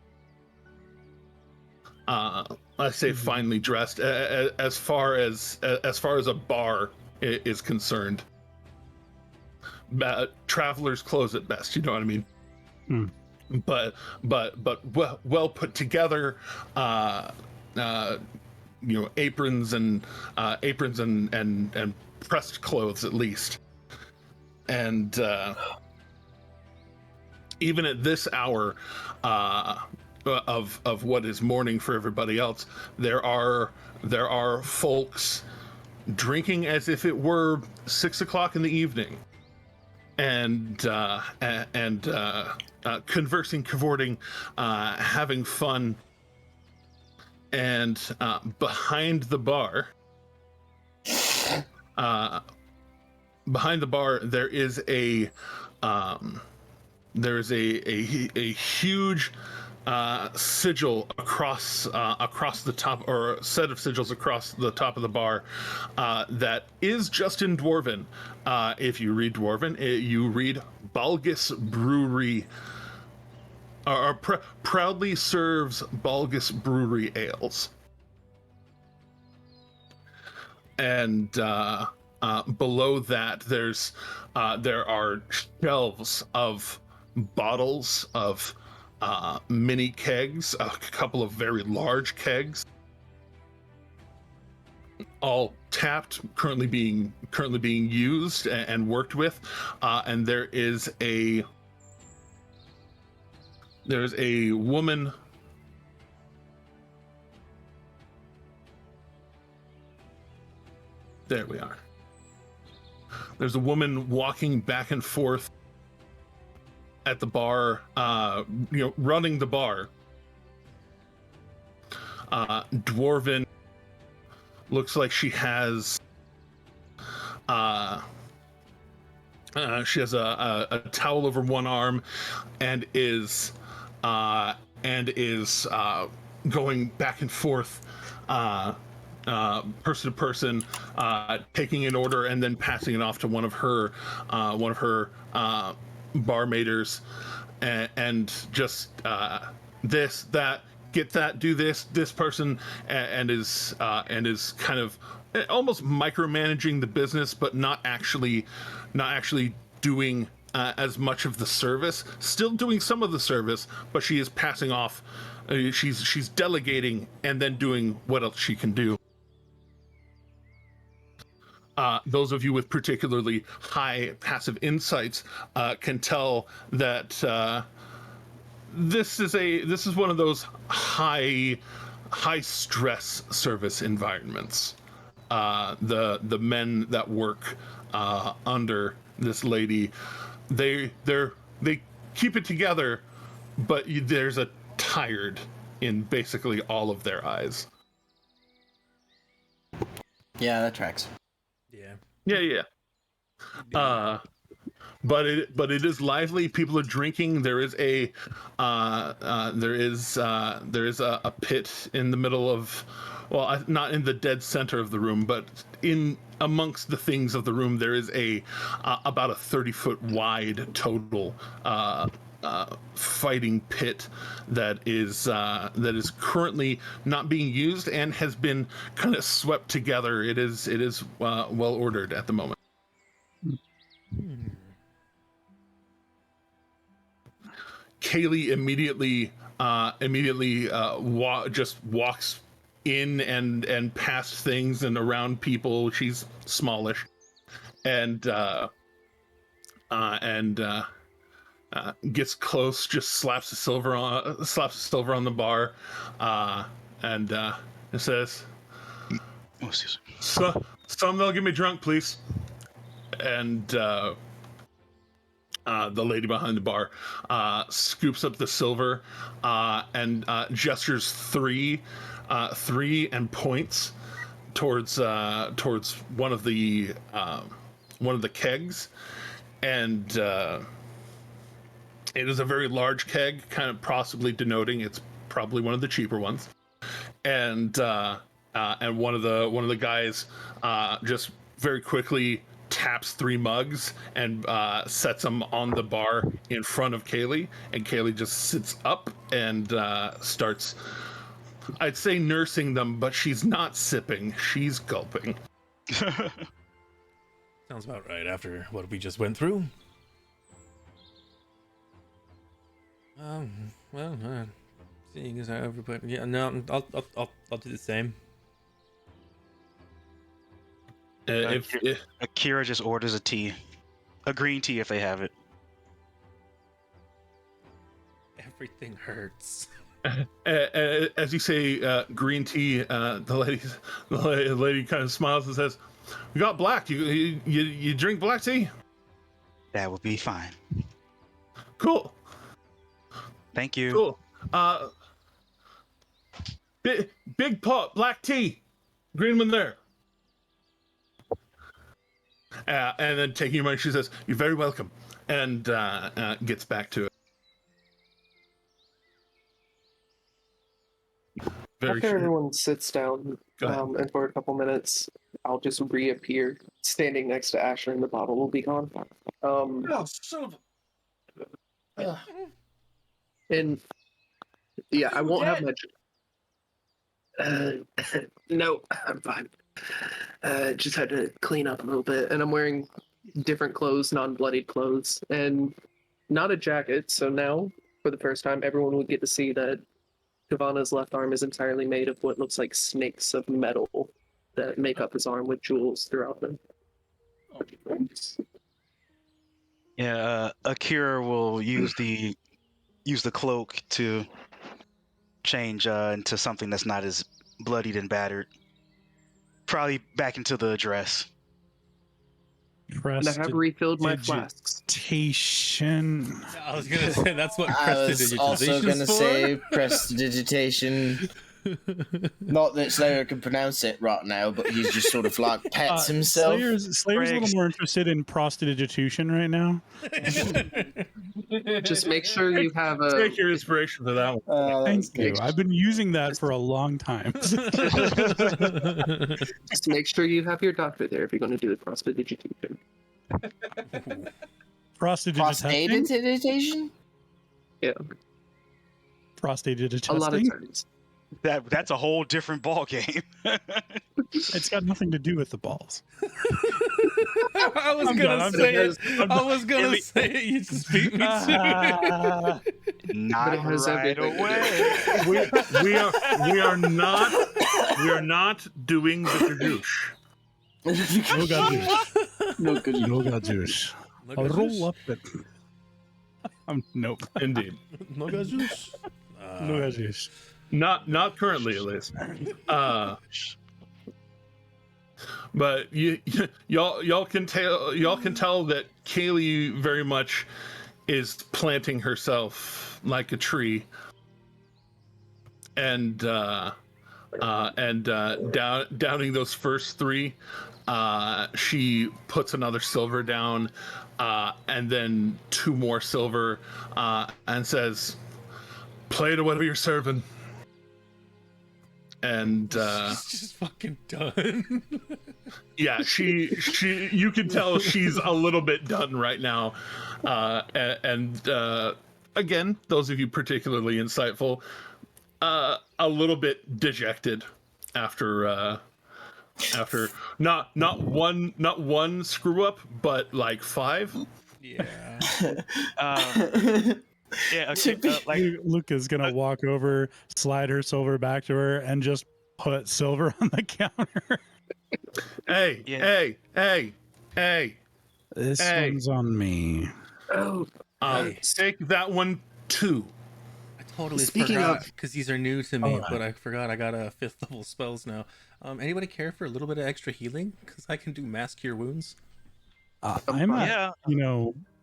[SPEAKER 2] I say finely dressed as far as a bar is concerned. Travelers' clothes at best, you know what I mean? But well put together. Aprons and pressed clothes at least. And even at this hour of what is morning for everybody else, there are folks drinking as if it were 6 o'clock in the evening, and conversing, cavorting, having fun. And behind the bar, there is a huge sigil across the top, or a set of sigils across the top of the bar, that is just in Dwarven. If you read Dwarven, you read Balgus Brewery, or proudly serves Balgus Brewery ales. And below that, there are shelves of bottles of mini kegs, a couple of very large kegs, all tapped, currently being used and worked with, and there's a woman. There we are. There's a woman walking back and forth at the bar, running the bar. Dwarven, looks like she has a towel over one arm and is going back and forth, person to person, taking an order and then passing it off to one of her barmaiders, and just this, that, get that, do this person, and is kind of almost micromanaging the business, but not actually doing as much of the service. Still doing some of the service, but she is passing off. She's delegating and then doing what else she can do. Those of you with particularly high passive insights can tell that this is one of those high stress service environments. The men that work under this lady, they keep it together, but there's a tired in basically all of their eyes.
[SPEAKER 7] Yeah, that tracks.
[SPEAKER 2] Yeah. But it is lively. People are drinking. There is a pit in the middle of, well, not in the dead center of the room, but in amongst the things of the room. There is about a 30-foot wide total fighting pit that is currently not being used and has been kind of swept together. It is well ordered at the moment. Kaylee immediately just walks in and past things and around people. She's smallish, and gets close, just slaps the silver on the bar, and says,
[SPEAKER 4] Oh, excuse me.
[SPEAKER 2] "Some they'll get me drunk, please." And the lady behind the bar scoops up the silver and gestures three and points towards one of the kegs, and it is a very large keg, kind of possibly denoting it's probably one of the cheaper ones, and one of the guys just very quickly taps 3 mugs and sets them on the bar in front of Kaylee, and Kaylee just sits up and starts, I'd say, nursing them, but she's not sipping, she's gulping.
[SPEAKER 5] Sounds about right after what we just went through. Well, seeing as how everybody, yeah, no, I'll do the same.
[SPEAKER 4] Akira just orders a tea, a green tea if they have it.
[SPEAKER 5] Everything hurts.
[SPEAKER 2] As you say green tea, the lady kind of smiles and says, "We got black. You drink black tea?"
[SPEAKER 4] That would be fine.
[SPEAKER 2] Cool.
[SPEAKER 4] Thank you.
[SPEAKER 2] Cool. Big pot, black tea. Green one there. And then taking your money, she says, "You're very welcome," and gets back to it.
[SPEAKER 9] After everyone sits down, and for a couple minutes, I'll just reappear standing next to Asher, and the bottle will be gone.
[SPEAKER 6] Oh, son of
[SPEAKER 9] And yeah, I won't have much. No, I'm fine. Just had to clean up a little bit, and I'm wearing different clothes, non-bloodied clothes, and not a jacket. So now for the first time, everyone would get to see that Kavana's left arm is entirely made of what looks like snakes of metal that make up his arm with jewels throughout them.
[SPEAKER 4] Yeah, Akira will use the cloak to change into something that's not as bloodied and battered. Probably back into the dress.
[SPEAKER 9] And I have refilled my flasks.
[SPEAKER 3] Prestidigitation.
[SPEAKER 5] I was gonna say that's what
[SPEAKER 7] I was also
[SPEAKER 5] prestidigitation
[SPEAKER 7] gonna
[SPEAKER 5] is for.
[SPEAKER 7] say prestidigitation. Not that Slayer can pronounce it right now, but he's just sort of like pets himself.
[SPEAKER 3] Slayer's a little more interested in prostitution right now.
[SPEAKER 9] Just make sure you have a.
[SPEAKER 2] Take your inspiration for that one.
[SPEAKER 3] Thank you. I've been using that for a long time.
[SPEAKER 9] Just make sure you have your doctor there if you're going to do the prestidigitation.
[SPEAKER 7] Prestidigitation?
[SPEAKER 9] Yeah.
[SPEAKER 3] Prostate
[SPEAKER 9] A lot of times.
[SPEAKER 4] That's a whole different ball game.
[SPEAKER 3] It's got nothing to do with the balls.
[SPEAKER 5] I was gonna say it. You just beat me to it.
[SPEAKER 4] Not right away.
[SPEAKER 2] We are not doing the gadoosh.
[SPEAKER 3] No gadoosh.
[SPEAKER 7] No good.
[SPEAKER 3] No gadoosh. I'll roll up it. Nope.
[SPEAKER 2] Indeed.
[SPEAKER 5] No gadoosh.
[SPEAKER 3] No gadoosh.
[SPEAKER 2] Not currently, at least. But y'all can tell that Kaylee very much is planting herself like a tree, and downing those first three. She puts another silver down, and then 2 more silver, and says, "Play to whatever you're serving." And
[SPEAKER 5] she's just fucking done.
[SPEAKER 2] yeah, she you can tell she's a little bit done right now. And again, those of you particularly insightful, a little bit dejected after not one screw up, but like 5.
[SPEAKER 5] Yeah.
[SPEAKER 4] Yeah,
[SPEAKER 3] Luca's gonna walk over, slide her silver back to her, and just put silver on the counter.
[SPEAKER 2] Hey.
[SPEAKER 3] This one's on me.
[SPEAKER 9] Oh,
[SPEAKER 2] Take that one too.
[SPEAKER 5] I totally
[SPEAKER 9] Speaking
[SPEAKER 5] forgot
[SPEAKER 9] of-
[SPEAKER 5] because these are new to me, but I forgot I got a 5th level spells now. Anybody care for a little bit of extra healing? Because I can do mass cure wounds.
[SPEAKER 3] I'm at,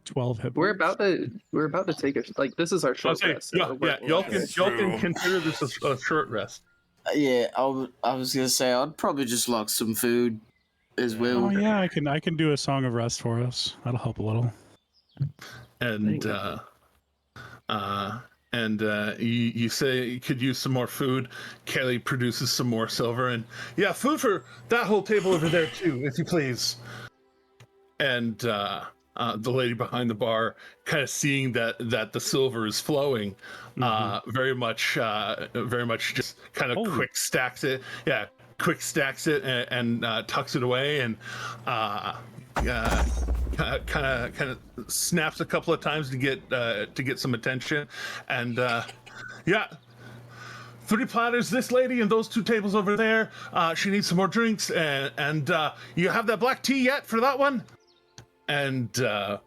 [SPEAKER 3] 12 hit
[SPEAKER 9] we're
[SPEAKER 3] points.
[SPEAKER 9] about to take this is our short rest.
[SPEAKER 2] Y'all can consider this a short rest.
[SPEAKER 7] Yeah, I was gonna say I'd probably just like some food as well.
[SPEAKER 3] Oh yeah, I can do a song of rest for us. That'll help a little.
[SPEAKER 2] And you say you could use some more food. Kelly produces some more silver, and food for that whole table over there too, if you please. And the lady behind the bar, kind of seeing that the silver is flowing, very much just kind of quick stacks it and tucks it away, and kind of snaps a couple of times to get some attention, and 3 platters, this lady, and those 2 tables over there. She needs some more drinks, and you have that black tea yet for that one? And one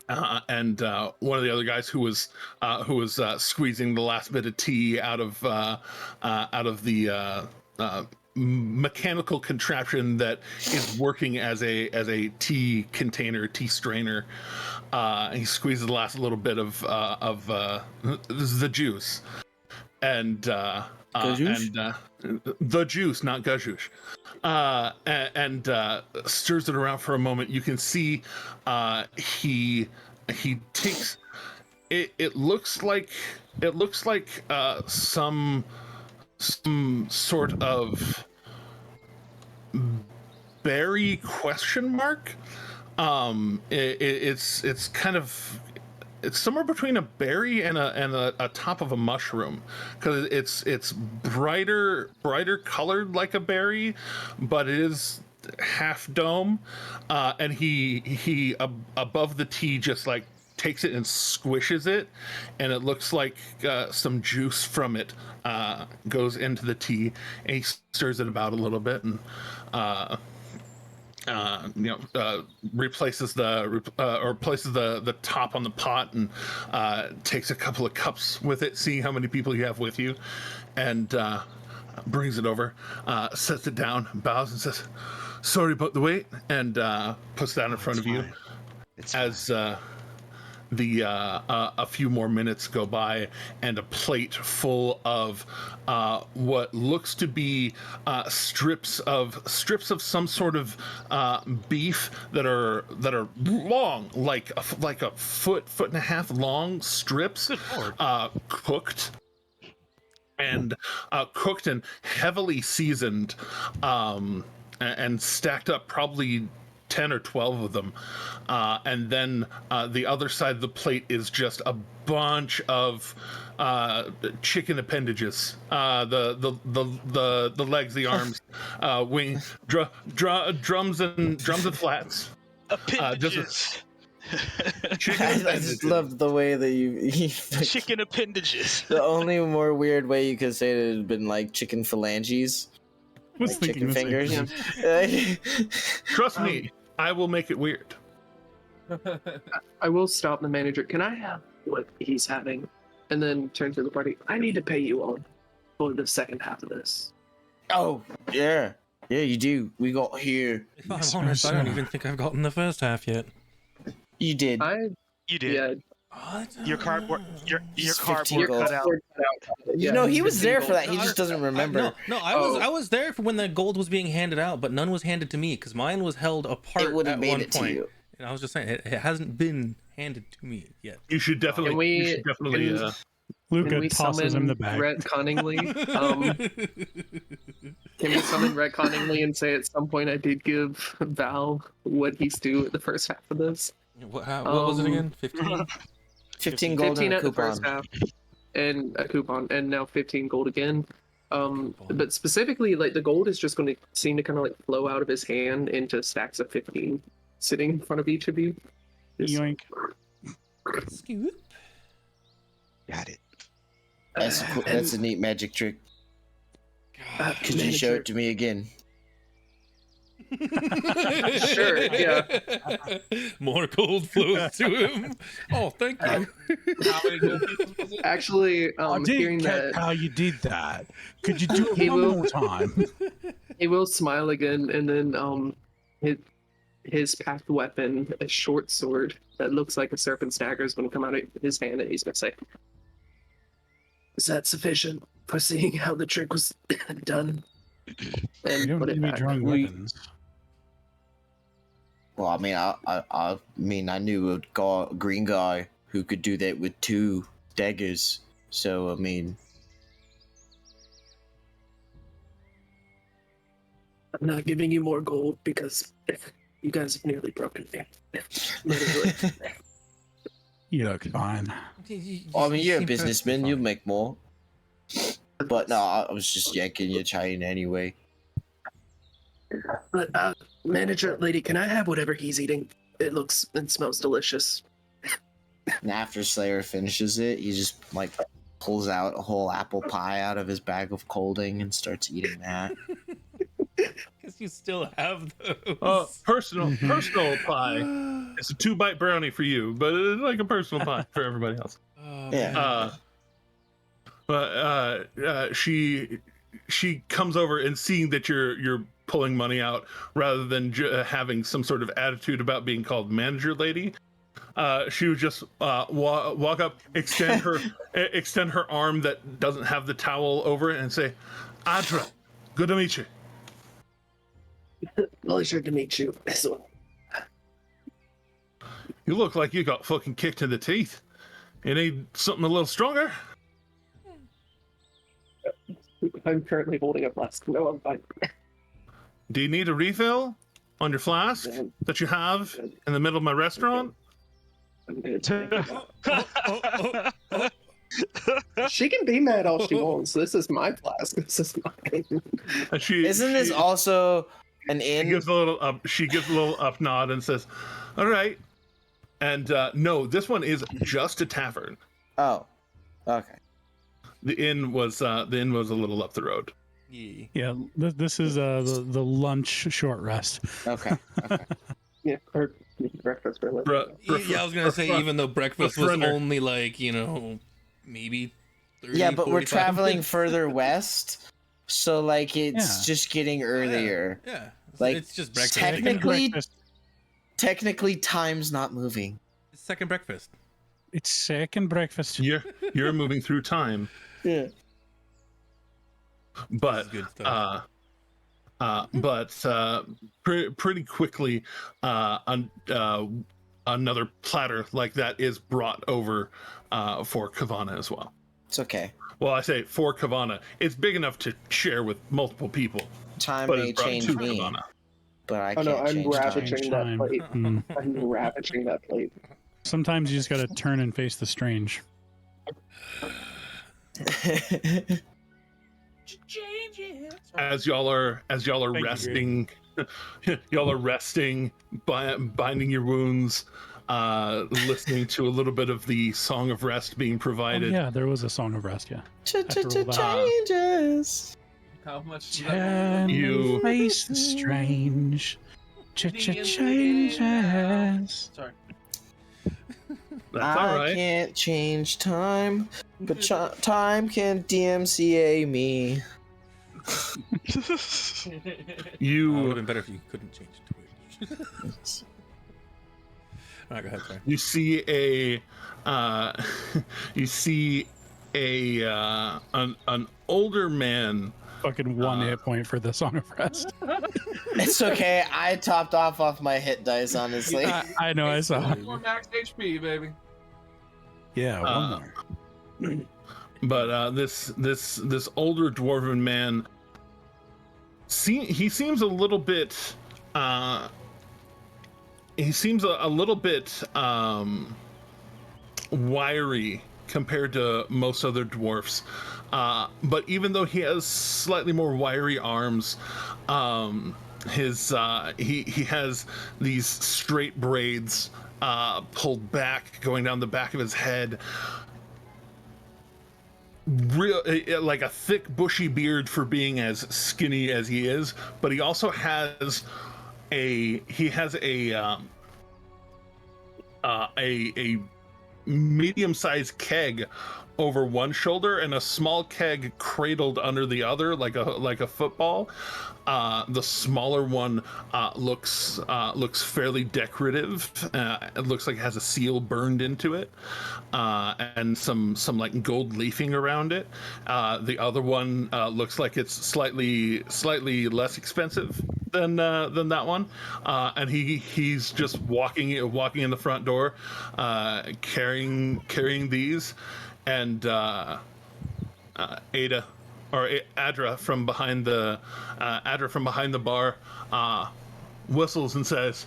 [SPEAKER 2] of the other guys who was squeezing the last bit of tea out of the mechanical contraption that is working as a tea container, tea strainer. He squeezes the last little bit of the juice, and the juice, not gajouche. And stirs it around for a moment. You can see he takes it. It looks like some sort of berry question mark. It's kind of. It's somewhere between a berry and a top of a mushroom, because it's brighter colored like a berry, but it is half dome. And he above the tea just like takes it and squishes it, and it looks like some juice from it goes into the tea, and he stirs it about a little bit and replaces places the top on the pot and takes a couple of cups with it, seeing how many people you have with you, and brings it over, sets it down, bows and says, "Sorry about the wait," and puts that in front of you. As a few more minutes go by, and a plate full of what looks to be strips of some sort of beef that are long, like a foot and a half long strips, cooked and heavily seasoned, and stacked up, probably 10 or 12 of them, and then the other side of the plate is just a bunch of chicken appendages, the legs, the arms, wing, drums and flats.
[SPEAKER 4] Appendages.
[SPEAKER 7] I just love the way that you
[SPEAKER 4] Chicken appendages.
[SPEAKER 7] the only more weird way you could say it would have been like chicken phalanges,
[SPEAKER 3] Was
[SPEAKER 7] like
[SPEAKER 3] thinking
[SPEAKER 7] chicken
[SPEAKER 3] the same
[SPEAKER 7] fingers.
[SPEAKER 3] thing.
[SPEAKER 2] Trust me, I will make it weird.
[SPEAKER 9] I will stop the manager. Can I have what he's having? And then turn to the party. I need to pay you all for the second half of this.
[SPEAKER 7] Oh, yeah, you do. We got here.
[SPEAKER 5] If I'm
[SPEAKER 3] Yes,
[SPEAKER 5] honest, I
[SPEAKER 3] sir.
[SPEAKER 5] don't even think I've gotten the first half yet.
[SPEAKER 7] You did.
[SPEAKER 4] You did.
[SPEAKER 9] Yeah,
[SPEAKER 5] What?
[SPEAKER 4] Your cardboard. Your
[SPEAKER 7] It's
[SPEAKER 4] cardboard
[SPEAKER 7] 15
[SPEAKER 4] cut out.
[SPEAKER 7] You know, he was there for that. He just doesn't remember.
[SPEAKER 5] I was there for when the gold was being handed out, but none was handed to me because mine was held apart
[SPEAKER 7] It would have
[SPEAKER 5] at
[SPEAKER 7] made
[SPEAKER 5] one
[SPEAKER 7] it to
[SPEAKER 5] point.
[SPEAKER 7] you.
[SPEAKER 5] And I was just saying, it hasn't been handed to me yet.
[SPEAKER 2] You should definitely.
[SPEAKER 9] Can we-
[SPEAKER 2] you should definitely.
[SPEAKER 9] can-
[SPEAKER 3] Luca
[SPEAKER 9] Can we
[SPEAKER 3] tosses him the bag.
[SPEAKER 9] retconningly? Can we summon retconningly and say at some point I did give Val what he's due at the first half of this?
[SPEAKER 5] What was it again? 15?
[SPEAKER 7] 15 gold
[SPEAKER 9] 15
[SPEAKER 7] and a
[SPEAKER 9] at the first
[SPEAKER 7] coupon.
[SPEAKER 9] half, and a coupon, and now 15 gold again. But specifically, like the gold is just going to seem to kind of like flow out of his hand into stacks of 15, sitting in front of each of you. Just-
[SPEAKER 3] Yoink.
[SPEAKER 5] Scoop.
[SPEAKER 4] Got it.
[SPEAKER 7] That's a neat magic trick. Could you show it to me again?
[SPEAKER 9] Sure, yeah.
[SPEAKER 5] More gold flows to him. Oh, thank you.
[SPEAKER 6] How many gold pieces was it?
[SPEAKER 9] Actually,
[SPEAKER 3] I
[SPEAKER 9] hearing
[SPEAKER 3] didn't catch
[SPEAKER 9] that,
[SPEAKER 3] how you did that. Could you do
[SPEAKER 9] He
[SPEAKER 3] it one
[SPEAKER 9] will-
[SPEAKER 3] more time?
[SPEAKER 9] he will smile again, and then his packed weapon, a short sword that looks like a serpent's dagger, is going to come out of his hand, and he's going to say, "Is that sufficient for seeing how the trick was done?"
[SPEAKER 3] You
[SPEAKER 9] And
[SPEAKER 3] don't
[SPEAKER 9] put
[SPEAKER 3] need
[SPEAKER 9] it
[SPEAKER 3] me
[SPEAKER 9] back.
[SPEAKER 3] drawing weapons.
[SPEAKER 7] Well, I mean, I knew a green guy who could do that with 2 daggers. So, I mean,
[SPEAKER 9] I'm not giving you more gold because you guys have nearly broken me. Literally.
[SPEAKER 3] You look fine.
[SPEAKER 7] I mean, you're a businessman. You'll make more. But no, I was just yanking your chain anyway.
[SPEAKER 9] But, manager lady, can I have whatever he's eating? It looks and smells delicious.
[SPEAKER 7] And after Slayer finishes it, he just like pulls out a whole apple pie out of his bag of colding and starts eating that.
[SPEAKER 5] Because you still have those.
[SPEAKER 2] Personal pie. It's a 2-bite brownie for you, but it's like a personal pie for everybody else.
[SPEAKER 5] Oh,
[SPEAKER 7] Yeah.
[SPEAKER 5] man.
[SPEAKER 2] She comes over and seeing that you're pulling money out rather than having some sort of attitude about being called manager lady. She would just walk up, extend her arm that doesn't have the towel over it, and say, "Adra, good to meet you."
[SPEAKER 9] Pleasure to meet you as well.
[SPEAKER 2] You look like you got fucking kicked in the teeth. You need something a little stronger?
[SPEAKER 9] I'm currently holding a flask. No, I'm fine.
[SPEAKER 2] Do you need a refill on your flask that you have in the middle of my restaurant?
[SPEAKER 9] I'm good. She can be mad all she wants. This is my flask. This is mine.
[SPEAKER 2] And
[SPEAKER 7] Isn't this also an
[SPEAKER 2] She
[SPEAKER 7] inn?
[SPEAKER 2] gives a little up. She gives a little up nod and says, "All right." And no, this one is just a tavern.
[SPEAKER 7] Oh, okay.
[SPEAKER 2] The inn was a little up the road.
[SPEAKER 5] Yeah.
[SPEAKER 3] Yeah, this is the lunch short rest.
[SPEAKER 7] Okay. Okay.
[SPEAKER 9] Yeah, or breakfast for lunch.
[SPEAKER 5] Yeah, I was gonna say, even though breakfast was only like, maybe 30,
[SPEAKER 7] Yeah, but we're
[SPEAKER 5] 45
[SPEAKER 7] traveling
[SPEAKER 5] minutes.
[SPEAKER 7] further west, so like it's just getting earlier.
[SPEAKER 5] Yeah.
[SPEAKER 7] Like,
[SPEAKER 5] It's just breakfast.
[SPEAKER 7] Technically, time's not moving.
[SPEAKER 5] It's second breakfast.
[SPEAKER 3] It's second breakfast.
[SPEAKER 2] You're moving through time,
[SPEAKER 7] Yeah.
[SPEAKER 2] but
[SPEAKER 5] Good stuff.
[SPEAKER 2] pretty quickly, another platter like that is brought over for Kavana as well.
[SPEAKER 7] It's okay.
[SPEAKER 2] Well, I say for Kavana, it's big enough to share with multiple people.
[SPEAKER 7] Time
[SPEAKER 2] But
[SPEAKER 7] may
[SPEAKER 2] it's brought
[SPEAKER 7] change
[SPEAKER 2] to
[SPEAKER 7] me,
[SPEAKER 2] Kavana.
[SPEAKER 7] but I
[SPEAKER 9] Oh
[SPEAKER 7] can't
[SPEAKER 9] no, I'm
[SPEAKER 7] change time.
[SPEAKER 9] ravaging that
[SPEAKER 3] Time.
[SPEAKER 9] plate.
[SPEAKER 3] Mm.
[SPEAKER 9] I'm ravaging that plate.
[SPEAKER 3] Sometimes you just gotta turn and face the strange.
[SPEAKER 2] As y'all are
[SPEAKER 3] Thank you,
[SPEAKER 2] resting, y'all are resting, binding your wounds, listening to a little bit of the Song of Rest being
[SPEAKER 3] Oh,
[SPEAKER 2] provided.
[SPEAKER 3] yeah, there was a song of rest. Yeah.
[SPEAKER 7] Changes.
[SPEAKER 6] How much?
[SPEAKER 3] Turn
[SPEAKER 2] You-
[SPEAKER 3] and face the strange. Changes.
[SPEAKER 6] Sorry.
[SPEAKER 2] That's all
[SPEAKER 7] I
[SPEAKER 2] right.
[SPEAKER 7] can't change time, but time can DMCA me.
[SPEAKER 5] It would
[SPEAKER 2] You
[SPEAKER 5] have been better if you couldn't change Twitch. All right, go ahead. Sorry.
[SPEAKER 2] you see an older man.
[SPEAKER 3] Fucking one hit point for the song of rest.
[SPEAKER 7] It's okay. I topped off my hit dice, honestly.
[SPEAKER 3] I know, I saw.
[SPEAKER 6] More max HP, baby.
[SPEAKER 3] Yeah, one more.
[SPEAKER 2] But this older dwarven man, he seems a little bit wiry compared to most other dwarfs. But even though he has slightly more wiry arms, he has these straight braids pulled back going down the back of his head. Like a thick bushy beard for being as skinny as he is, but he also has a medium-sized keg over one shoulder and a small keg cradled under the other, like a football. The smaller one looks fairly decorative. It looks like it has a seal burned into it, and some like gold leafing around it. The other one looks like it's slightly less expensive than that one, and he's just walking in the front door, carrying these. And Adra from behind the bar whistles and says,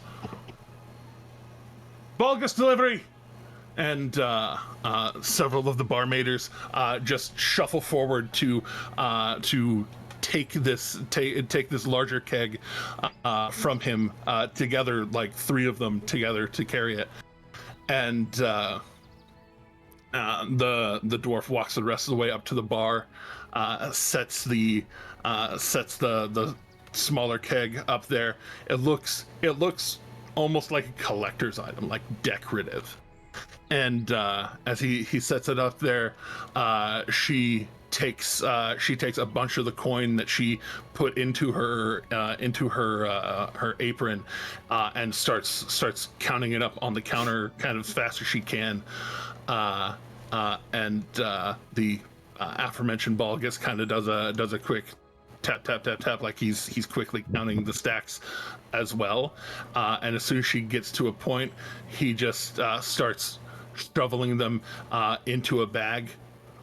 [SPEAKER 2] "Bulgus delivery!" And several of the barmaiders just shuffle forward to take this larger keg from him together, like three of them together to carry it. And the dwarf walks the rest of the way up to the bar, sets the smaller keg up there. It looks almost like a collector's item, like decorative. And as he sets it up there, she takes a bunch of the coin that she put into her apron, and starts counting it up on the counter kind of as fast as she can. And the aforementioned Bulgus kind of does a quick tap tap tap tap, like he's quickly counting the stacks as well. And as soon as she gets to a point, he just starts shoveling them into a bag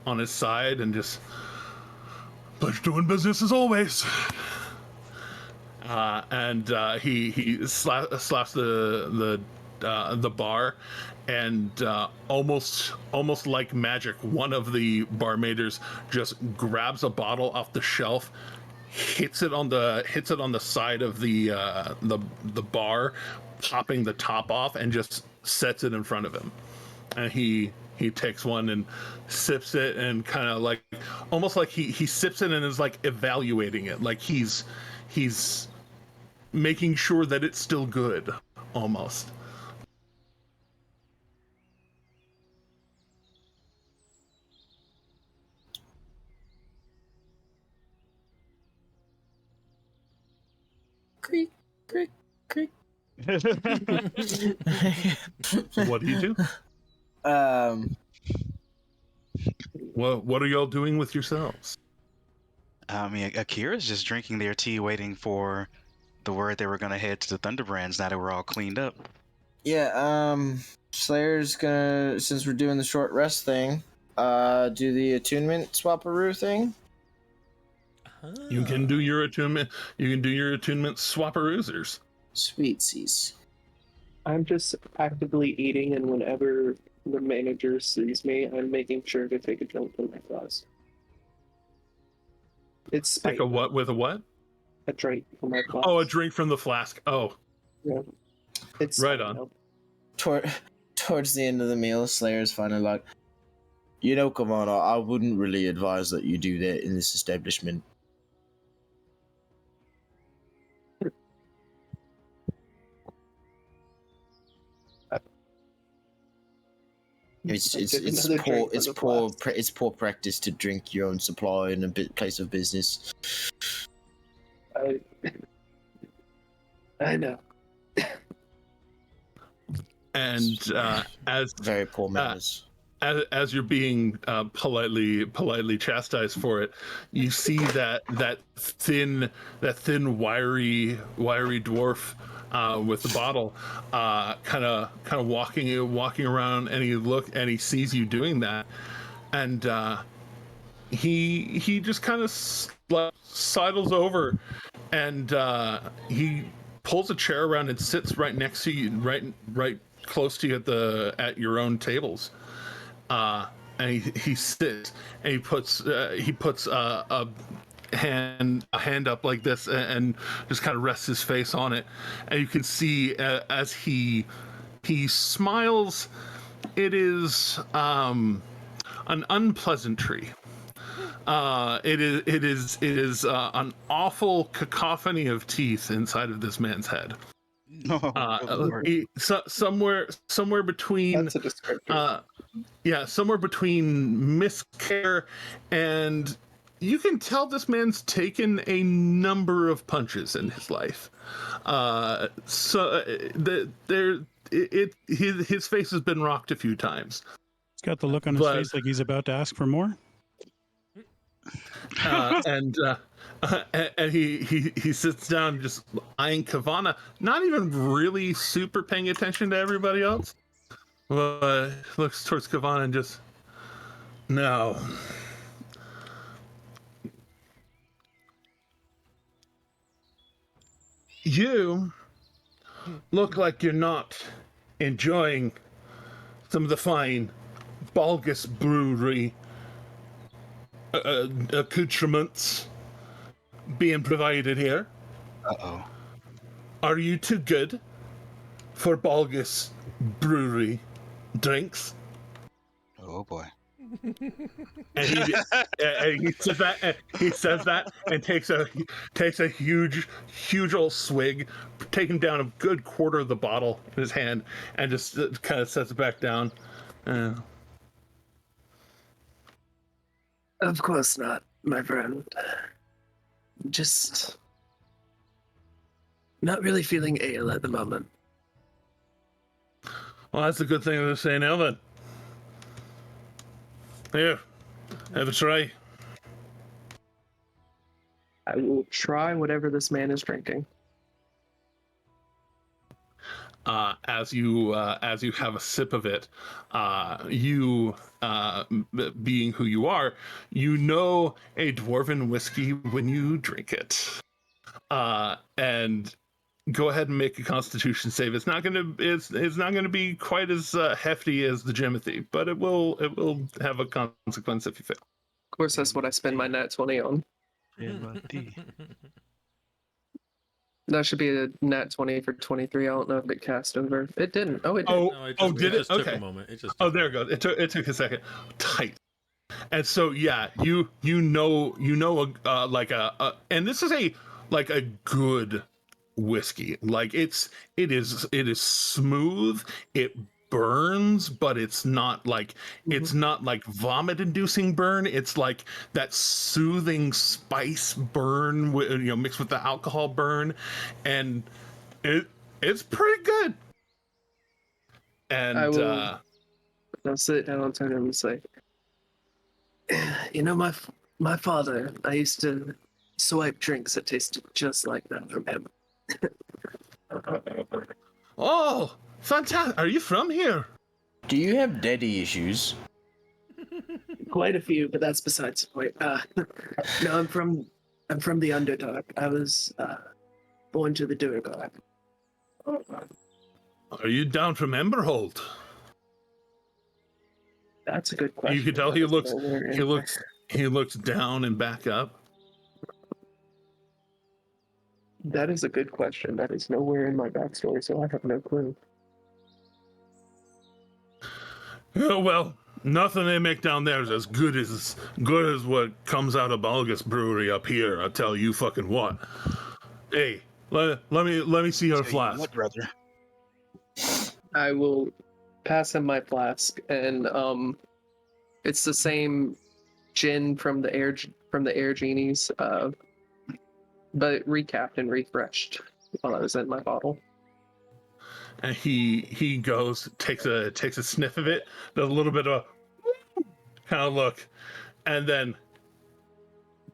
[SPEAKER 2] on his side and just, "Pleasure doing business as always." And he slaps the bar, and almost like magic, one of the barmaiders just grabs a bottle off the shelf, hits it on the side of the bar, popping the top off, and just sets it in front of him, and he takes one and sips it, and kind of like almost like he sips it and is like evaluating it, like he's making sure that it's still good, almost.
[SPEAKER 7] Creak, creak, creak.
[SPEAKER 2] What do you do? What are y'all doing with yourselves?
[SPEAKER 4] I mean, Akira's just drinking their tea, waiting for the word they were gonna head to the Thunderbrands now that we're all cleaned up.
[SPEAKER 7] Yeah, Slayer's gonna, since we're doing the short rest thing, do the attunement swaparoo thing.
[SPEAKER 2] You can do your attunement. You can do your attunement swaparoozers.
[SPEAKER 7] Sweetsies.
[SPEAKER 9] I'm just actively eating, and whenever the manager sees me, I'm making sure to take a drink from my glass. It's
[SPEAKER 2] Take a what with a what?
[SPEAKER 9] A drink from my glass.
[SPEAKER 2] Oh, a drink from the flask. Oh,
[SPEAKER 9] Yeah. It's
[SPEAKER 2] right
[SPEAKER 9] fine
[SPEAKER 2] on.
[SPEAKER 9] now.
[SPEAKER 7] Towards the end of the meal, Slayer's finally like, you know, Commander, I wouldn't really advise that you do that in this establishment. It's poor practice to drink your own supply in a place of business.
[SPEAKER 9] I know.
[SPEAKER 2] And as
[SPEAKER 7] very poor manners.
[SPEAKER 2] As you're being politely chastised for it, you see that thin wiry dwarf with the bottle, kind of walking around, and he sees you doing that, and he just kind of sidles over, and he pulls a chair around and sits right next to you, right close to you at your own tables. And he sits, and he puts a hand up like this, and just kind of rests his face on it, and you can see as he smiles, it is an unpleasantry. It is an awful cacophony of teeth inside of this man's head. Somewhere between
[SPEAKER 9] That's a descriptor.
[SPEAKER 2] somewhere between miscare and, you can tell this man's taken a number of punches in his life. His face has been rocked a few times.
[SPEAKER 3] He's got the look on his face like he's about to ask for more.
[SPEAKER 2] And he sits down, just eyeing Kavana, not even really super paying attention to everybody else. But looks towards Kavana and just, no. You look like you're not enjoying some of the fine Balgus brewery accoutrements being provided here.
[SPEAKER 4] Uh-oh.
[SPEAKER 2] Are you too good for Balgus brewery drinks?
[SPEAKER 4] Oh boy.
[SPEAKER 2] And he says that and takes a huge old swig, taking down a good quarter of the bottle in his hand, and just kind of sets it back down.
[SPEAKER 9] Of course not, my friend. Just not really feeling ale at the moment.
[SPEAKER 2] Well, that's a good thing to say now then. Here, have a try.
[SPEAKER 9] I will try whatever this man is drinking.
[SPEAKER 2] As you have a sip of it, you being who you are, you know a dwarven whiskey when you drink it. And go ahead and make a Constitution save. It's not gonna be quite as hefty as the Jimothy, but it will have a consequence if you fail.
[SPEAKER 9] Of course, that's what I spend my nat 20 on. That should be a nat 20 for 23. I don't know if it cast over. It didn't. Oh, it did.
[SPEAKER 2] Oh,
[SPEAKER 5] No, it
[SPEAKER 2] oh,
[SPEAKER 5] just,
[SPEAKER 2] did
[SPEAKER 5] it
[SPEAKER 2] it?
[SPEAKER 5] just took
[SPEAKER 2] Okay.
[SPEAKER 5] a moment. It just
[SPEAKER 2] Oh,
[SPEAKER 5] took
[SPEAKER 2] there it goes. It took a second. Tight. And so yeah, you know like a and this is a like a good whiskey. Like it is smooth. It burns, but it's not like vomit inducing burn. It's like that soothing spice burn, mixed with the alcohol burn, and it's pretty good. And
[SPEAKER 9] I will. I'll sit down and turn to him and say, my father, I used to swipe drinks that tasted just like that from him.
[SPEAKER 2] oh, fantastic! Are you from here?
[SPEAKER 7] Do you have daddy issues?
[SPEAKER 9] Quite a few, but that's besides the point. No, I'm from the Underdark. I was born to the Durgar.
[SPEAKER 2] Are you down from Emberhold?
[SPEAKER 9] That's a good question.
[SPEAKER 2] You can tell he looks down and back up.
[SPEAKER 9] That is a good question. That is nowhere in my backstory, so I have no clue.
[SPEAKER 2] Oh, well, nothing they make down there is as good as what comes out of Balgus Brewery up here. I'll tell you fucking what. Hey, let me see your flask.
[SPEAKER 4] What, brother?
[SPEAKER 9] I will pass him my flask, and it's the same gin from the air genies, but recapped and refreshed while I was in my bottle.
[SPEAKER 2] And he goes, takes a sniff of it, does a little bit of kind of look, and then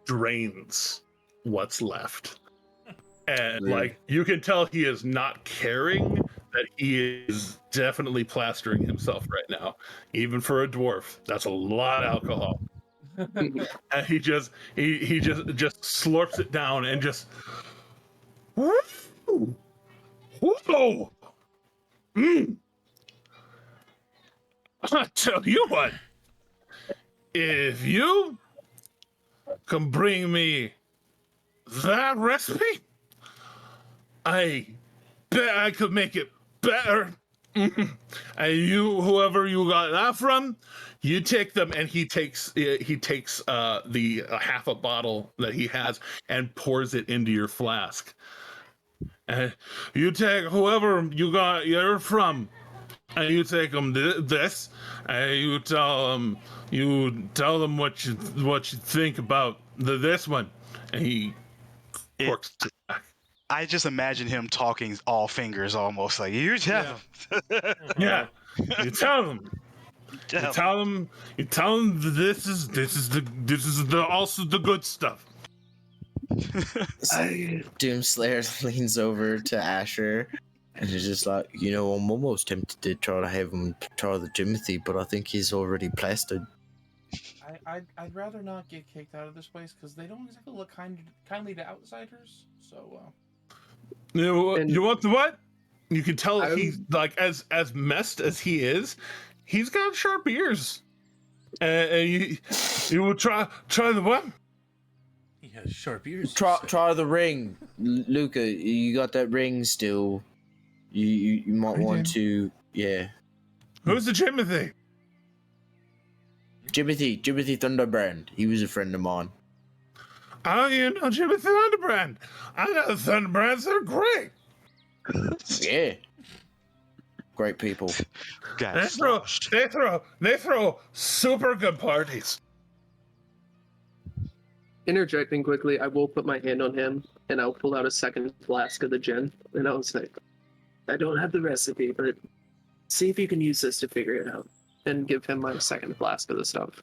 [SPEAKER 2] drains what's left. And like you can tell he is not caring, that he is definitely plastering himself right now. Even for a dwarf, that's a lot of alcohol. And he just slurps it down and just whoa. I tell you what, if you can bring me that recipe, I bet I could make it better. And you, whoever you got that from, you take them, and he takes the half a bottle that he has and pours it into your flask. And you take whoever you got you're from, and you take them this, and you tell them what you think about this one, and he corks it back.
[SPEAKER 4] I just imagine him talking all fingers, almost like you tell him.
[SPEAKER 2] Yeah, you tell them. You tell them this is the also the good stuff.
[SPEAKER 7] Doomslayer leans over to Asher and is just like, I'm almost tempted to try to have him try the Timothy, but I think he's already plastered.
[SPEAKER 1] I'd rather not get kicked out of this place because they don't exactly look kindly to outsiders. So.
[SPEAKER 2] You want the what? You can tell he's like as messed as he is. He's got sharp ears. And you will try the what?
[SPEAKER 5] He has sharp ears.
[SPEAKER 7] Try the ring, Luca. You got that ring still. You might want to, yeah.
[SPEAKER 2] Who's the Timothy?
[SPEAKER 7] Timothy Thunderbrand. He was a friend of mine.
[SPEAKER 2] Oh, you know Timothy Thunderbrand. I know the Thunderbrands. They're great.
[SPEAKER 7] Yeah. Great people.
[SPEAKER 2] They throw super good parties.
[SPEAKER 9] Interjecting quickly, I will put my hand on him, and I'll pull out a second flask of the gin, and I'll say, I don't have the recipe, but see if you can use this to figure it out, and give him my second flask of the stuff.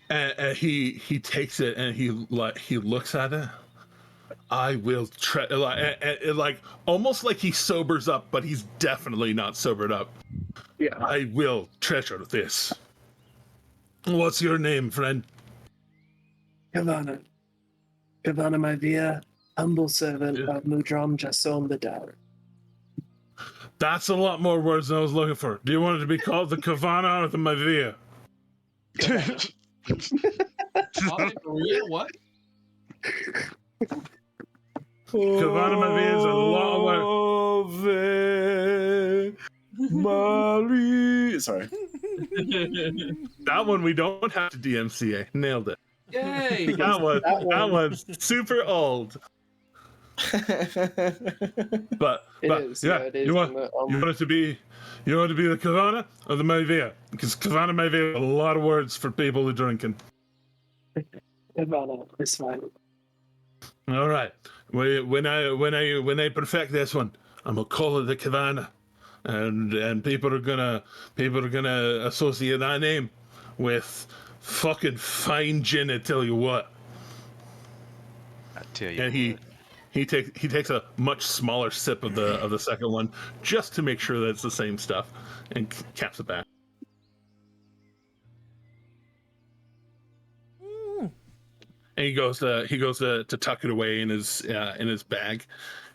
[SPEAKER 2] And he takes it and he looks at it. I will try, like almost like he sobers up, but he's definitely not sobered up.
[SPEAKER 9] Yeah.
[SPEAKER 2] I will treasure this. What's your name, friend?
[SPEAKER 9] Kavana, my via, humble servant of Mudram Jasom the Dower.
[SPEAKER 2] That's a lot more words than I was looking for. Do you want it to be called the Kavana or the Mavia?
[SPEAKER 1] Maria, what?
[SPEAKER 2] Kavana Mavi is a lot of
[SPEAKER 7] Marie. Sorry.
[SPEAKER 2] That one we don't have to DMCA. Nailed it.
[SPEAKER 6] Yay!
[SPEAKER 2] That one's super old. But yeah,
[SPEAKER 9] it is.
[SPEAKER 2] you want it to be the Kavana or the Maivia? Because Kavana Maivia a lot of words for people who are drinking.
[SPEAKER 9] Ivana, it's fine.
[SPEAKER 2] All right. When I perfect this one, I'm gonna call it the Kavana, and people are gonna associate that name with fucking fine gin. I tell you what.
[SPEAKER 4] I tell you.
[SPEAKER 2] And he takes a much smaller sip of the second one just to make sure that it's the same stuff, and caps it back. And he goes to tuck it away in his bag,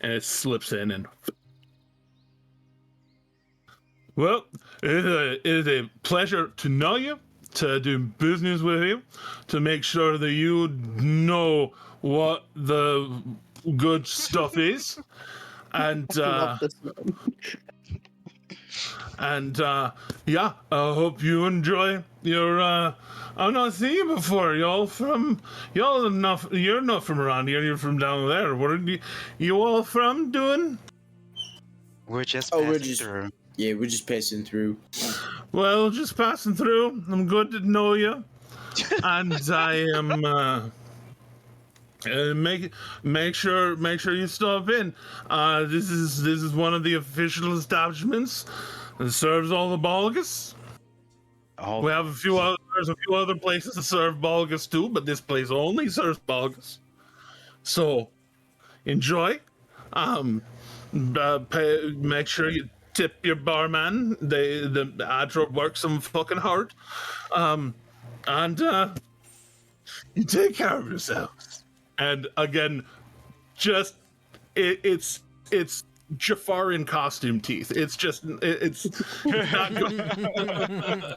[SPEAKER 2] and it slips in. And well, it is a pleasure to know you, to do business with you, to make sure that you know what the good stuff is, and
[SPEAKER 9] Love this man.
[SPEAKER 2] and yeah, I hope you enjoy your. I've not seen you before. You're not from around here. You're from down there. What are you all from doing?
[SPEAKER 4] We're just
[SPEAKER 7] we're
[SPEAKER 4] passing through.
[SPEAKER 7] Yeah, we're just passing through.
[SPEAKER 2] Well, just passing through. I'm good to know you, and I am. Make sure you stop in. This is one of the official establishments that serves all the Balgus. We have there's a few other places that serve Balgus too, but this place only serves Balgus. So enjoy. Make sure you tip your barman. The Adro works them fucking hard. And you take care of yourselves. And again, just it's Jafar in costume teeth. It's not good.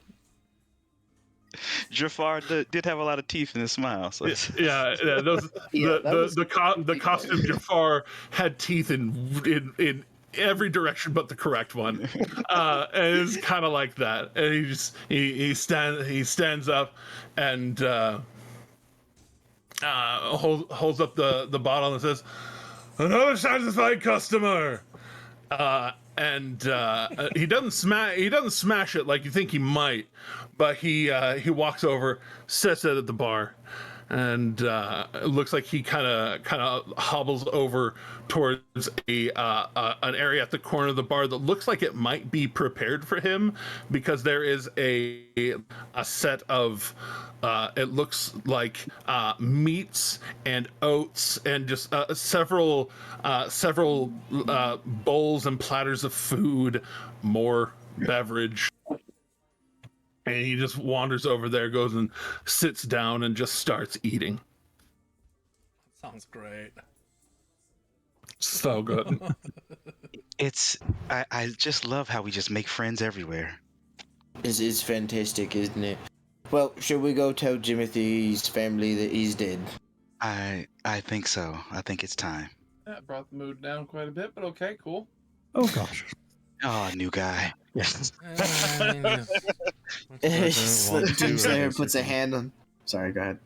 [SPEAKER 4] Jafar did have a lot of teeth in his smile. So
[SPEAKER 2] the costume Jafar had teeth in every direction but the correct one, and it's kind of like that. And he stands up and holds up the bottle and says, "Another satisfied customer." And he doesn't smash it like you think he might, but he walks over, sets it at the bar, and it looks like he kind of hobbles over towards an area at the corner of the bar that looks like it might be prepared for him, because there is a set of it looks like meats and oats and just several bowls and platters of food, more beverage. And he just wanders over there, goes and sits down and just starts eating.
[SPEAKER 5] Sounds great.
[SPEAKER 2] So good.
[SPEAKER 4] I just love how we just make friends everywhere.
[SPEAKER 7] It's fantastic, isn't it? Well, should we go tell Jimothy's family that he's dead?
[SPEAKER 4] I think so. I think it's time.
[SPEAKER 6] That brought the mood down quite a bit, but okay, cool.
[SPEAKER 3] Oh gosh.
[SPEAKER 4] Oh, new guy. Yes.
[SPEAKER 7] Doomslayer puts a hand on. Sorry, go ahead.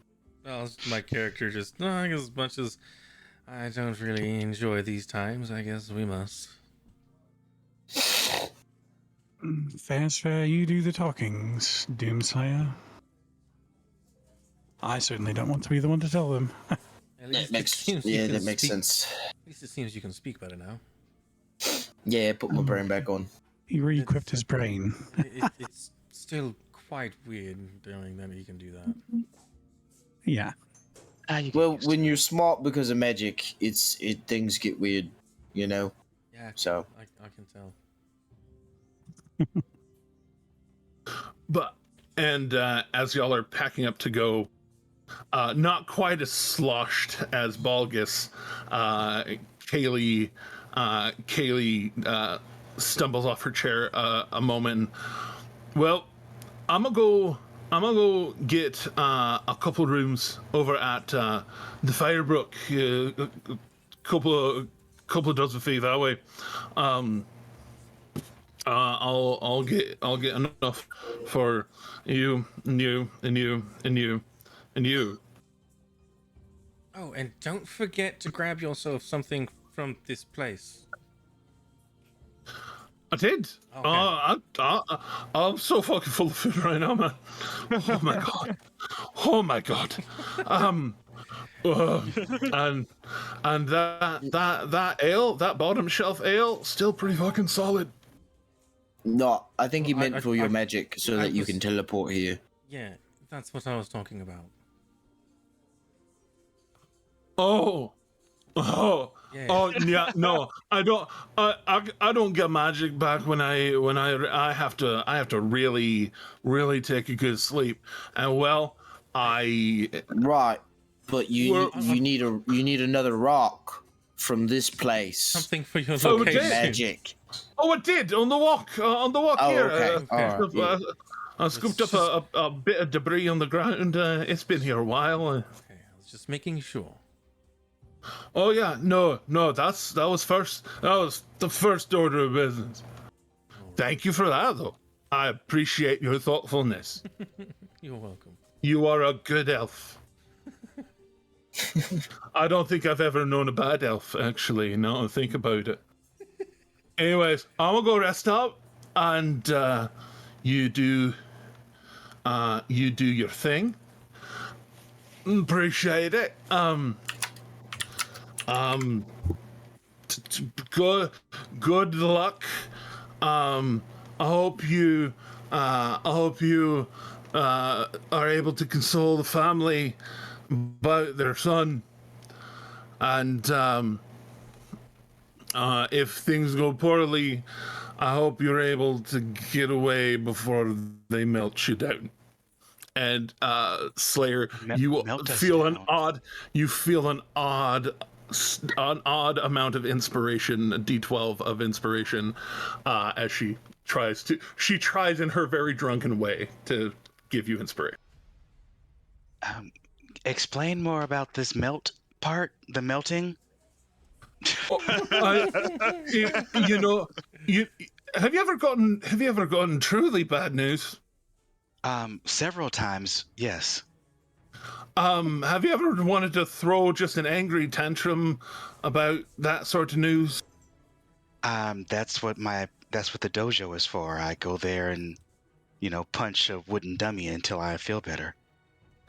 [SPEAKER 5] Well, my character just, I guess as much as I don't really enjoy these times, I guess we must.
[SPEAKER 3] Fair, you do the talkings, Doomslayer. I certainly don't want to be the one to tell them.
[SPEAKER 7] That makes sense.
[SPEAKER 5] At least it seems you can speak better now.
[SPEAKER 7] Yeah, put my brain back on.
[SPEAKER 3] He re-equipped his brain.
[SPEAKER 5] It's still quite weird knowing that he can do that.
[SPEAKER 3] Yeah.
[SPEAKER 7] Well, when you're smart because of magic, things get weird, you know?
[SPEAKER 5] Yeah,
[SPEAKER 7] So.
[SPEAKER 5] I can tell.
[SPEAKER 2] But as y'all are packing up to go, not quite as sloshed as Balgus, Kaylee stumbles off her chair a moment. Well, I'm gonna go get a couple rooms over at the Firebrook. couple of dozen feet that way. I'll get enough for you and you and you and you and you.
[SPEAKER 5] Oh, and don't forget to grab yourself something from this place.
[SPEAKER 2] I did.
[SPEAKER 5] Okay.
[SPEAKER 2] I'm so fucking full of food right now, man. Oh my god. Oh my god. And that ale, that bottom shelf ale, still pretty fucking solid.
[SPEAKER 7] No, I think he
[SPEAKER 5] Well,
[SPEAKER 7] meant for your magic so
[SPEAKER 5] I
[SPEAKER 7] that you
[SPEAKER 5] was-
[SPEAKER 7] can teleport here.
[SPEAKER 5] Yeah, that's what I was talking about.
[SPEAKER 2] Oh,
[SPEAKER 5] Yeah.
[SPEAKER 2] yeah. No, I don't. I don't get magic back when I have to really take a good sleep. And well,
[SPEAKER 7] Right, but you need another rock from this place.
[SPEAKER 5] Something for your
[SPEAKER 2] So it
[SPEAKER 5] location.
[SPEAKER 2] did.
[SPEAKER 7] Magic.
[SPEAKER 2] Oh, it did on the walk
[SPEAKER 7] Oh,
[SPEAKER 2] here.
[SPEAKER 7] okay. All right. Yeah.
[SPEAKER 2] I scooped up a bit of debris on the ground. It's been here a while.
[SPEAKER 5] Okay, I was just making sure.
[SPEAKER 2] Oh yeah, no, that was first. That was the first order of business. Thank you for that, though. I appreciate your thoughtfulness.
[SPEAKER 5] You're welcome.
[SPEAKER 2] You are a good elf. I don't think I've ever known a bad elf, actually. Now I think about it. Anyways, I'm gonna go rest up, and you do your thing. Appreciate it. Good luck. I hope you are able to console the family about their son, and if things go poorly, I hope you're able to get away before they melt you down. And Slayer, you
[SPEAKER 4] melt us
[SPEAKER 2] feel
[SPEAKER 4] down.
[SPEAKER 2] an odd amount of inspiration, a D12 of inspiration, as she tries in her very drunken way to give you inspiration.
[SPEAKER 4] Explain more about this melt part, the melting.
[SPEAKER 2] Have you ever gotten truly bad news?
[SPEAKER 4] Several times, yes.
[SPEAKER 2] Have you ever wanted to throw just an angry tantrum about that sort of news?
[SPEAKER 4] That's what the dojo is for. I go there and, punch a wooden dummy until I feel better.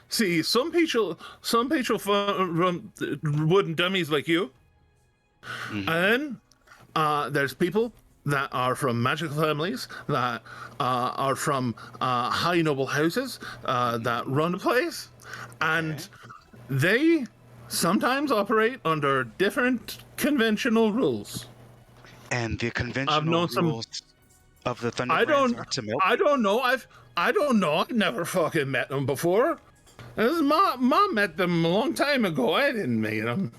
[SPEAKER 2] See, some people run wooden dummies like you,
[SPEAKER 4] Mhm.
[SPEAKER 2] and then there's people that are from magical families, that are from high noble houses, that run the place, and they sometimes operate under different conventional rules.
[SPEAKER 4] And the conventional
[SPEAKER 2] known some-
[SPEAKER 4] rules of the Thunder
[SPEAKER 2] I
[SPEAKER 4] Brands
[SPEAKER 2] don't-
[SPEAKER 4] are to melt.
[SPEAKER 2] I don't know. I've never fucking met them before. Mom met them a long time ago. I didn't meet them.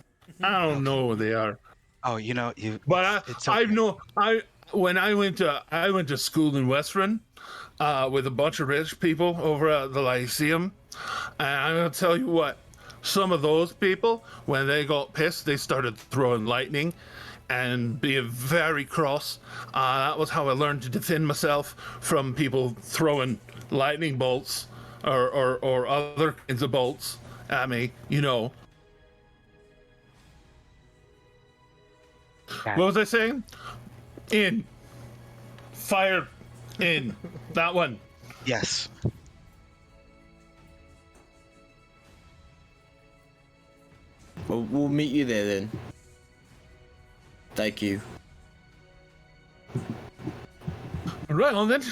[SPEAKER 2] I don't know who they are.
[SPEAKER 4] Oh,
[SPEAKER 2] But
[SPEAKER 4] it's
[SPEAKER 2] I
[SPEAKER 4] okay.
[SPEAKER 2] know. When I went to school in Western, with a bunch of rich people over at the Lyceum, and I'm gonna tell you what. Some of those people, when they got pissed, they started throwing lightning and being very cross. That was how I learned to defend myself from people throwing lightning bolts or other kinds of bolts at me, What was I saying? In. Fire. In. That one.
[SPEAKER 4] Yes.
[SPEAKER 7] Well, we'll meet you there then. Thank you.
[SPEAKER 2] Right on then.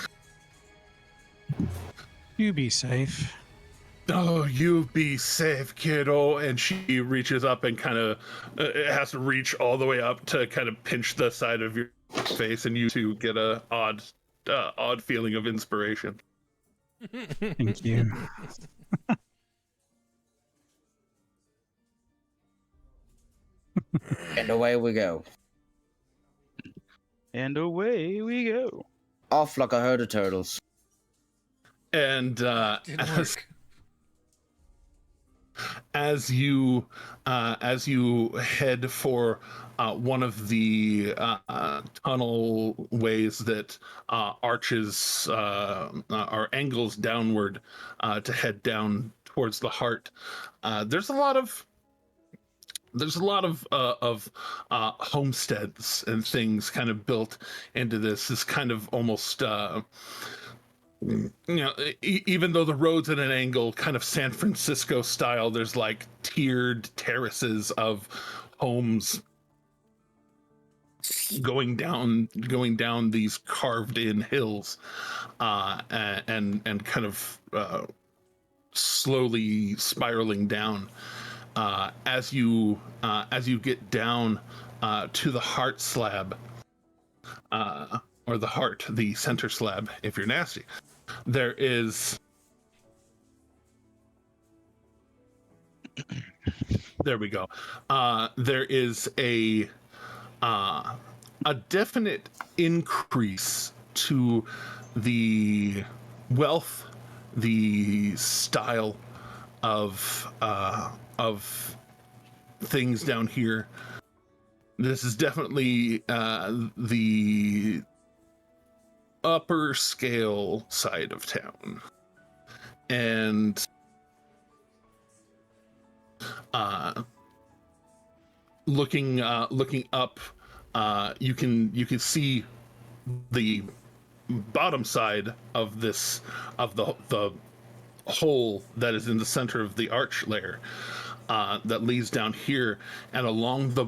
[SPEAKER 3] You be safe.
[SPEAKER 2] Oh, you be safe, kiddo. And she reaches up and kind of has to reach all the way up to kind of pinch the side of your face, and you two get a odd feeling of inspiration.
[SPEAKER 3] Thank you.
[SPEAKER 7] And away we go.
[SPEAKER 4] And away we go.
[SPEAKER 7] Off like a herd of turtles.
[SPEAKER 2] And
[SPEAKER 5] Didn't work.
[SPEAKER 2] as you head for one of the tunnel ways that arches or angles downward to head down towards the heart, there's a lot of homesteads and things kind of built into this kind of almost even though the road's at an angle, kind of San Francisco style, there's like tiered terraces of homes going down these carved in hills, and kind of slowly spiraling down as you get down to the heart slab, or the center slab if you're nasty. There is there we go. There is a definite increase to the wealth, the style of things down here. This is definitely the upper scale side of town, and looking up, you can see the bottom side of the hole that is in the center of the arch layer that leads down here, and along the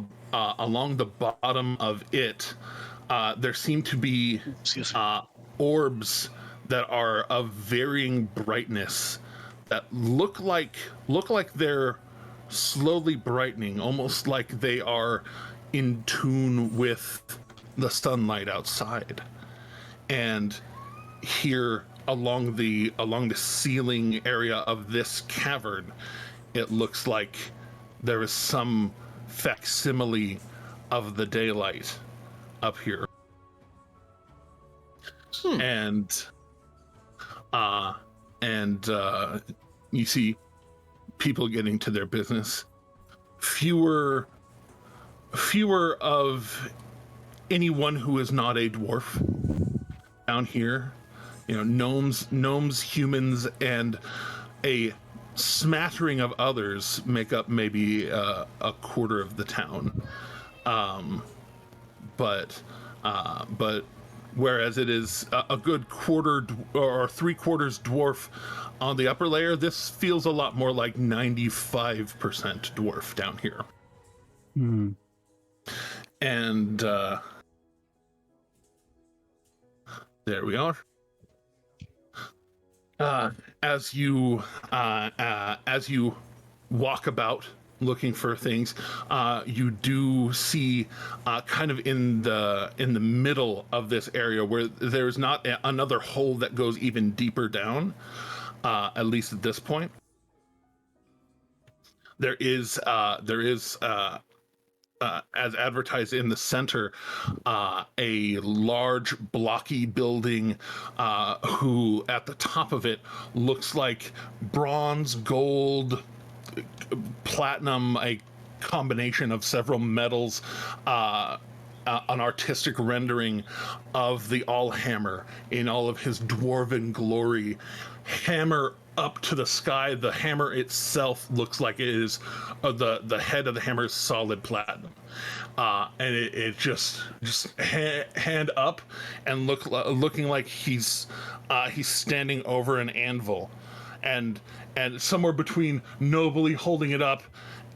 [SPEAKER 2] bottom of it, there seem to be orbs that are of varying brightness that look like they're slowly brightening, almost like they are in tune with the sunlight outside. And here along the ceiling area of this cavern, it looks like there is some facsimile of the daylight up here. And you see people getting to their business. Fewer of anyone who is not a dwarf down here. Gnomes, humans, and a smattering of others make up maybe a quarter of the town. But whereas it is a good quarter or 3/4 dwarf on the upper layer, this feels a lot more like 95% dwarf down here. And there we are. As you walk about looking for things, you do see kind of in the middle of this area where there's not another hole that goes even deeper down, at least at this point. There is as advertised in the center, a large blocky building who at the top of it looks like bronze, gold, platinum, a combination of several metals, an artistic rendering of the Allhammer in all of his dwarven glory. Hammer up to the sky. The hammer itself looks like it is the head of the hammer is solid platinum, and it just hand up and looking like he's standing over an anvil, and somewhere between nobly holding it up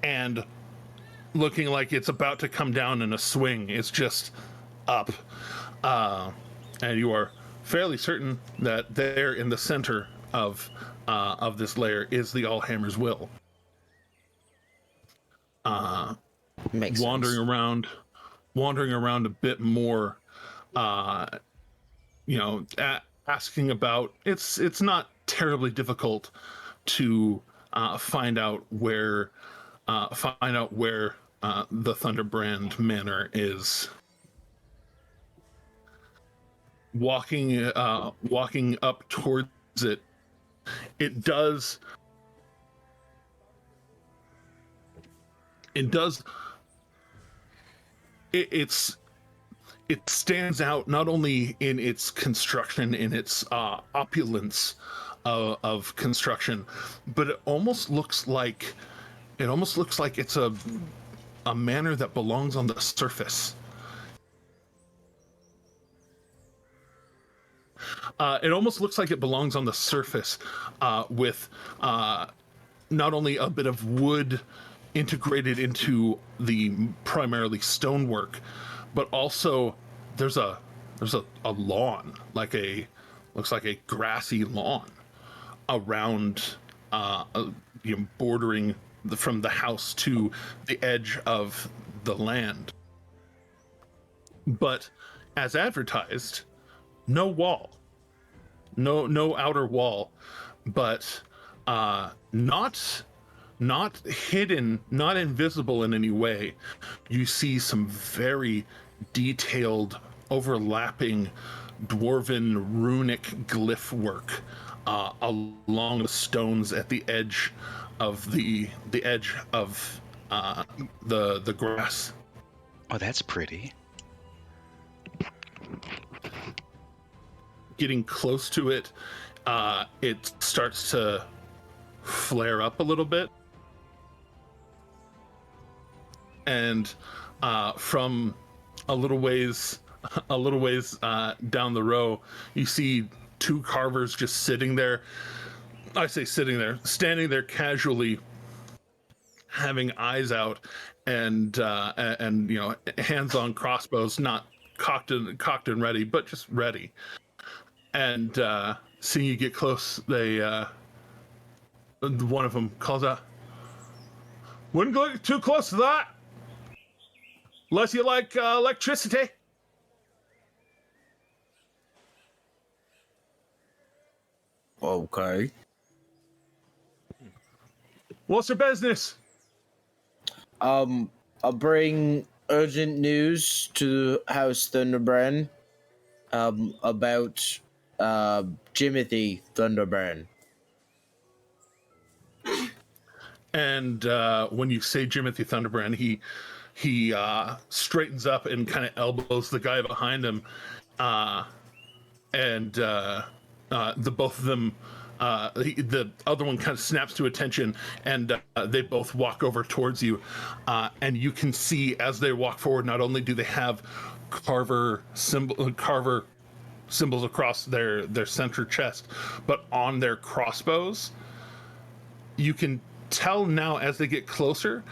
[SPEAKER 2] and looking like it's about to come down in a swing. It's just up, and you are fairly certain that there in the center of this layer is the Allhammer's will.
[SPEAKER 7] Makes
[SPEAKER 2] wandering
[SPEAKER 7] sense.
[SPEAKER 2] around a bit more, asking about. It's not terribly difficult to find out where the Thunderbrand Manor is. Walking up towards it, it does it does. It stands out not only in its construction, in its opulence of construction, but it almost looks like it's a manor that belongs on the surface. It almost looks like it belongs on the surface, with not only a bit of wood integrated into the primarily stonework, but also there's a lawn, looks like a grassy lawn around, bordering from the house to the edge of the land. But as advertised, no wall, no outer wall, but not hidden, not invisible in any way. You see some very detailed, overlapping dwarven runic glyph work along the stones at the edge of the grass.
[SPEAKER 4] Oh, that's pretty.
[SPEAKER 2] Getting close to it, it starts to flare up a little bit, and from a little ways down the row, you see two carvers just sitting there. I say sitting there, standing there casually, having eyes out, and hands on crossbows, not cocked and ready, but just ready. And seeing you get close, they one of them calls out, "Wouldn't go too close to that, unless you like electricity."
[SPEAKER 7] Okay.
[SPEAKER 2] What's your business?
[SPEAKER 7] I'll bring urgent news to House Thunderbrand about Jimothy Thunderbrand.
[SPEAKER 2] And when you say Jimothy Thunderbrand, he straightens up and kind of elbows the guy behind him, and the both of them, the other one kind of snaps to attention, and they both walk over towards you, and you can see as they walk forward, not only do they have carver symbols across their center chest, but on their crossbows, you can tell now as they get closer,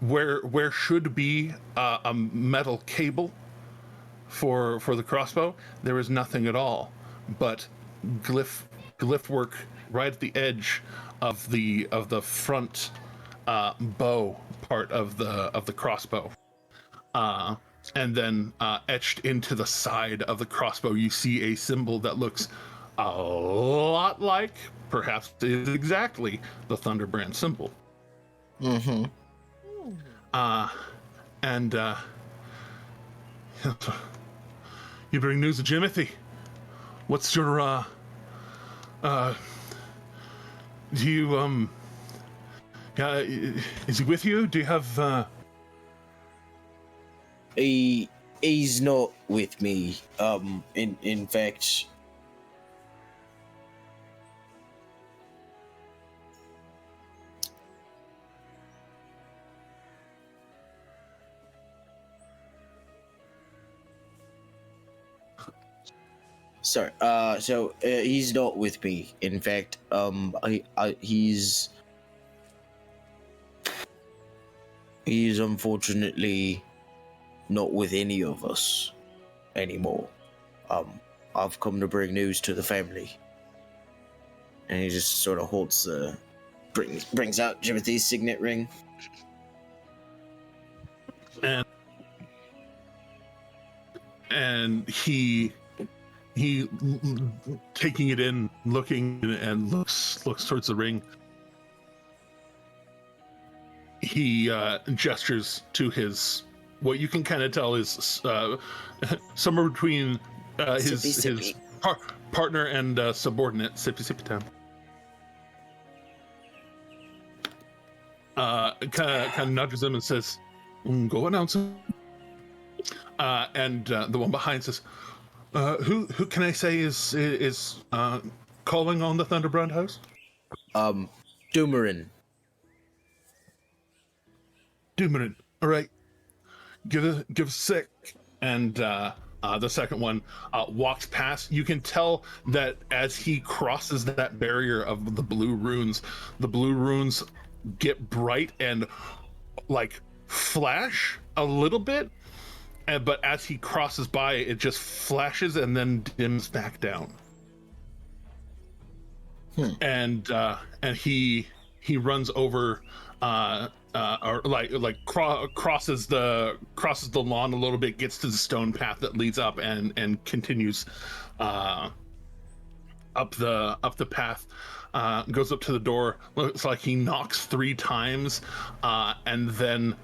[SPEAKER 2] where should be a metal cable for the crossbow, there is nothing at all, but glyph work right at the edge of the front bow part of the crossbow, and then etched into the side of the crossbow, you see a symbol that looks a lot like, perhaps is exactly, the Thunderbrand symbol.
[SPEAKER 7] Mm-hmm.
[SPEAKER 2] And you bring news of Jimothy. What's your do you is he with you? Do you have
[SPEAKER 7] He's not with me. In fact, sorry. So he's not with me. In fact, he's unfortunately not with any of us anymore. I've come to bring news to the family. And he just sort of holds brings out Jimothy's signet ring.
[SPEAKER 2] And he taking it in, looking, and looks towards the ring. He gestures to his, what you can kind of tell is somewhere between his partner and subordinate, sippy time. kind of nudges him and says, "Go announce him." And the one behind says, "Who can I say is calling on the Thunderbrand house?"
[SPEAKER 7] Doomerin.
[SPEAKER 2] Doomerin. All right. Give us a sec. And the second one walks past. You can tell that as he crosses that barrier of the blue runes get bright and like flash a little bit. But as he crosses by, it just flashes and then dims back down. And he runs over, or crosses the lawn a little bit, gets to the stone path that leads up, and continues up the path. Goes up to the door. Looks like he knocks 3 times, and then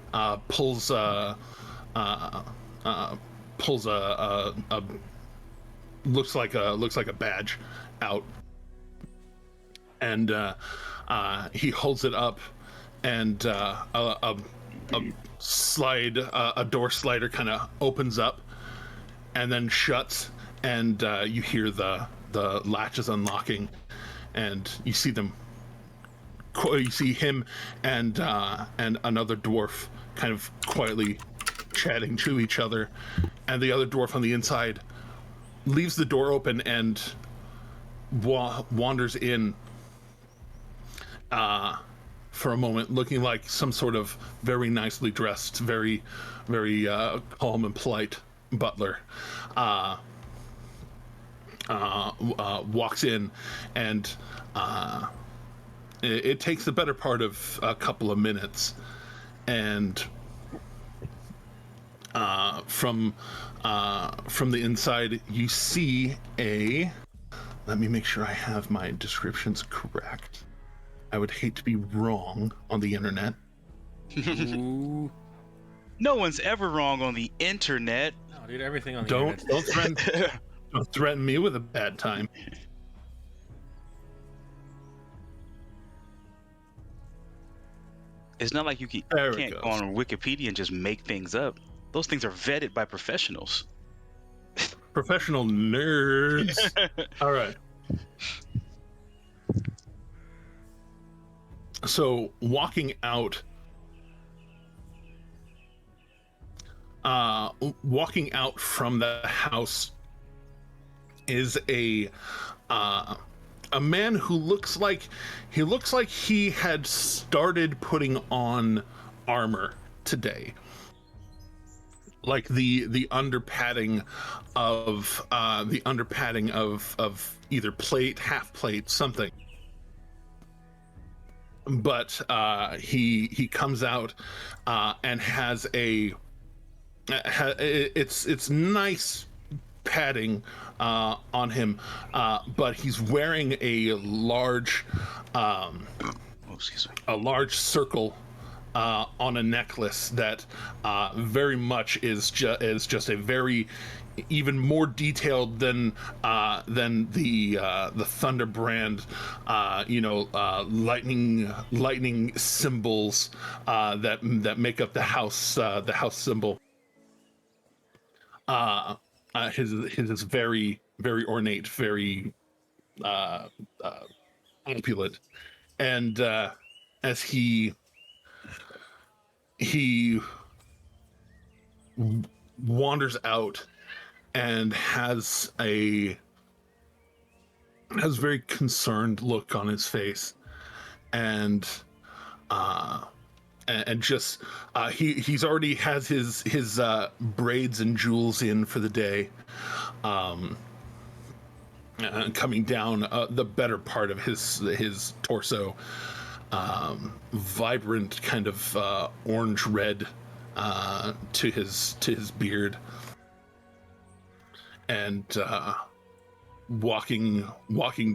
[SPEAKER 2] pulls a looks like a badge out, and he holds it up, and a door slider kind of opens up and then shuts, and you hear the latches unlocking, and you see him and another dwarf kind of quietly chatting to each other, and the other dwarf on the inside leaves the door open and wanders in for a moment, looking like some sort of very nicely dressed, very calm and polite butler. Walks in, and it takes the better part of a couple of minutes, and from the inside you see let me make sure I have my descriptions correct. I would hate to be wrong on the internet.
[SPEAKER 5] Ooh.
[SPEAKER 4] No one's ever wrong on the internet.
[SPEAKER 5] No, dude, everything on the
[SPEAKER 2] Don't
[SPEAKER 5] internet.
[SPEAKER 2] don't threaten me with a bad time.
[SPEAKER 4] It's not like you can't go on Wikipedia and just make things up. Those things are vetted by professionals.
[SPEAKER 2] Professional nerds. All right. So walking out from the house is a man who looks like he had started putting on armor today. Like the under padding of either plate, half plate, something. But he comes out and has it's nice padding on him, but he's wearing a large circle on a necklace that very much is just a very even more detailed than the Thunderbrand, lightning symbols that make up the house symbol. His is very ornate, very opulent, and as he wanders out and has a very concerned look on his face, and just he's already has his braids and jewels in for the day, coming down the better part of his torso, vibrant kind of orange red to his beard, and walking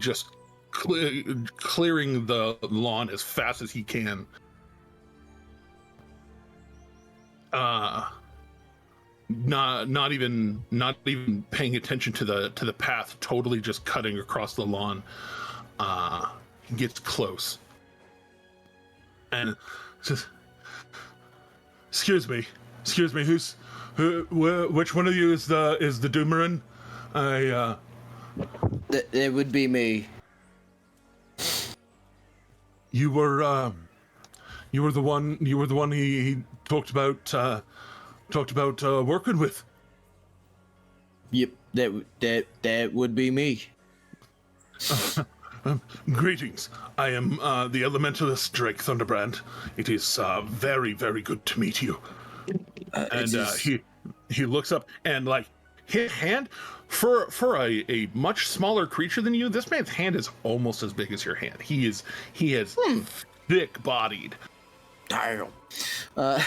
[SPEAKER 2] just clearing the lawn as fast as he can. Not even paying attention to the path, totally just cutting across the lawn. Gets close, and Just, excuse me. Which one of you is the Doomerin?
[SPEAKER 7] It would be me.
[SPEAKER 2] You were the one he talked about working with.
[SPEAKER 7] Yep, that would be me.
[SPEAKER 2] Greetings. I am the Elementalist Drake Thunderbrand. It is very, very good to meet you. And he looks up and like his hand for a much smaller creature than you. This man's hand is almost as big as your hand. He is thick bodied.
[SPEAKER 7] Damn.
[SPEAKER 2] But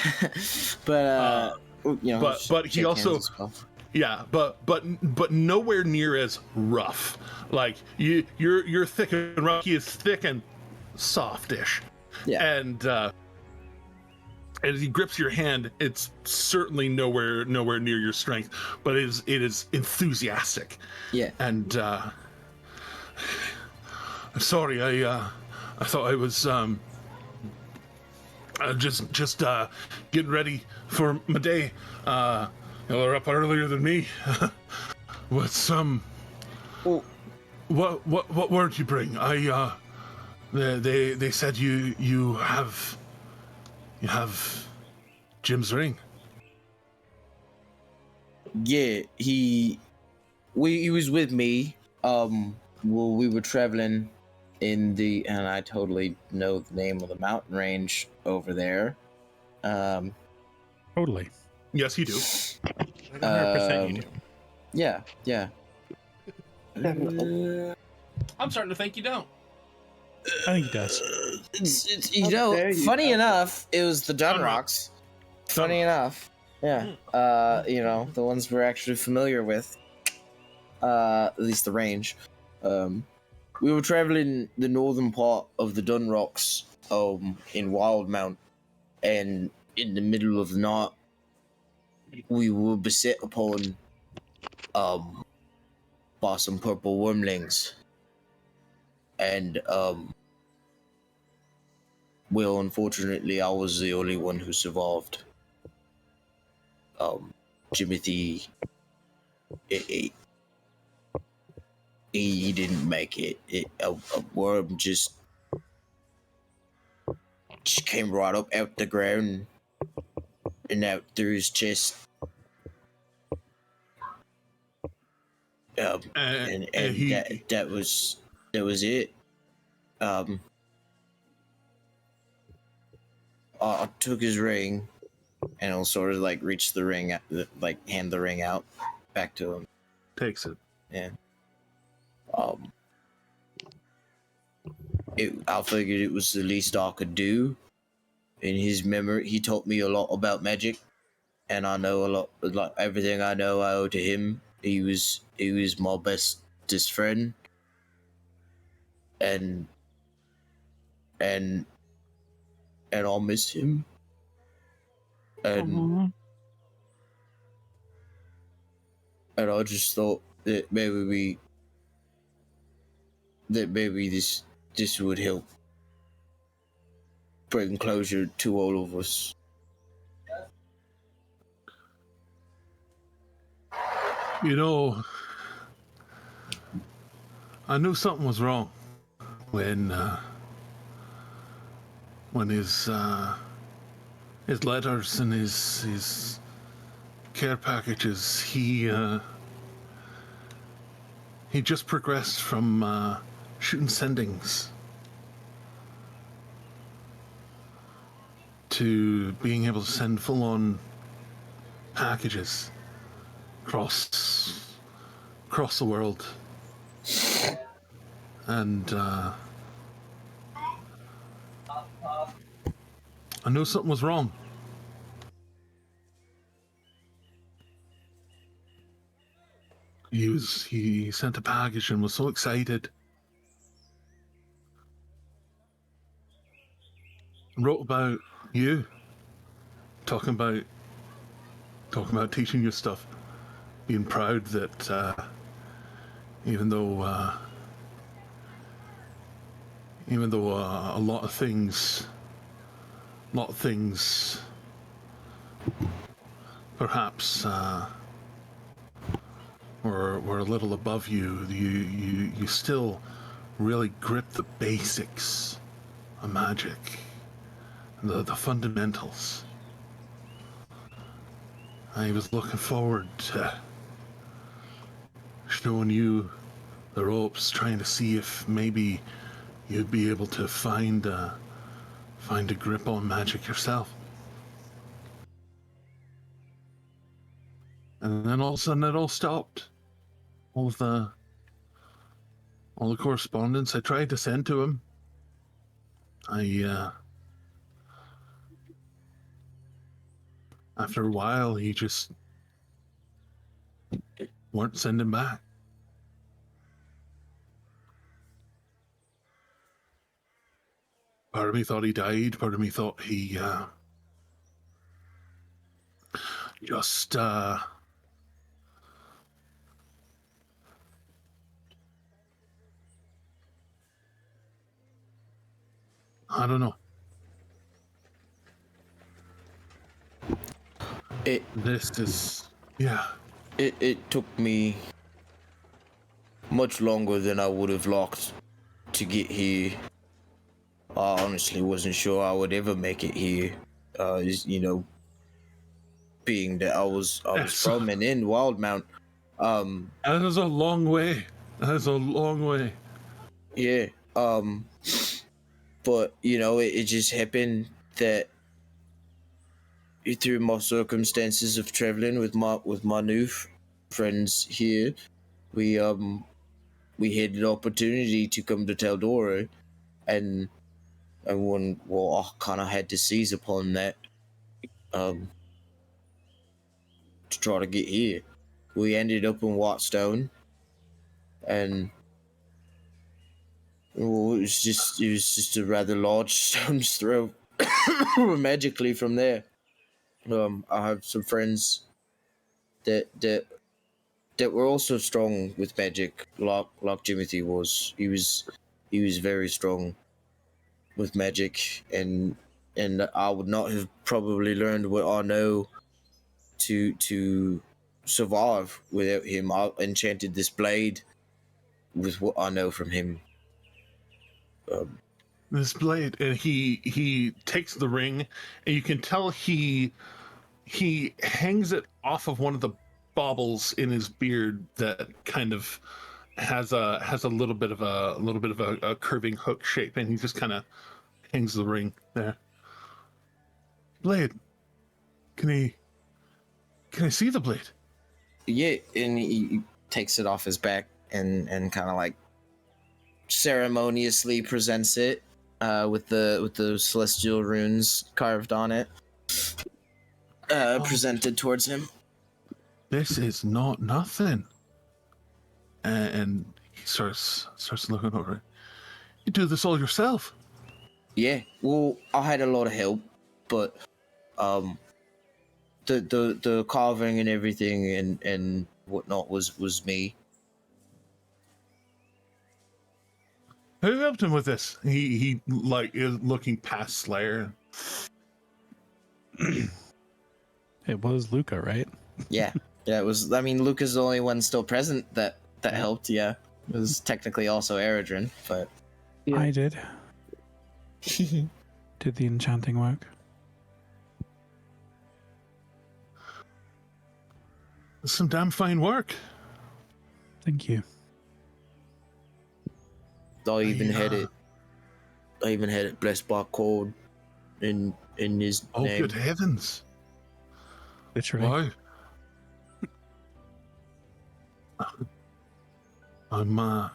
[SPEAKER 2] he also. Yeah, but nowhere near as rough. Like you're thick and rough. He is thick and softish.
[SPEAKER 7] Yeah.
[SPEAKER 2] And as he grips your hand, it's certainly nowhere near your strength, but it is enthusiastic.
[SPEAKER 7] Yeah.
[SPEAKER 2] And I'm sorry, I thought I was just getting ready for my day. Y'all are up earlier than me. What's
[SPEAKER 7] Well,
[SPEAKER 2] what word you bring? They said you have Jim's ring.
[SPEAKER 7] Yeah, he was with me. We were traveling in and I totally know the name of the mountain range over there.
[SPEAKER 3] Totally.
[SPEAKER 2] Yes, you do.
[SPEAKER 5] 100% you do.
[SPEAKER 7] Yeah.
[SPEAKER 1] I'm starting to think you don't.
[SPEAKER 3] I think he does.
[SPEAKER 7] It's
[SPEAKER 9] How dare you.
[SPEAKER 7] funny enough, it was the
[SPEAKER 2] Dunrocks.
[SPEAKER 7] Dunrocks. Funny enough, yeah. The ones we're actually familiar with. At least the range. We were traveling the northern part of the Dunrocks, in Wildmount, and in the middle of the night, we were beset upon, by some purple wormlings. And, well, unfortunately, I was the only one who survived. Jimothy, he didn't make it. A worm just came right up out the ground and out through his chest. And
[SPEAKER 2] he
[SPEAKER 7] that was it. I took his ring, and I'll sort of like reach the ring, like hand the ring out back to him.
[SPEAKER 2] takes it.
[SPEAKER 7] Yeah. I figured it was the least I could do. In his memory, he taught me a lot about magic, and I know a lot. Like everything I know, I owe to him. He was my bestest friend, and I'll miss him. And I just thought that maybe this would help bring closure to all of us.
[SPEAKER 2] You know, I knew something was wrong when his letters and his care packages, he just progressed from shooting sendings to being able to send full-on packages across the world. And I knew something was wrong. He sent a package and was so excited. Wrote about you, talking about teaching you stuff, being proud that even though a lot of things lot of things perhaps were a little above you. You still really grip the basics of magic, the fundamentals. I was looking forward to showing you the ropes, trying to see if maybe you'd be able to find a grip on magic yourself. And then all of a sudden it all stopped. All the correspondence I tried to send to him. After a while, he just weren't sending back. Part of me thought he died. Part of me thought he just I don't know. This is, yeah.
[SPEAKER 7] It took me much longer than I would have liked to get here. I honestly wasn't sure I would ever make it here. Being that I was from and in Wildmount.
[SPEAKER 2] That is a long way. That is a long way.
[SPEAKER 7] Yeah. But it just happened that through my circumstances of traveling with my new friends here, we had an opportunity to come to Taldoro, and I kind of had to seize upon that, to try to get here. We ended up in Whitestone, and it was just a rather large stone's throw magically from there. I have some friends that were also strong with magic, like Jimothy was. He was very strong with magic, and I would not have probably learned what I know to survive without him. I enchanted this blade with what I know from him.
[SPEAKER 2] This blade, and he takes the ring, and you can tell he hangs it off of one of the baubles in his beard that kind of has a little bit of a curving hook shape, and he just kind of hangs the ring there. Blade, can I see the blade?
[SPEAKER 7] Yeah, and he takes it off his back and kind of like ceremoniously presents it with the celestial runes carved on it, presented towards him.
[SPEAKER 2] This is not nothing. And he starts looking over it. You do this all yourself?
[SPEAKER 7] Yeah, well, I had a lot of help, but the carving and everything and whatnot was me.
[SPEAKER 2] Who helped him with this? He like is looking past Slayer.
[SPEAKER 3] It was Luca, right?
[SPEAKER 7] Yeah, it was. I mean, Luca's the only one still present that helped. Yeah, it was technically also Eredrin, but
[SPEAKER 9] Yeah.
[SPEAKER 3] I did. Did the enchanting work?
[SPEAKER 2] Some damn fine work.
[SPEAKER 3] Thank you.
[SPEAKER 7] I even had it blessed by code in his
[SPEAKER 2] Oh,
[SPEAKER 7] name.
[SPEAKER 2] good heavens!
[SPEAKER 3] Literally.
[SPEAKER 2] Why? I'm at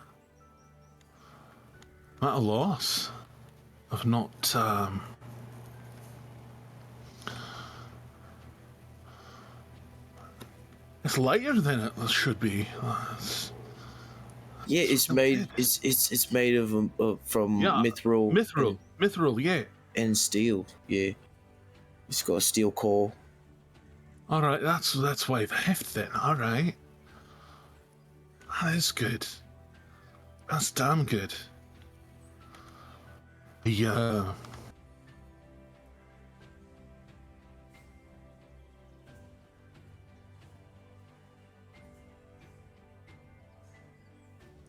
[SPEAKER 2] a loss. I've not It's lighter than it should be.
[SPEAKER 7] Yeah, it's made. It's made of from
[SPEAKER 2] mithril, yeah.
[SPEAKER 7] and steel. Yeah, it's got a steel core.
[SPEAKER 2] All right, that's why the heft then. All right, that is good. That's damn good.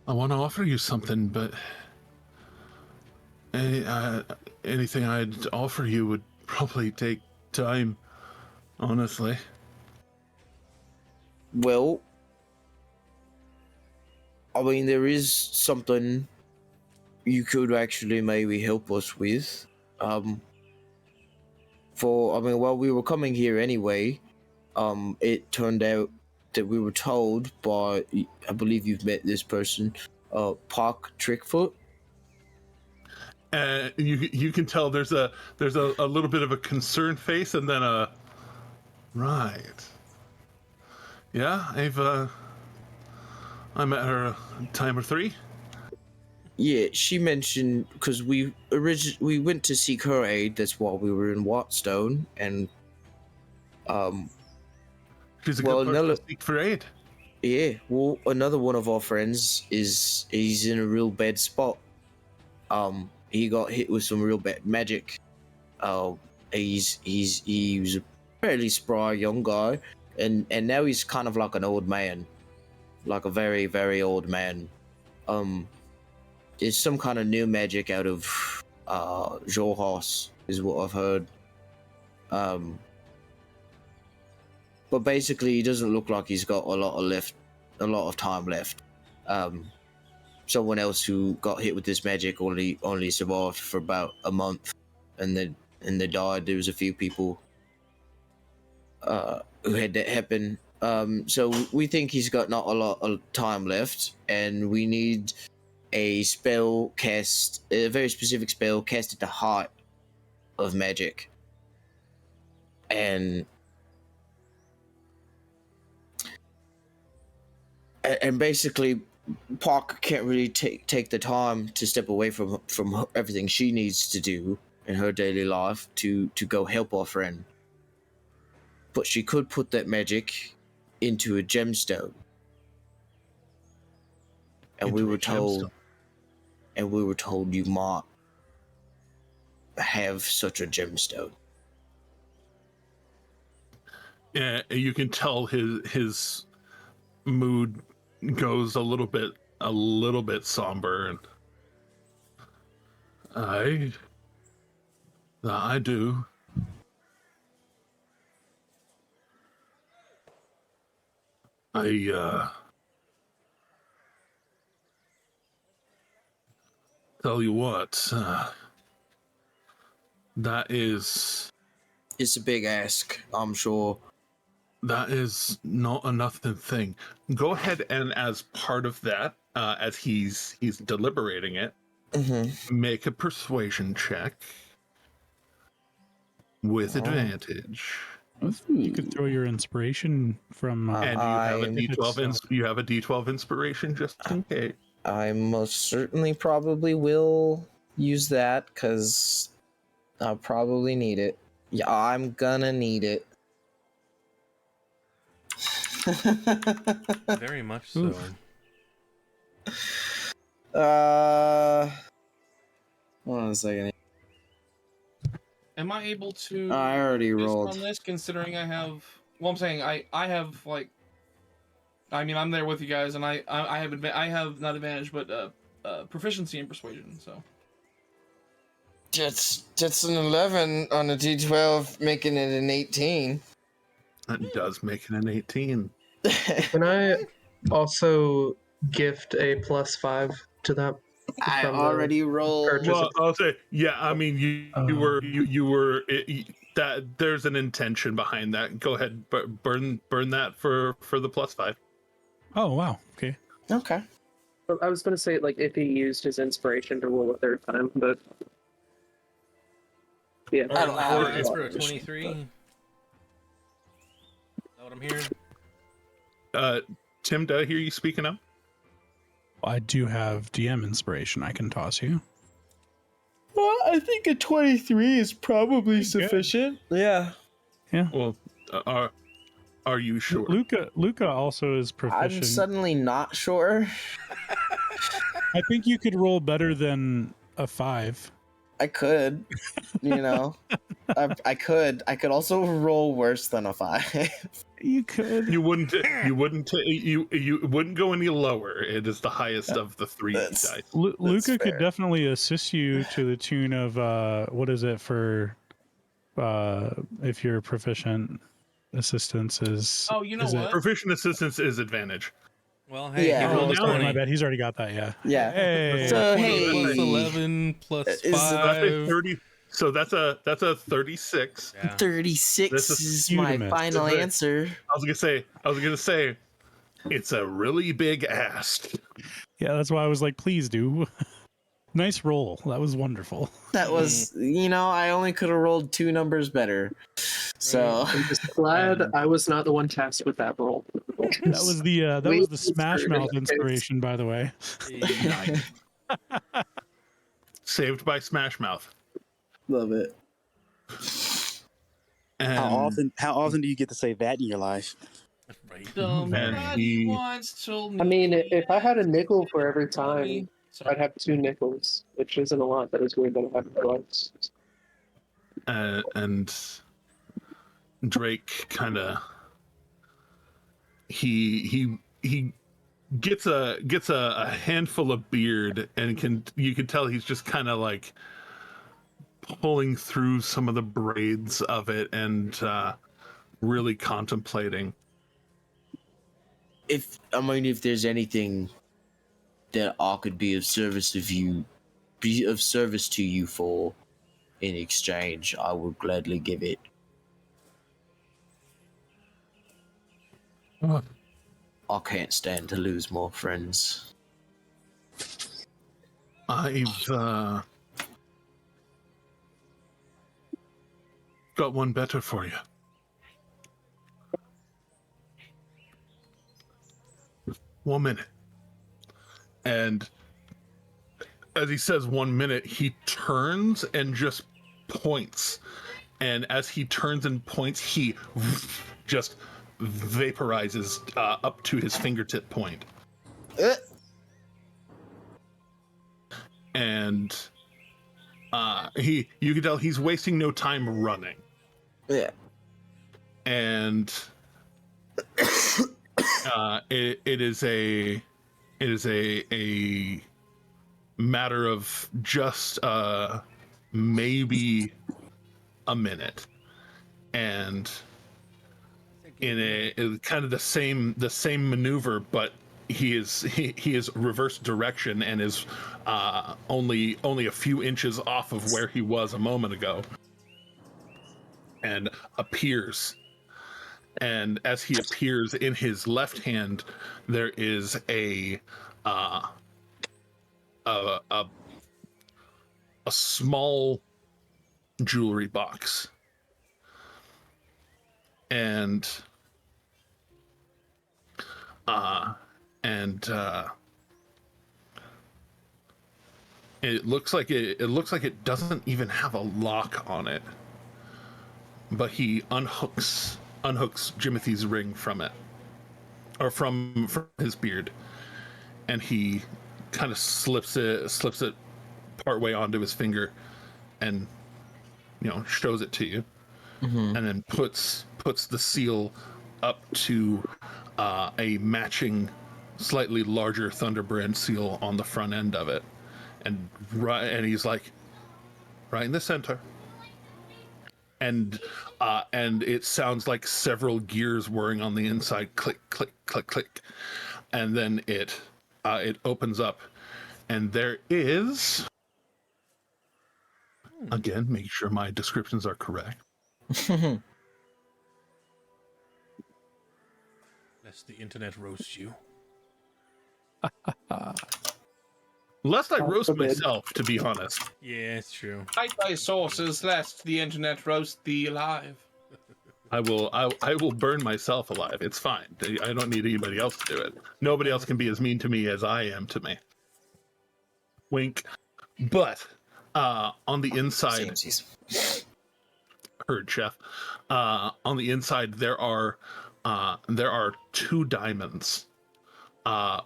[SPEAKER 2] I want to offer you something, but anything I'd offer you would probably take time, honestly.
[SPEAKER 7] Well, I mean, there is something you could actually maybe help us with. While we were coming here anyway, it turned out that we were told by, I believe you've met this person, Park Trickfoot.
[SPEAKER 2] You can tell there's a little bit of a concerned face, and then a right. Yeah, I met her a time or three.
[SPEAKER 7] Yeah, she mentioned because we went to seek her aid. That's why we were in Wattstone, and
[SPEAKER 2] she's a good person to seek for aid.
[SPEAKER 7] Yeah, well, another one of our friends he's in a real bad spot. He got hit with some real bad magic. He was a fairly spry young guy, and now he's kind of like an old man, like a very, very old man. It's some kind of new magic out of Jorhas, is what I've heard. But basically, he doesn't look like he's got a lot of time left. Someone else who got hit with this magic only survived for about a month, and they died. There was a few people who had that happen. So we think he's got not a lot of time left, and we need a spell cast, a very specific spell cast at the heart of magic. And basically, Park can't really take the time to step away from everything she needs to do in her daily life to go help our friend. But she could put that magic into a gemstone. And we were told you might have such a gemstone.
[SPEAKER 2] Yeah, you can tell his mood goes a little bit somber, and I do. Tell you what, that is...
[SPEAKER 7] It's a big ask, I'm sure.
[SPEAKER 2] That is not a nothing thing. Go ahead and, as part of that, as he's deliberating it, make a persuasion check with advantage.
[SPEAKER 3] You could throw your inspiration from.
[SPEAKER 2] And you have a D12 inspiration just in case.
[SPEAKER 7] I most certainly probably will use that because I'll probably need it. Yeah, I'm gonna need it.
[SPEAKER 5] Very much so.
[SPEAKER 7] Hold on a second.
[SPEAKER 6] Am I able to?
[SPEAKER 7] I already rolled
[SPEAKER 6] on this, considering I have. Well, I'm saying I have like. I mean, I'm there with you guys, and I have not advantage, but proficiency in persuasion. So.
[SPEAKER 7] That's an 11 on a D12, making it an 18.
[SPEAKER 2] That does make it an 18.
[SPEAKER 9] Can I also gift a +5 to that?
[SPEAKER 7] I already rolled.
[SPEAKER 2] Well, I'll say, yeah. I mean, you were that. There's an intention behind that. Go ahead, burn that for the +5.
[SPEAKER 3] Oh wow. Okay.
[SPEAKER 7] Okay.
[SPEAKER 9] I was gonna say, like, if he used his inspiration to roll a third time, but yeah.
[SPEAKER 5] I don't know. That's for a 23. Is that what I'm hearing?
[SPEAKER 2] Tim, did I hear you speaking up?
[SPEAKER 3] I do have DM inspiration I can toss you.
[SPEAKER 7] Well, I think a 23 is probably sufficient. Yeah.
[SPEAKER 3] Yeah.
[SPEAKER 2] Well, are you sure?
[SPEAKER 3] Luca also is proficient.
[SPEAKER 7] I'm suddenly not sure.
[SPEAKER 3] I think you could roll better than a 5.
[SPEAKER 7] I could, you know, I could also roll worse than a 5.
[SPEAKER 3] You could.
[SPEAKER 2] You wouldn't go any lower. It is the highest of the 3
[SPEAKER 7] That's-
[SPEAKER 2] dice.
[SPEAKER 3] Luca
[SPEAKER 7] fair.
[SPEAKER 3] could definitely assist you to the tune of what is it for if you're proficient assistance is
[SPEAKER 1] Oh, you know
[SPEAKER 3] is it-
[SPEAKER 1] what?
[SPEAKER 2] Proficient assistance is advantage.
[SPEAKER 5] Well, hey,
[SPEAKER 7] Yeah.
[SPEAKER 5] he rolled
[SPEAKER 3] Oh,
[SPEAKER 5] a
[SPEAKER 3] sorry,
[SPEAKER 5] 20.
[SPEAKER 3] my bad. He's already got that. Yeah.
[SPEAKER 7] Yeah.
[SPEAKER 3] Hey.
[SPEAKER 7] So
[SPEAKER 5] 20
[SPEAKER 7] hey,
[SPEAKER 5] plus 11 plus
[SPEAKER 7] Is it-
[SPEAKER 2] So that's a
[SPEAKER 5] 5.
[SPEAKER 2] 30. So that's a 36.
[SPEAKER 5] Yeah.
[SPEAKER 7] 36
[SPEAKER 2] This is
[SPEAKER 7] is my
[SPEAKER 3] Udemy.
[SPEAKER 7] final
[SPEAKER 2] This is-
[SPEAKER 7] answer.
[SPEAKER 2] I was gonna say, it's a really big ask.
[SPEAKER 3] Yeah, that's why I was like, please do. Nice roll. That was wonderful.
[SPEAKER 7] That was, I only could have rolled 2 numbers better. So
[SPEAKER 9] I'm just glad I was not the one tasked with that role.
[SPEAKER 3] That was the Smash
[SPEAKER 9] Wait,
[SPEAKER 3] Mouth
[SPEAKER 9] okay.
[SPEAKER 3] inspiration, by the way.
[SPEAKER 2] Nice. Saved by Smash Mouth.
[SPEAKER 7] love it.
[SPEAKER 2] And
[SPEAKER 10] How often do you get to say that in your life?
[SPEAKER 5] Right.
[SPEAKER 1] Somebody
[SPEAKER 2] he-
[SPEAKER 1] once told me.
[SPEAKER 9] I mean, if I had a nickel for every time,
[SPEAKER 1] me. Sorry.
[SPEAKER 9] I'd have 2 nickels, which isn't a lot. That is weird that I have once.
[SPEAKER 2] and Drake kind of he gets a handful of beard, and you can tell he's just kind of like pulling through some of the braids of it and really contemplating.
[SPEAKER 7] If there's anything that I could be of service to you for in exchange, I would gladly give it. I can't stand to lose more friends.
[SPEAKER 2] I've got one better for you. One minute. And as he says 1 minute, he turns and just points. And as he turns and points, he just vaporizes up to his fingertip point. And you can tell he's wasting no time running.
[SPEAKER 7] Yeah.
[SPEAKER 2] And it is a matter of just maybe a minute, and in a kind of the same maneuver, but he is reverse direction and is only a few inches off of where he was a moment ago, and appears. And as he appears, in his left hand there is a small jewelry box, and it looks like it doesn't even have a lock on it, but he unhooks Jimothy's ring from it, or from his beard, and he kind of slips it partway onto his finger, and shows it to you, and then puts the seal up to a matching, slightly larger Thunderbrand seal on the front end of it, and he's like, right in the center. And it sounds like several gears whirring on the inside, click, click, click, click, and then it opens up, and there is, again, make sure my descriptions are correct.
[SPEAKER 5] Lest the internet roast you.
[SPEAKER 2] Lest I
[SPEAKER 9] God
[SPEAKER 2] roast
[SPEAKER 9] forbid.
[SPEAKER 2] myself, to be honest.
[SPEAKER 5] Yeah, it's true.
[SPEAKER 1] Cite thy sources, lest the internet roast thee alive.
[SPEAKER 2] I will burn myself alive. It's fine. I don't need anybody else to do it. Nobody else can be as mean to me as I am to me. Wink. But on the inside,
[SPEAKER 7] Samesies.
[SPEAKER 2] heard chef. On the inside there are 2 diamonds. One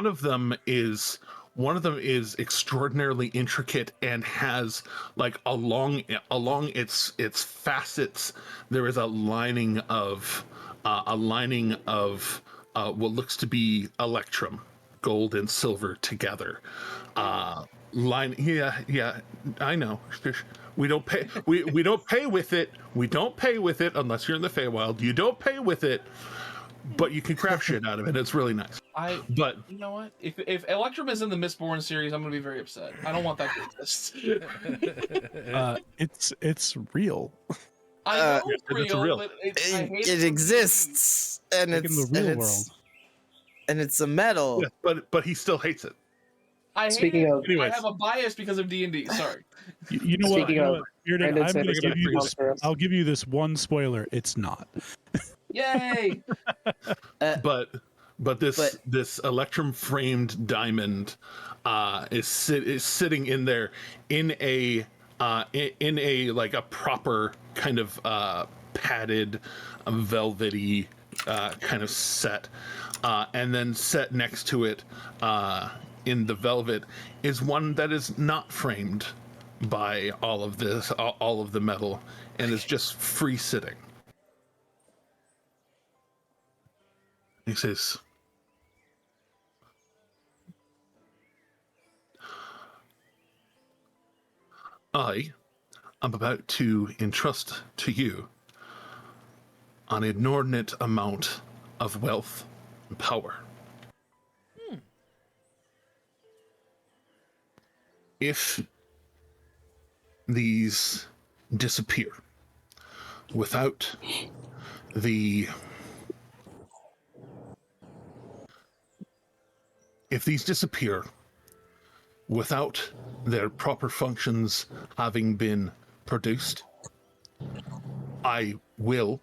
[SPEAKER 2] of them is One of them is extraordinarily intricate and has like along its facets there is a lining of what looks to be electrum, gold and silver together. Yeah, I know. We don't pay we don't pay with it. We don't pay with it unless you're in the Feywild. You don't pay with it, but you can craft shit out of it. It's really nice. But
[SPEAKER 6] you know what? If Electrum is in the Mistborn series, I'm gonna be very upset. I don't want that to exist.
[SPEAKER 3] It's real.
[SPEAKER 6] I know
[SPEAKER 2] it's real.
[SPEAKER 6] but
[SPEAKER 7] It exists, and
[SPEAKER 3] Like
[SPEAKER 7] it's
[SPEAKER 3] in the real
[SPEAKER 7] and
[SPEAKER 3] world.
[SPEAKER 7] it's a metal.
[SPEAKER 2] yeah, but he still hates it.
[SPEAKER 6] I hate
[SPEAKER 9] Speaking
[SPEAKER 6] it.
[SPEAKER 9] of-
[SPEAKER 6] I have a bias because of D&D. Sorry.
[SPEAKER 3] You know what?
[SPEAKER 9] Speaking
[SPEAKER 3] You know
[SPEAKER 9] of,
[SPEAKER 3] what? Bearded,
[SPEAKER 9] Brandon
[SPEAKER 3] I'm
[SPEAKER 9] said
[SPEAKER 3] going to
[SPEAKER 9] it's
[SPEAKER 3] give you
[SPEAKER 9] gonna
[SPEAKER 3] this.
[SPEAKER 9] come for us.
[SPEAKER 3] I'll give you this one spoiler. It's not.
[SPEAKER 6] Yay!
[SPEAKER 2] But this electrum framed diamond is sitting in there in a like a proper kind of padded velvety kind of set, and then set next to it in the velvet is one that is not framed by all of the metal and is just free sitting. He says, I am about to entrust to you an inordinate amount of wealth and power. If these disappear without the their proper functions having been produced, I will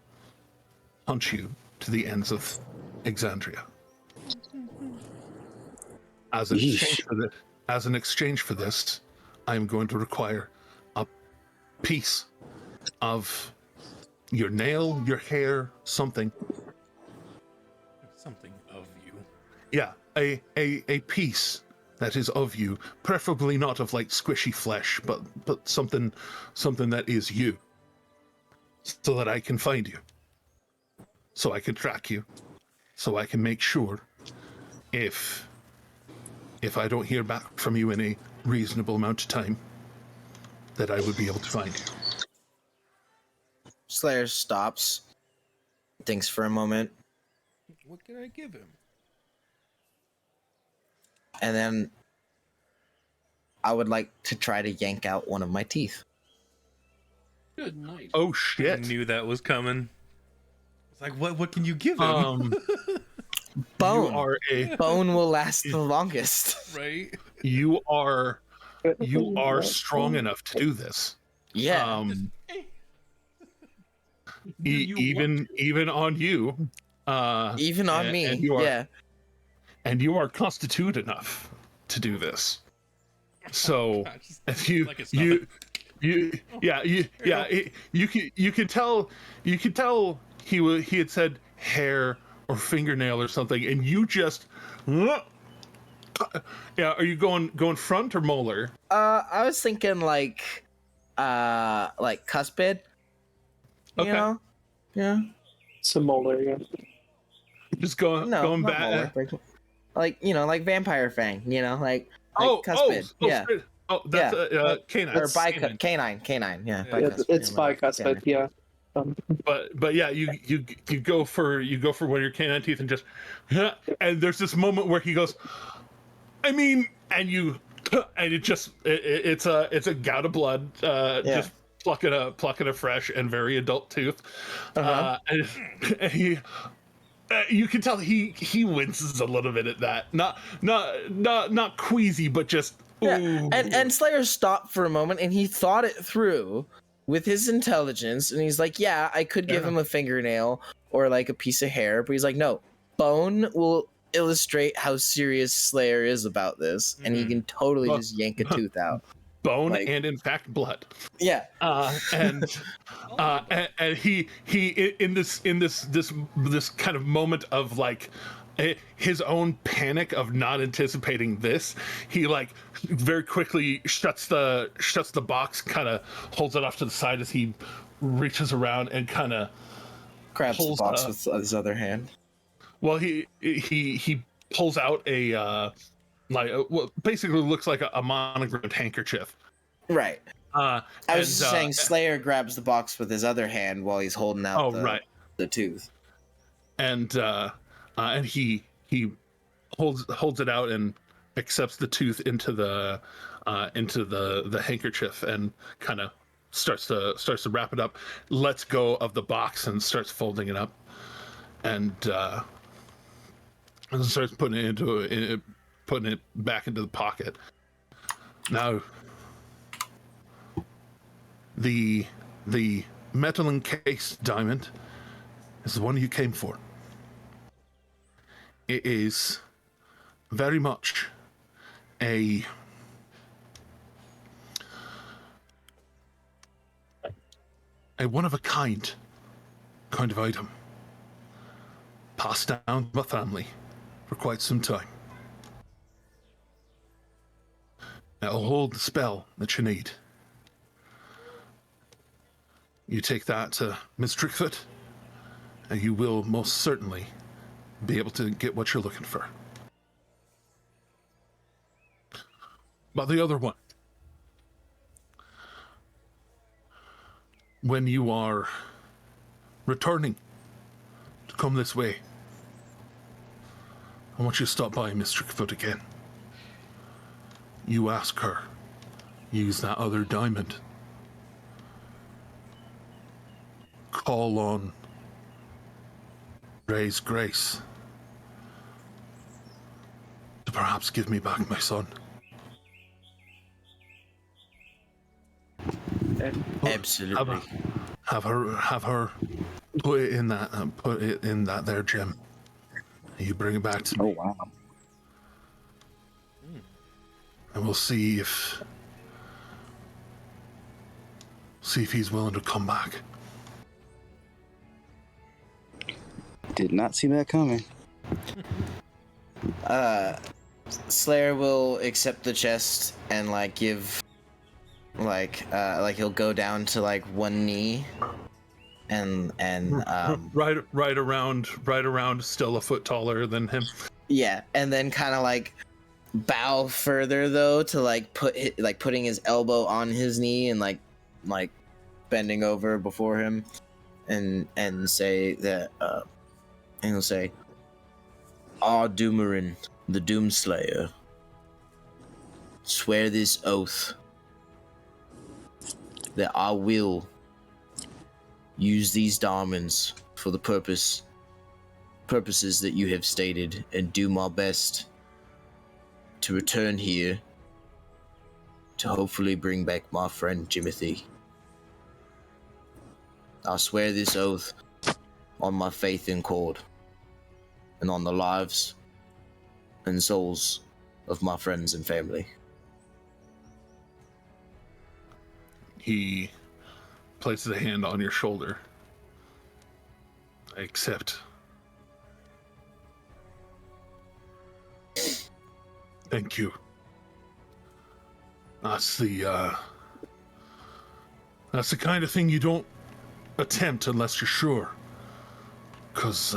[SPEAKER 2] hunt you to the ends of Exandria. As an exchange for this, I am going to require a piece of your nail, your hair, something.
[SPEAKER 5] Something of you.
[SPEAKER 2] Yeah, a piece that is of you, preferably not of like squishy flesh, but something that is you, so that I can find you, so I can track you, so I can make sure if I don't hear back from you in a reasonable amount of time, that I would be able to find you.
[SPEAKER 7] Slayer stops, thinks for a moment,
[SPEAKER 5] What can I give him?
[SPEAKER 7] and then I would like to try to yank out one of my teeth.
[SPEAKER 6] Good night.
[SPEAKER 2] Oh
[SPEAKER 5] I
[SPEAKER 2] shit!
[SPEAKER 5] knew that was coming. It's like, what can you give him?
[SPEAKER 7] Bone.
[SPEAKER 2] You are a
[SPEAKER 7] Bone will last the longest.
[SPEAKER 5] Right?
[SPEAKER 2] you are strong enough to do this.
[SPEAKER 7] Yeah.
[SPEAKER 2] Even on you.
[SPEAKER 7] Even on
[SPEAKER 2] and-
[SPEAKER 7] me.
[SPEAKER 2] and you are-
[SPEAKER 7] Yeah.
[SPEAKER 2] And you are constituted enough to do this. So if you
[SPEAKER 5] Like it's nothing.
[SPEAKER 2] you can tell he had said hair or fingernail or something, and you just yeah. Are you going front or molar?
[SPEAKER 7] I was thinking like cuspid. You
[SPEAKER 2] Okay.
[SPEAKER 7] know? Yeah.
[SPEAKER 9] Some molar, yeah.
[SPEAKER 2] Just going
[SPEAKER 7] not
[SPEAKER 2] back.
[SPEAKER 7] molar, like like vampire fang. Like
[SPEAKER 2] Oh,
[SPEAKER 7] cuspid. yeah.
[SPEAKER 2] straight- oh, that's
[SPEAKER 7] Yeah.
[SPEAKER 2] canine.
[SPEAKER 7] Or canine. Yeah.
[SPEAKER 5] Yeah,
[SPEAKER 7] bicuspid,
[SPEAKER 9] It's
[SPEAKER 7] whatever.
[SPEAKER 9] bicuspid, yeah.
[SPEAKER 2] But yeah, you go for one of your canine teeth and just, and there's this moment where he goes, I mean, and it's a gout of blood, just plucking a fresh and very adult tooth, and he. You can tell he winces a little bit at that. Not queasy, but just ooh.
[SPEAKER 7] Yeah. And Slayer stopped for a moment and he thought it through with his intelligence, and he's like, yeah, I could give him a fingernail or like a piece of hair, but he's like, no, bone will illustrate how serious Slayer is about this, and he can totally just yank a tooth out.
[SPEAKER 2] Bone and in fact blood.
[SPEAKER 7] Yeah.
[SPEAKER 2] And he in this kind of moment of like his own panic of not anticipating this, he like very quickly shuts the box, kind of holds it off to the side as he reaches around and kind of
[SPEAKER 7] Grabs the
[SPEAKER 2] pulls
[SPEAKER 7] box with his other hand.
[SPEAKER 2] well, he pulls out a what basically looks like a monogrammed handkerchief.
[SPEAKER 7] Right.
[SPEAKER 2] I
[SPEAKER 7] I was just saying Slayer grabs the box with his other hand while he's holding out the tooth.
[SPEAKER 2] And he holds it out and accepts the tooth into the handkerchief and kind of starts to wrap it up, lets go of the box and starts folding it up, and starts putting it back into the pocket. Now, the metal encased diamond is the one you came for. It is very much a one-of-a-kind kind of item, passed down by family for quite some time. It'll hold the spell that you need. You take that to Miss Trickfoot, and you will most certainly be able to get what you're looking for. But the other one, when you are returning to come this way, I want you to stop by Miss Trickfoot again. You ask her, use that other diamond. Call on Ray's grace to perhaps give me back my son.
[SPEAKER 7] Absolutely.
[SPEAKER 2] Have her put it in that there gem. You bring it back to me.
[SPEAKER 10] Oh wow.
[SPEAKER 2] And we'll see if he's willing to come back.
[SPEAKER 10] Did not see that coming.
[SPEAKER 7] Slayer will accept the chest and like give like he'll go down to like one knee and
[SPEAKER 2] right around still a foot taller than him.
[SPEAKER 7] Yeah, and then kind of like bow further though to like putting his elbow on his knee and like bending over before him and say that and he'll say, "Ah, Doomerin, the Doomslayer, swear this oath that I will use these diamonds for the purposes that you have stated and do my best to return here to hopefully bring back my friend Jimothy. I swear this oath on my faith in Cord and on the lives and souls of my friends and family."
[SPEAKER 2] He places a hand on your shoulder. I accept. Thank you. That's the kind of thing you don't attempt unless you're sure. 'Cause,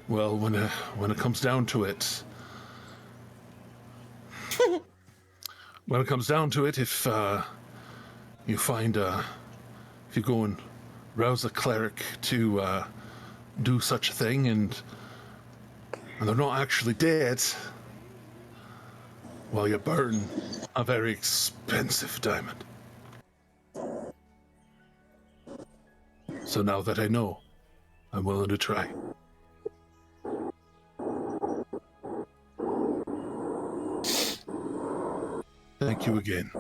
[SPEAKER 2] well, when it comes down to it, if you find if you go and rouse a cleric to do such a thing and they're not actually dead, well, you burn a very expensive diamond. So now that I know, I'm willing to try. Thank you again.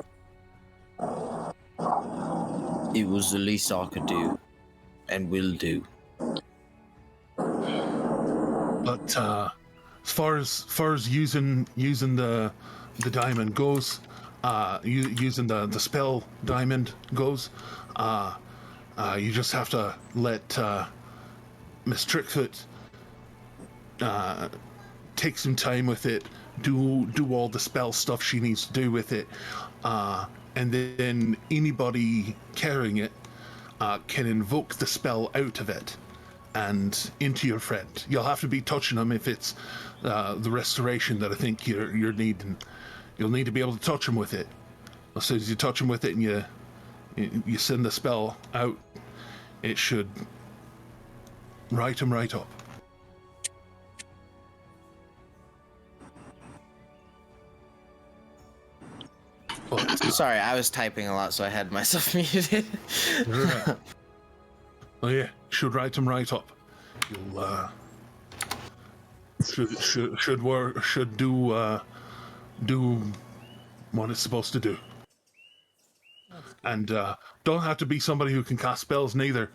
[SPEAKER 7] It was the least I could do, and will do.
[SPEAKER 2] But as far as using the diamond goes, using the spell diamond goes, you just have to let Miss Trickfoot take some time with it, do all the spell stuff she needs to do with it, and then anybody carrying it can invoke the spell out of it and into your friend. You'll have to be touching them if it's the restoration that I think you're needing. You'll need to be able to touch them with it. As soon as you touch them with it and you send the spell out, it should write them right up. But,
[SPEAKER 7] Sorry, I was typing a lot, so I had myself muted.
[SPEAKER 2] right. Oh yeah, should write them right up. You'll should work, should do what it's supposed to do. And don't have to be somebody who can cast spells neither.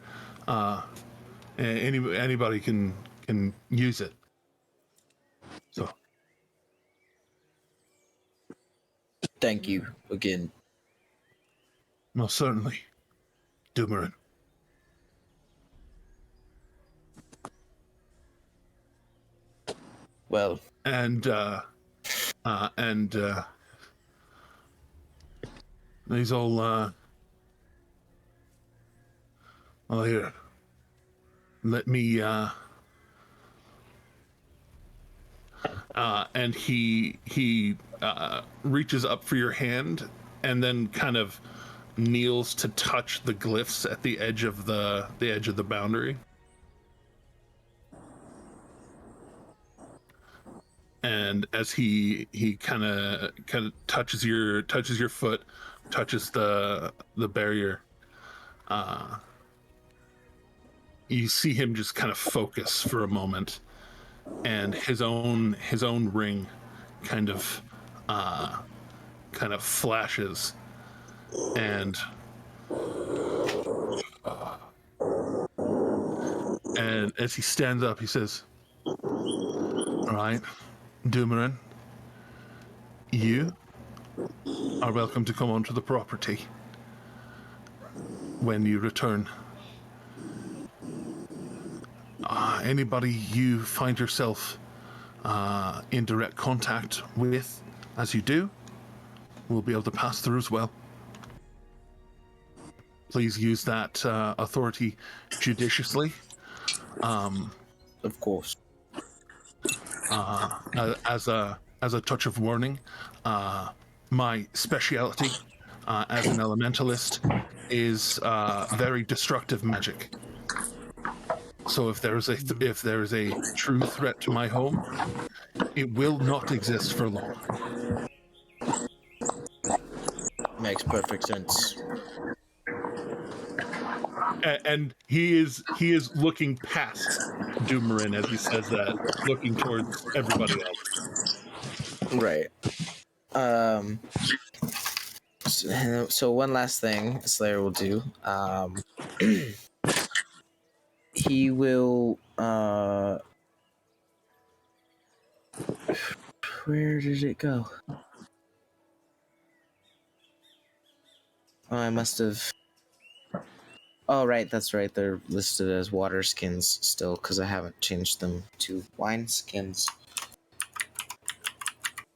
[SPEAKER 2] Anybody can use it. So
[SPEAKER 7] Thank you again.
[SPEAKER 2] most certainly, Doomerin.
[SPEAKER 7] Well,
[SPEAKER 2] And these all well, here, let me and he reaches up for your hand and then kind of kneels to touch the glyphs at the edge of the boundary. And as he kind of touches your foot, touches the barrier, you see him just kind of focus for a moment, and his own ring kind of flashes, and as he stands up, he says, "All right, Doomerin, you are welcome to come onto the property when you return. Anybody you find yourself in direct contact with, as you do, will be able to pass through as well. Please use that authority judiciously.
[SPEAKER 7] of course.
[SPEAKER 2] As a touch of warning, my speciality as an elementalist is very destructive magic. So if there is a true threat to my home, it will not exist for long."
[SPEAKER 7] Makes perfect sense.
[SPEAKER 2] And he is looking past Doomerin as he says that, looking towards everybody else.
[SPEAKER 7] Right. So one last thing Slayer will do. He will. Where did it go? Oh, I must have. Oh, right, that's right. They're listed as water skins still, because I haven't changed them to wine skins.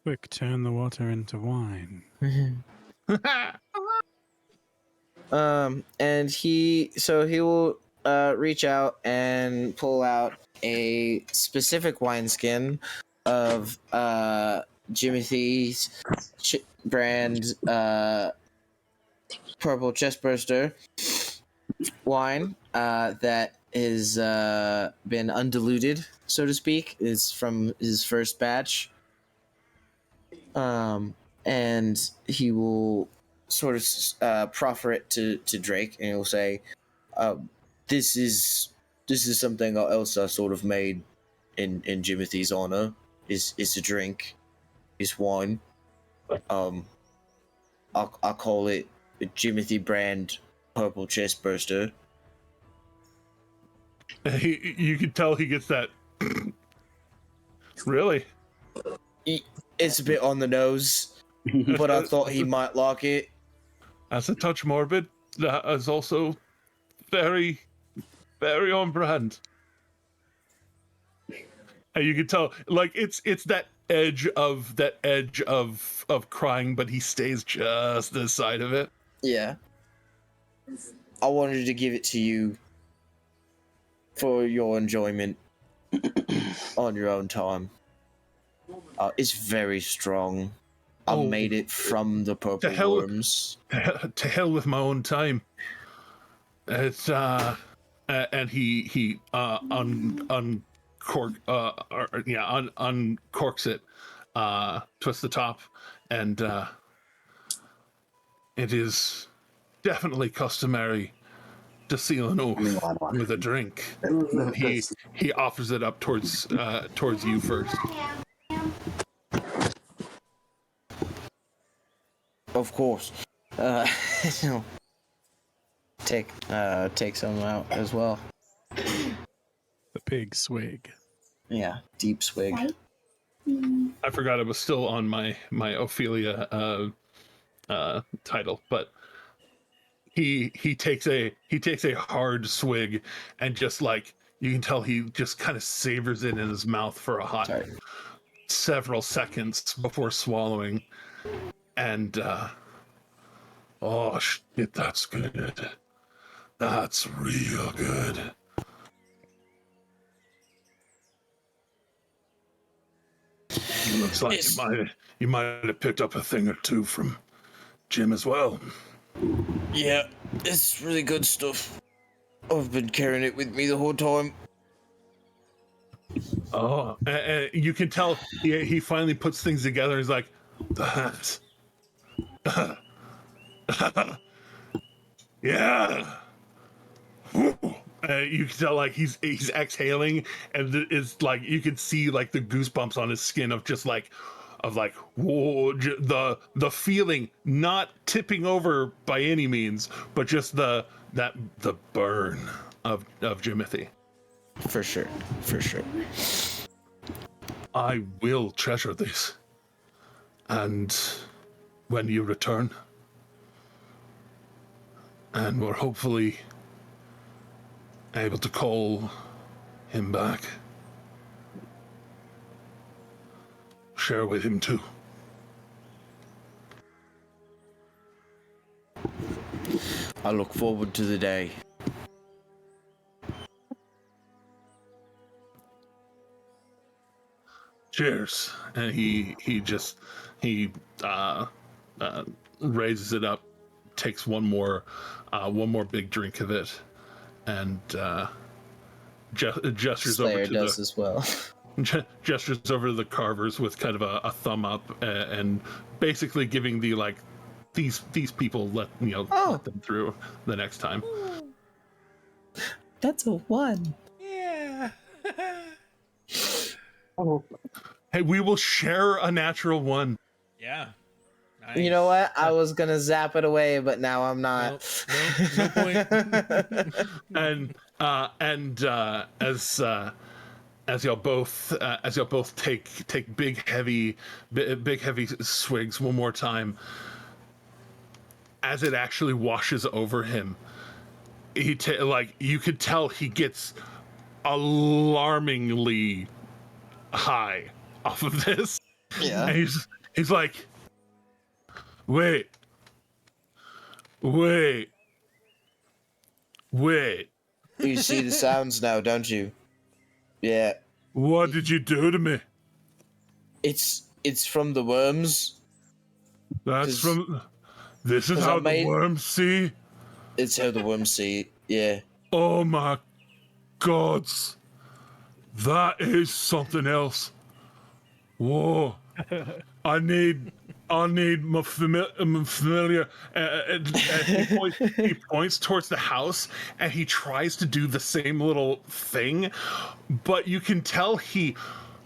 [SPEAKER 3] Quick, turn the water into wine.
[SPEAKER 7] And he will reach out and pull out a specific wineskin of Jimothy's brand purple chestburster wine that has been undiluted, so to speak. Is from his first batch. And he will sort of proffer it to Drake, and he'll say, "This is something Elsa sort of made in Jimothy's honor. Is a drink, is wine. I'll call it a Jimothy brand purple chestburster."
[SPEAKER 2] You can tell he gets that. Really?
[SPEAKER 7] It's a bit on the nose, but I thought he might like it.
[SPEAKER 2] That's a touch morbid. That is also very, very on brand. And you can tell, like it's that edge of crying, but he stays just this side of it.
[SPEAKER 7] Yeah. I wanted to give it to you for your enjoyment on your own time. It's very strong. I
[SPEAKER 2] Oh,
[SPEAKER 7] made it from the purple
[SPEAKER 2] hell-
[SPEAKER 7] worms.
[SPEAKER 2] To hell with my own time. It's and he uncorks it, twists the top, and it is definitely customary to seal an oath with a drink. He offers it up towards you first.
[SPEAKER 7] Of course. Take some out as well.
[SPEAKER 3] The big swig.
[SPEAKER 7] Yeah, deep swig.
[SPEAKER 2] I forgot it was still on my Ophelia title, but he takes a hard swig and just like you can tell he just kind of savors it in his mouth for a hot several seconds before swallowing, and oh shit, that's good. That's real good. Looks like you might have picked up a thing or two from Jim as well.
[SPEAKER 7] Yeah, it's really good stuff. I've been carrying it with me the whole time.
[SPEAKER 2] Oh, and you can tell he finally puts things together. He's like, that. Yeah. You can tell like he's exhaling, and it's like you can see like the goosebumps on his skin of just like whoa, the feeling, not tipping over by any means, but just the burn of Jimothy.
[SPEAKER 7] For sure.
[SPEAKER 2] I will treasure this, and when you return, and we're hopefully able to call him back, share with him too.
[SPEAKER 7] I look forward to the day.
[SPEAKER 2] Cheers. And he raises it up, takes one more big drink of it, and gestures
[SPEAKER 7] Slayer
[SPEAKER 2] over to
[SPEAKER 7] does as well.
[SPEAKER 2] Gestures over to the carvers with kind of a thumb up, and basically giving the like these people let them through the next time.
[SPEAKER 7] That's a 1.
[SPEAKER 5] Yeah.
[SPEAKER 9] Oh,
[SPEAKER 2] Hey, we will share a natural 1.
[SPEAKER 5] Yeah. Nice.
[SPEAKER 7] You know what? I was gonna zap it away, but now I'm not.
[SPEAKER 5] No point.
[SPEAKER 2] and as y'all both take big heavy swigs one more time, as it actually washes over him, you could tell he gets alarmingly high off of this.
[SPEAKER 7] Yeah.
[SPEAKER 2] And he's like, wait.
[SPEAKER 7] You see the sounds now, don't you? Yeah.
[SPEAKER 2] What did you do to me?
[SPEAKER 7] It's from the worms.
[SPEAKER 2] That's from. This is
[SPEAKER 7] 'cause
[SPEAKER 2] how
[SPEAKER 7] I made-
[SPEAKER 2] the worms see.
[SPEAKER 7] It's how the worms see it. Yeah.
[SPEAKER 2] Oh my gods, that is something else. Whoa, I need my familiar. And he points towards the house, and he tries to do the same little thing, but you can tell he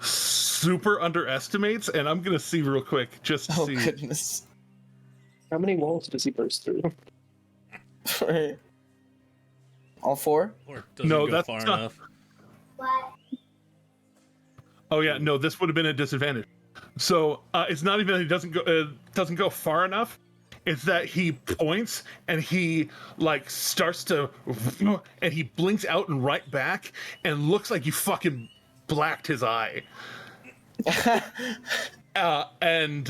[SPEAKER 2] super underestimates. And I'm gonna see real quick just to
[SPEAKER 7] Oh
[SPEAKER 2] see.
[SPEAKER 7] goodness.
[SPEAKER 9] how many walls does he burst through?
[SPEAKER 7] All 4?
[SPEAKER 5] Or doesn't
[SPEAKER 2] No,
[SPEAKER 5] go
[SPEAKER 2] that's
[SPEAKER 5] far
[SPEAKER 2] not-
[SPEAKER 5] enough.
[SPEAKER 8] What?
[SPEAKER 2] Oh yeah, no, this would have been a disadvantage. So it's not even that he doesn't go far enough. It's that he points and he like starts to, and he blinks out and right back and looks like you fucking blacked his eye. And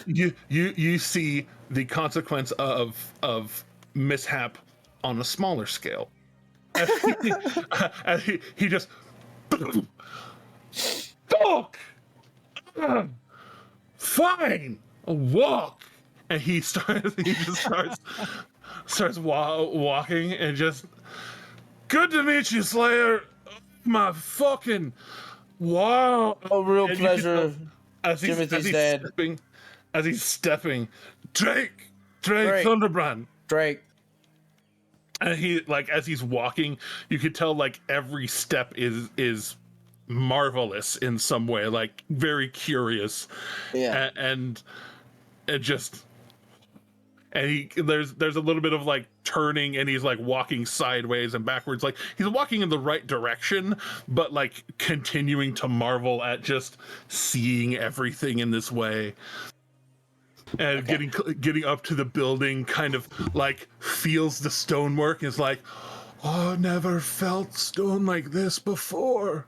[SPEAKER 2] you see the consequence of mishap on a smaller scale. As he just fuck. Fine, I'll walk. And he just starts walking and just, good to meet you, Slayer. My fucking wow.
[SPEAKER 7] A real
[SPEAKER 2] And
[SPEAKER 7] pleasure.
[SPEAKER 2] As he's
[SPEAKER 7] dead.
[SPEAKER 2] stepping, Drake, Thunderbrand.
[SPEAKER 7] Drake.
[SPEAKER 2] And he, like, as he's walking, you could tell, like, every step is marvelous in some way, like very curious.
[SPEAKER 7] Yeah.
[SPEAKER 2] And there's a little bit of like turning, and he's like walking sideways and backwards, like he's walking in the right direction, but like continuing to marvel at just seeing everything in this way. And getting up to the building, kind of like feels the stonework, is like, oh, I never felt stone like this before.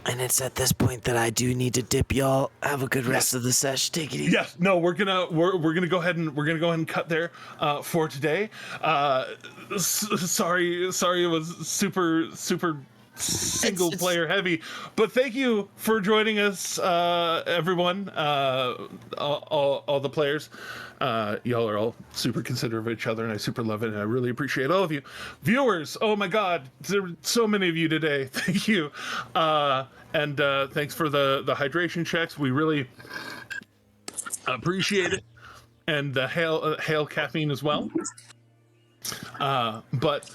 [SPEAKER 11] And it's at this point that I do need to dip, y'all. Have a good rest of the sesh. Take it easy.
[SPEAKER 2] Yes, no, we're gonna go ahead and cut there for today. Sorry, it was super single player heavy, but thank you for joining us, everyone, all the players. Y'all are all super considerate of each other, and I super love it, and I really appreciate all of you. Viewers, oh my god, there were so many of you today. Thank you. And thanks for the hydration checks. We really appreciate it. And the hail caffeine as well. But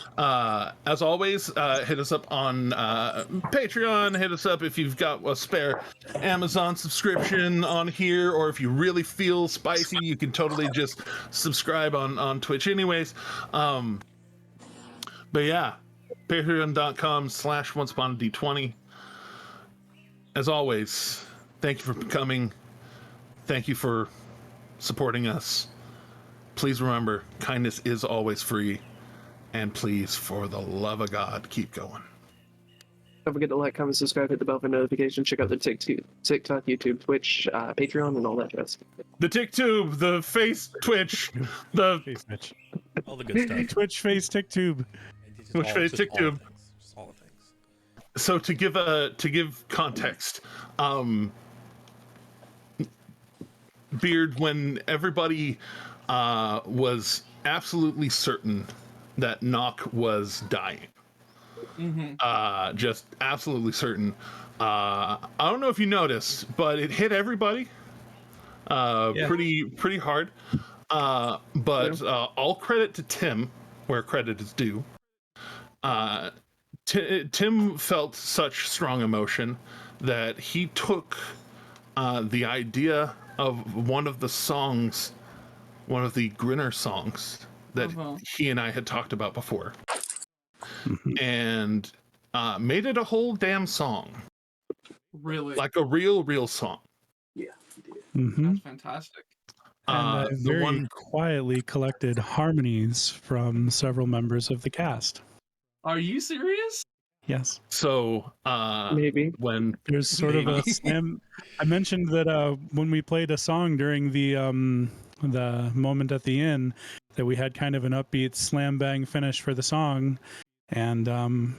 [SPEAKER 2] as always, hit us up on Patreon. Hit us up if you've got a spare Amazon subscription on here, or if you really feel spicy, you can totally just subscribe on Twitch anyways. But yeah, patreon.com/onceupon-d20. As always, thank you for coming. Thank you for supporting us. Please remember, kindness is always free. And please, for the love of God, keep going.
[SPEAKER 9] Don't forget to like, comment, subscribe, hit the bell for notifications. Check out the TikTok, YouTube, Twitch, Patreon, and all that jazz.
[SPEAKER 2] The TikTube, the face Twitch, the
[SPEAKER 3] Face Twitch.
[SPEAKER 5] All the good stuff.
[SPEAKER 3] Twitch face TikTube.
[SPEAKER 2] Twitch face TikTube.
[SPEAKER 5] All the things.
[SPEAKER 2] So to give context, Beard, when everybody was absolutely certain that Nock was dying, just absolutely certain. I don't know if you noticed, but it hit everybody pretty hard. But all credit to Tim, where credit is due. Tim felt such strong emotion that he took the idea of one of the Grinner songs that he and I had talked about before, and made it a whole damn song.
[SPEAKER 6] Really?
[SPEAKER 2] Like a real song.
[SPEAKER 6] Yeah.
[SPEAKER 3] Mm-hmm.
[SPEAKER 6] That's fantastic.
[SPEAKER 3] And I
[SPEAKER 2] the
[SPEAKER 3] very
[SPEAKER 2] one
[SPEAKER 3] quietly collected harmonies from several members of the cast.
[SPEAKER 6] Are you serious?
[SPEAKER 3] Yes.
[SPEAKER 2] So
[SPEAKER 9] Maybe.
[SPEAKER 2] when
[SPEAKER 3] There's sort of a slam. I mentioned that when we played a song during the moment at the end, that we had kind of an upbeat slam bang finish for the song, and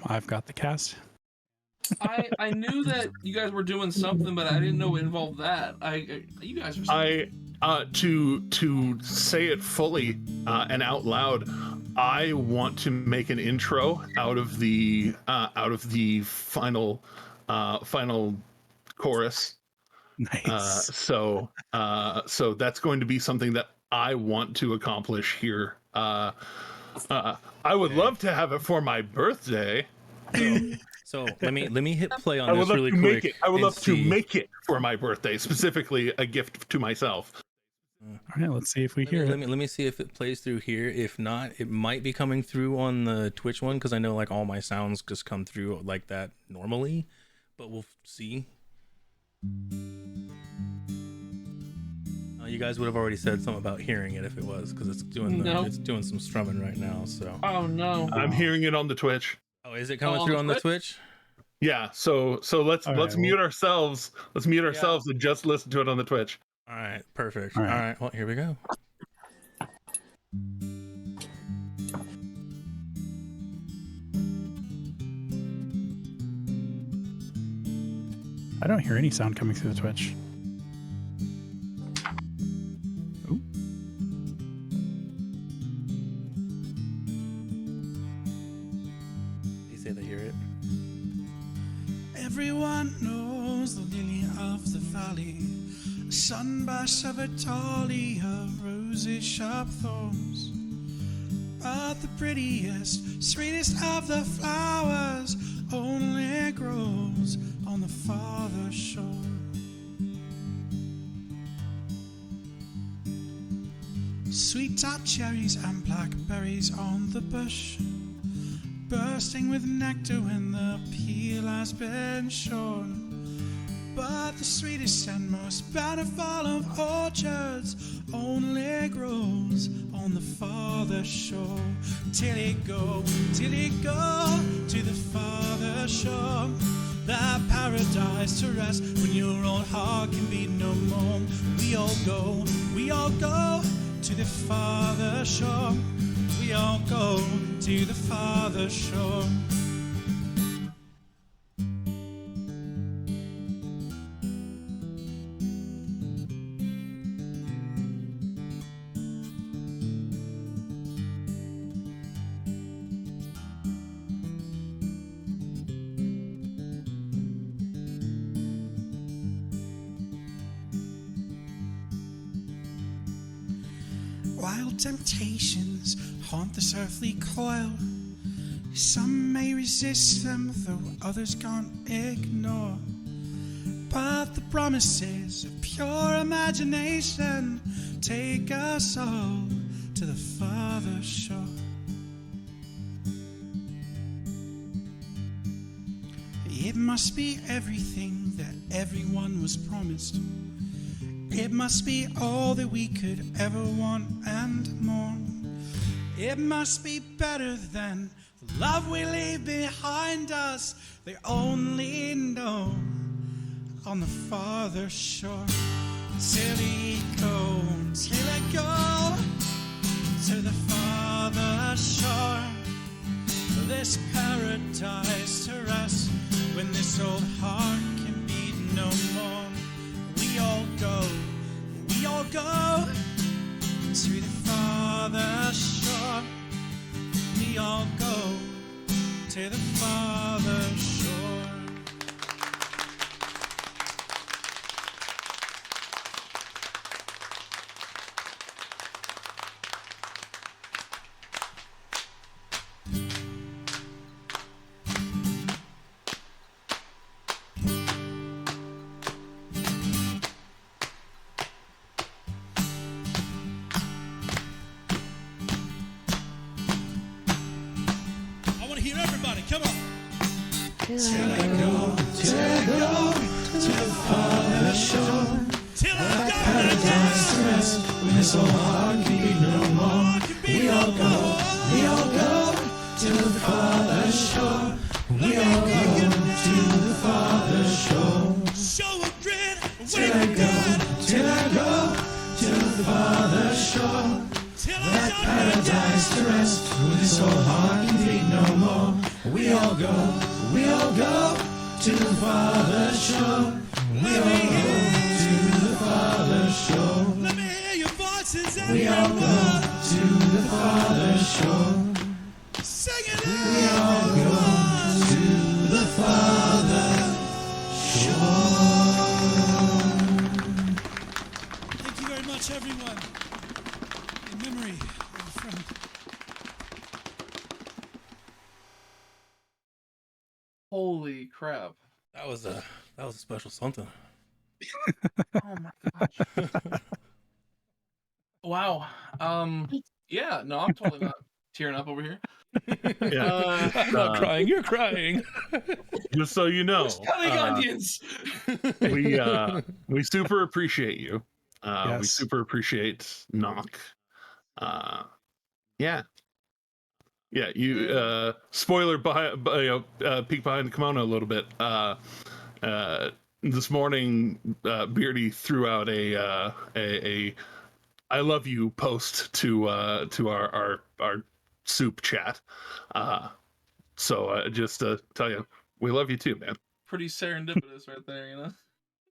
[SPEAKER 3] I've got the cast.
[SPEAKER 6] I knew that you guys were doing something, but I didn't know it involved that. You guys are.
[SPEAKER 2] To say it fully and out loud, I want to make an intro out of the final chorus.
[SPEAKER 3] Nice.
[SPEAKER 2] So that's going to be something that I want to accomplish here. I would love to have it for my birthday.
[SPEAKER 5] So let me hit play on this really quick.
[SPEAKER 2] I would love to make it for my birthday, specifically a gift to myself.
[SPEAKER 3] All right, let's see if we hear it.
[SPEAKER 5] Let me see if it plays through here. If not, it might be coming through on the Twitch one, because I know like all my sounds just come through like that normally, but we'll see. You guys would have already said something about hearing it if it was, because it's doing it's doing some strumming right now. So
[SPEAKER 6] Oh no!
[SPEAKER 2] I'm hearing it on the Twitch.
[SPEAKER 5] is it coming through on the Twitch?
[SPEAKER 2] Yeah, so let's
[SPEAKER 3] All
[SPEAKER 2] let's
[SPEAKER 3] right,
[SPEAKER 2] mute ourselves. Let's mute ourselves and just listen to it on the Twitch.
[SPEAKER 5] All right, perfect.
[SPEAKER 3] All
[SPEAKER 5] All
[SPEAKER 3] right.
[SPEAKER 5] right, well, here we go.
[SPEAKER 3] I don't hear any sound coming through the Twitch. Ooh.
[SPEAKER 5] You say they hear it?
[SPEAKER 12] Everyone knows the lily of the valley, a sunburst of a dolly of rosy sharp thorns. But the prettiest, sweetest of the flowers only grows on the farther shore. Sweet tart cherries and blackberries on the bush, bursting with nectar when the peel has been shorn. But the sweetest and most bountiful of orchards only grows on the farther shore. Till it go to the farther shore, that paradise to rest when your old heart can beat no more. We all go to the farther shore. We all go to the farther shore. Wild temptations haunt this earthly coil. Some may resist them, though others can't ignore. But the promises of pure imagination take us all to the farther shore. It must be everything that everyone was promised. It must be all that we could ever want and more. It must be better than the love we leave behind us. They only know on the farther shore. Till it go to the farther shore. This paradise to rest when this old heart can beat no more. We all go to the farther shore. We all go to the farther shore. I want to hear everybody. Come on. Till I go to the farther shore. Till I go paradise to rest when this old heart can be no more. We all go to the farther shore. We all go to the farther shore. Show a grin. Till I go to the farther shore. That paradise to rest when this old heart can beat no more. We all go to the farther shore. We all go to the farther shore. Let me hear your voices. We all go to the farther shore. Sing it out. We all go to the farther shore. Thank you very much, everyone. In memory of a friend.
[SPEAKER 6] Holy crap.
[SPEAKER 5] That was a special something.
[SPEAKER 6] Oh my gosh. Wow. Yeah, no, I'm totally not tearing up over here.
[SPEAKER 2] Yeah.
[SPEAKER 5] I'm not crying. You're crying.
[SPEAKER 2] Just so you know,
[SPEAKER 6] Telling onions.
[SPEAKER 2] we super appreciate you. We
[SPEAKER 3] Yes.
[SPEAKER 2] super appreciate Knock. Yeah. Yeah, you spoiler behind, peek behind the kimono a little bit. This morning, Beardy threw out a I love you post to our soup chat. So just to tell you, we love you too, man.
[SPEAKER 6] Pretty serendipitous right there, you know.